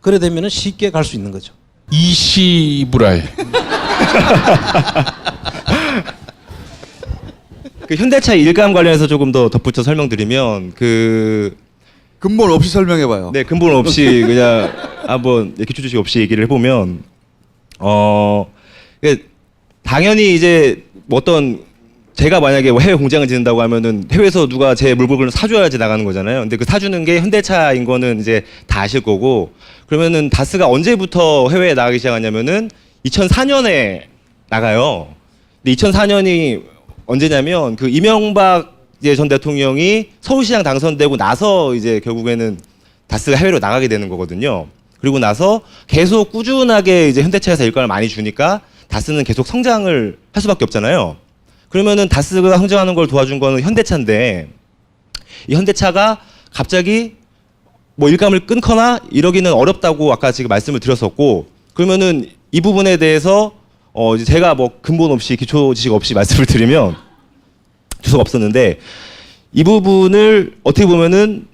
그래 되면은 쉽게 갈 수 있는 거죠. 이시불알. 그 현대차 일감 관련해서 조금 더 덧붙여 설명드리면 그 근본 없이 설명해봐요. 네, 근본 없이 그냥 한번 기초 지식 없이 얘기를 해보면 당연히 이제 뭐 어떤 제가 만약에 해외 공장을 짓는다고 하면은 해외에서 누가 제 물건을 사줘야지 나가는 거잖아요. 근데 그 사주는 게 현대차인 거는 이제 다 아실 거고 그러면은 다스가 언제부터 해외에 나가기 시작하냐면은 2004년에 나가요. 근데 2004년이 언제냐면 그 이명박 이제 전 대통령이 서울시장 당선되고 나서 이제 결국에는 다스가 해외로 나가게 되는 거거든요. 그리고 나서 계속 꾸준하게 이제 현대차에서 일감을 많이 주니까 다스는 계속 성장을 할 수밖에 없잖아요. 그러면은 다스가 성장하는 걸 도와준 거는 현대차인데 이 현대차가 갑자기 뭐 일감을 끊거나 이러기는 어렵다고 아까 지금 말씀을 드렸었고 그러면은 이 부분에 대해서 이제 제가 뭐 근본 없이 기초 지식 없이 말씀을 드리면 주소가 없었는데 이 부분을 어떻게 보면은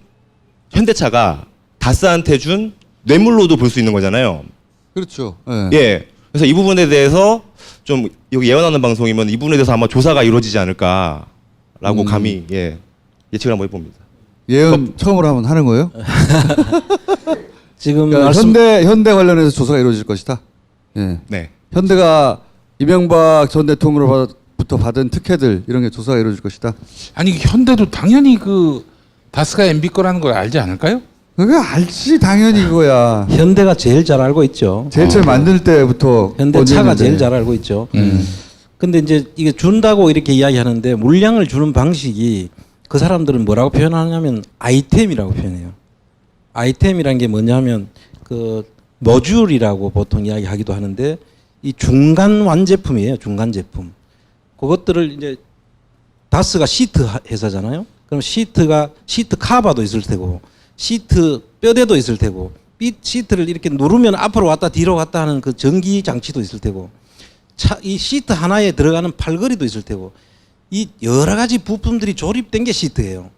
현대차가 다스한테 준 뇌물로도 볼 수 있는 거잖아요. 그렇죠. 예. 그래서 이 부분에 대해서 좀 여기 예언하는 방송이면 이 부분에 대해서 아마 조사가 이루어지지 않을까라고 감히 예측을 한번 해봅니다. 예언 처음으로 한번 하는 거예요? 지금 그러니까 현대 관련해서 조사가 이루어질 것이다. 예. 네. 현대가 이명박 전 대통령으로부터 받은 특혜들 이런 게 조사가 이루어질 것이다. 아니 현대도 당연히 그 다스가 MB 거라는 걸 알지 않을까요? 그거 알지 당연히 그거야. 현대가 제일 잘 알고 있죠. 제일 처음 만들 때부터 현대차가 제일 잘 알고 있죠. 근데 이제 이게 준다고 이렇게 이야기하는데 물량을 주는 방식이 그 사람들은 뭐라고 표현하냐면 아이템이라고 표현해요. 아이템이란 게 뭐냐면 그 모듈이라고 보통 이야기하기도 하는데 이 중간 완제품이에요. 중간 제품. 그것들을 이제 다스가 시트 회사잖아요. 그럼 시트 카바도 있을 테고 시트 뼈대도 있을 테고 시트를 이렇게 누르면 앞으로 왔다 뒤로 갔다 하는 그 전기 장치도 있을 테고 이 시트 하나에 들어가는 팔걸이도 있을 테고 이 여러 가지 부품들이 조립된 게 시트예요.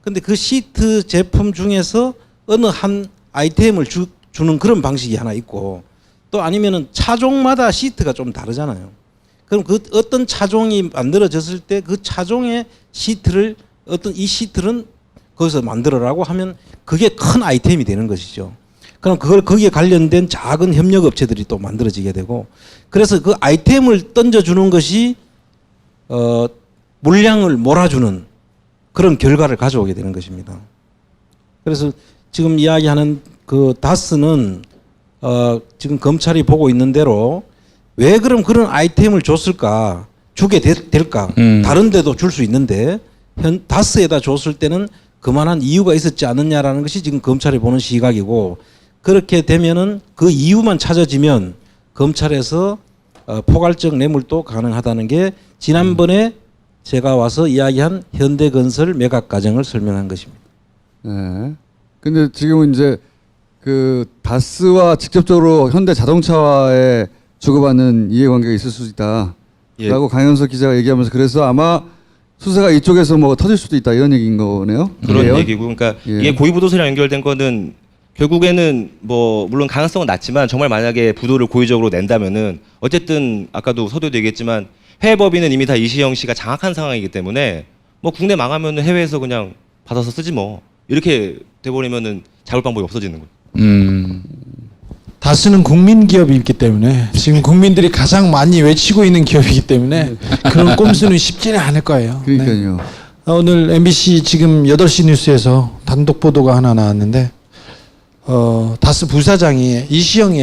근데 그 시트 제품 중에서 어느 한 아이템을 주는 그런 방식이 하나 있고 또 아니면은 차종마다 시트가 좀 다르잖아요. 그럼 그 어떤 차종이 만들어졌을 때 그 차종의 시트를 이 시트는 거기서 만들어라고 하면 그게 큰 아이템이 되는 것이죠. 그럼 그걸 거기에 관련된 작은 협력 업체들이 또 만들어지게 되고 그래서 그 아이템을 던져주는 것이 물량을 몰아주는 그런 결과를 가져오게 되는 것입니다. 그래서 지금 이야기하는 그 다스는 지금 검찰이 보고 있는 대로 왜 그럼 그런 아이템을 줬을까? 주게 될까? 다른 데도 줄 수 있는데 다스에다 줬을 때는 그만한 이유가 있었지 않느냐라는 것이 지금 검찰이 보는 시각이고 그렇게 되면은 그 이유만 찾아지면 검찰에서 포괄적 뇌물도 가능하다는 게 지난번에 제가 와서 이야기한 현대건설 매각 과정을 설명한 것입니다. 네. 근데 지금은 이제 그 다스와 직접적으로 현대자동차와의 주고받는 이해관계가 있을 수 있다. 예. 라고 강현석 기자가 얘기하면서 그래서 아마 수사가 이쪽에서 뭐 터질 수도 있다 이런 얘기인 거네요. 그런 그래요? 얘기고, 그러니까 예. 이게 고의부도서랑 연결된 거는 결국에는 뭐 물론 가능성은 낮지만 정말 만약에 부도를 고의적으로 낸다면은 어쨌든 아까도 서두에도 얘기했지만 해외 법인은 이미 다 이시영 씨가 장악한 상황이기 때문에 뭐 국내 망하면은 해외에서 그냥 받아서 쓰지 뭐 이렇게 돼버리면은 잡을 방법이 없어지는 거예요. 다스는 국민 기업이기 때문에 지금 국민들이 가장 많이 외치고 있는 기업이기 때문에 그런 꼼수는 쉽지는 않을 거예요. 그러니까요. 네. 오늘 MBC 지금 8시 뉴스에서 단독 보도가 하나 나왔는데 다스 부사장이 이시영이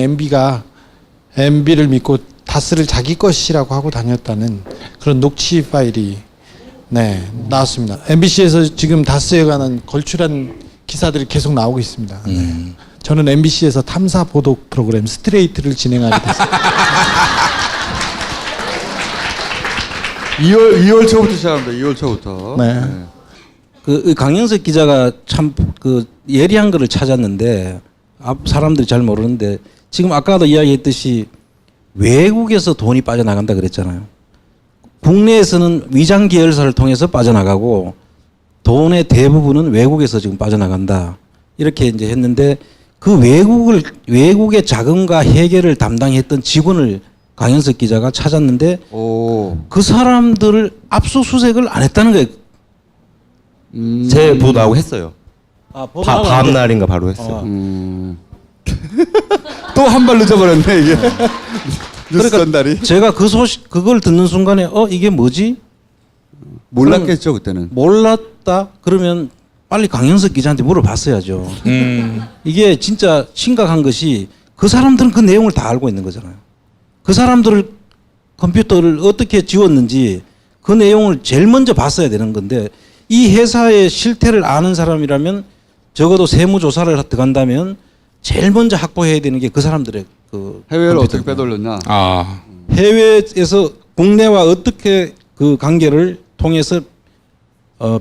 MB를 믿고 다스를 자기 것이라고 하고 다녔다는 그런 녹취 파일이 나왔습니다. MBC에서 지금 다스에 관한 걸출한 기사들이 계속 나오고 있습니다. 네. 저는 MBC에서 탐사 보도 프로그램 스트레이트를 진행하게 됐습니다. 2월 초부터 시작합니다. 2월 초부터. 네. 그 강영석 기자가 참 그 예리한 거를 찾았는데 사람들이 잘 모르는데 지금 아까도 이야기했듯이 외국에서 돈이 빠져나간다 그랬잖아요. 국내에서는 위장 계열사를 통해서 빠져나가고 돈의 대부분은 외국에서 지금 빠져나간다. 이렇게 이제 했는데 그 외국의 자금과 해결을 담당했던 직원을 강현석 기자가 찾았는데 그 사람들을 압수수색을 안 했다는 거예요. 제 보도 나오고 했어요. 다음 날인가 바로 또 했어요. 한 발 늦어버렸네 이게. 뉴스 그러니까 전달이. 제가 그 소식 그걸 듣는 순간에 이게 뭐지? 몰랐겠죠 그때는. 몰랐다. 그러면 빨리 강현석 기자한테 물어봤어야죠. 이게 진짜 심각한 것이 그 사람들은 그 내용을 다 알고 있는 거잖아요. 그 사람들을 컴퓨터를 어떻게 지웠는지 그 내용을 제일 먼저 봤어야 되는 건데 이 회사의 실태를 아는 사람이라면 적어도 세무조사를 들어간다면 제일 먼저 확보해야 되는 게 그 사람들의 그 해외를 어떻게 빼돌렸나. 해외에서 국내와 어떻게 그 관계를 통해서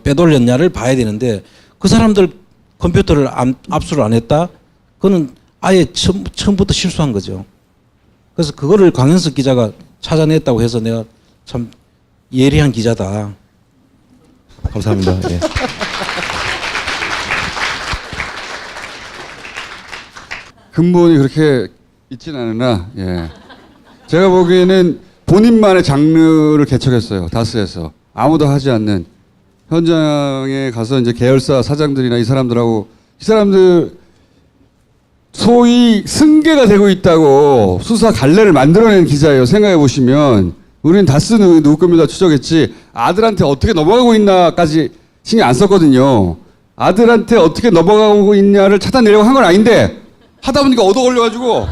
빼돌렸냐를 봐야 되는데 그 사람들 컴퓨터를 압수를 안 했다? 그거는 아예 처음부터 실수한 거죠. 그래서 그거를 강현석 기자가 찾아냈다고 해서 내가 참 예리한 기자다. 감사합니다. 예. 근본이 그렇게 있지는 않으나 제가 보기에는 본인만의 장르를 개척했어요. 다스에서 아무도 하지 않는 현장에 가서 이제 계열사 사장들이나 이 사람들하고 이 사람들 소위 승계가 되고 있다고 수사 갈래를 만들어낸 기자예요. 생각해 보시면 우리는 다스는 누구 겁니다 추적했지 아들한테 어떻게 넘어가고 있나까지 신경 안 썼거든요. 아들한테 어떻게 넘어가고 있냐를 찾아내려고 한 건 아닌데 하다 보니까 얻어 걸려가지고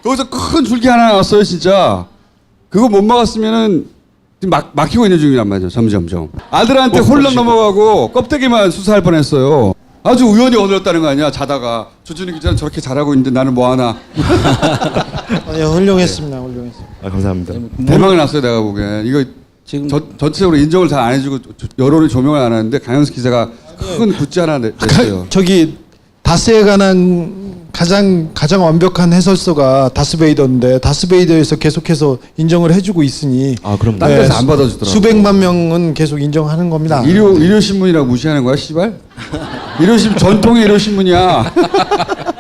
거기서 큰 줄기 하나 나왔어요 진짜. 그거 못 막았으면은 지금 막히고 있는 중이란 말이죠. 점점점 아들한테 홀랑 넘어가고 껍데기만 수사할 뻔했어요. 아주 우연히 얻었다는 거 아니야. 자다가 조준희 기자는 저렇게 잘하고 있는데 나는 뭐 하나. 아니, 훌륭했습니다. 훌륭했습니다. 감사합니다. 대박이 났어요 내가 보기엔. 이거 지금 전체적으로 인정을 잘 안 해주고 여론이 조명을 안 하는데 강현석 기자가 큰 굿즈 하나 냈어요. 저기 다스에 관한 가장 완벽한 해설서가 다스베이더인데 다스베이더에서 계속해서 인정을 해주고 있으니 그럼 딴 데서 안 받아주더라고. 수백만 명은 계속 인정하는 겁니다. 일요 신문이라고 무시하는 거야, 씨발? 전통의 일요 신문이야.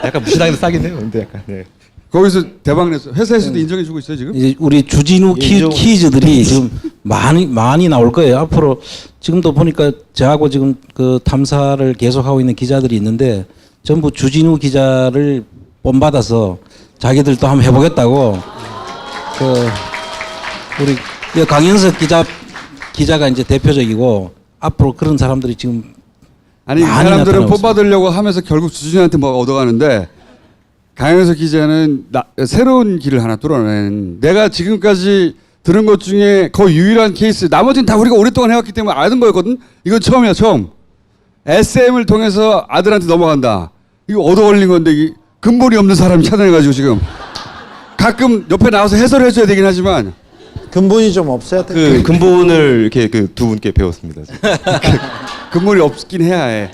약간 무시당해도 싸긴 해요. 근데 약간 거기서 대박 냈어. 회사에서도 인정해주고 있어요 지금. 이제 우리 주진우 퀴즈들이 지금 많이 나올 거예요. 앞으로 지금도 보니까 저하고 지금 그 탐사를 계속하고 있는 기자들이 있는데 전부 주진우 기자를 본받아서 자기들도 한번 해보겠다고 우리 강현석 기자가 이제 대표적이고 앞으로 그런 사람들이 지금 아니 이 사람들은 뽑아들려고 하면서 결국 주진우한테 뭐 얻어가는데 강현석 기자는 새로운 길을 하나 뚫어낸 내가 지금까지 들은 것 중에 거의 유일한 케이스. 나머지는 다 우리가 오랫동안 해왔기 때문에 아는 거였거든. 이건 처음이야 처음. SM을 통해서 아들한테 넘어간다. 이거 얻어 걸린 건데 이 근본이 없는 사람이 찾아내가지고 지금 가끔 옆에 나와서 해설을 해줘야 되긴 하지만 근본이 좀 없어야 돼. 그 근본을 이렇게 두 분께 배웠습니다. 근본이 없긴 해야 해.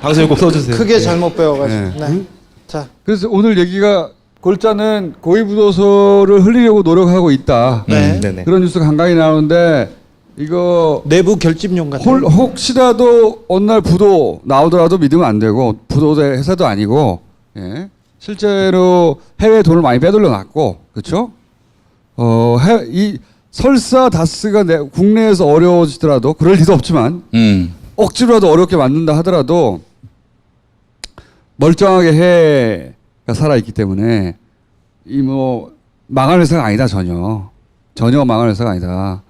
방송에 꼭 써주세요. 크게 잘못 배워가지고. 네. 자. 그래서 오늘 얘기가 골자는 고위부도서를 흘리려고 노력하고 있다. 네네. 그런 뉴스가 간간히 나오는데 이거 내부 결집용 같은. 혹시라도 어느 날 부도 나오더라도 믿으면 안 되고 부도대 회사도 아니고 예. 실제로 해외에 돈을 많이 빼돌려 놨고 그렇죠? 이 설사 다스가 국내에서 어려워지더라도 그럴 리도 없지만 억지로라도 어렵게 만든다 하더라도 멀쩡하게 해가 살아있기 때문에 이 뭐 망할 회사가 아니다 전혀 망할 회사가 아니다.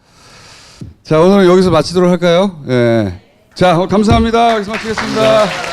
자 오늘 여기서 마치도록 할까요? 예. 자 감사합니다. 여기서 마치겠습니다.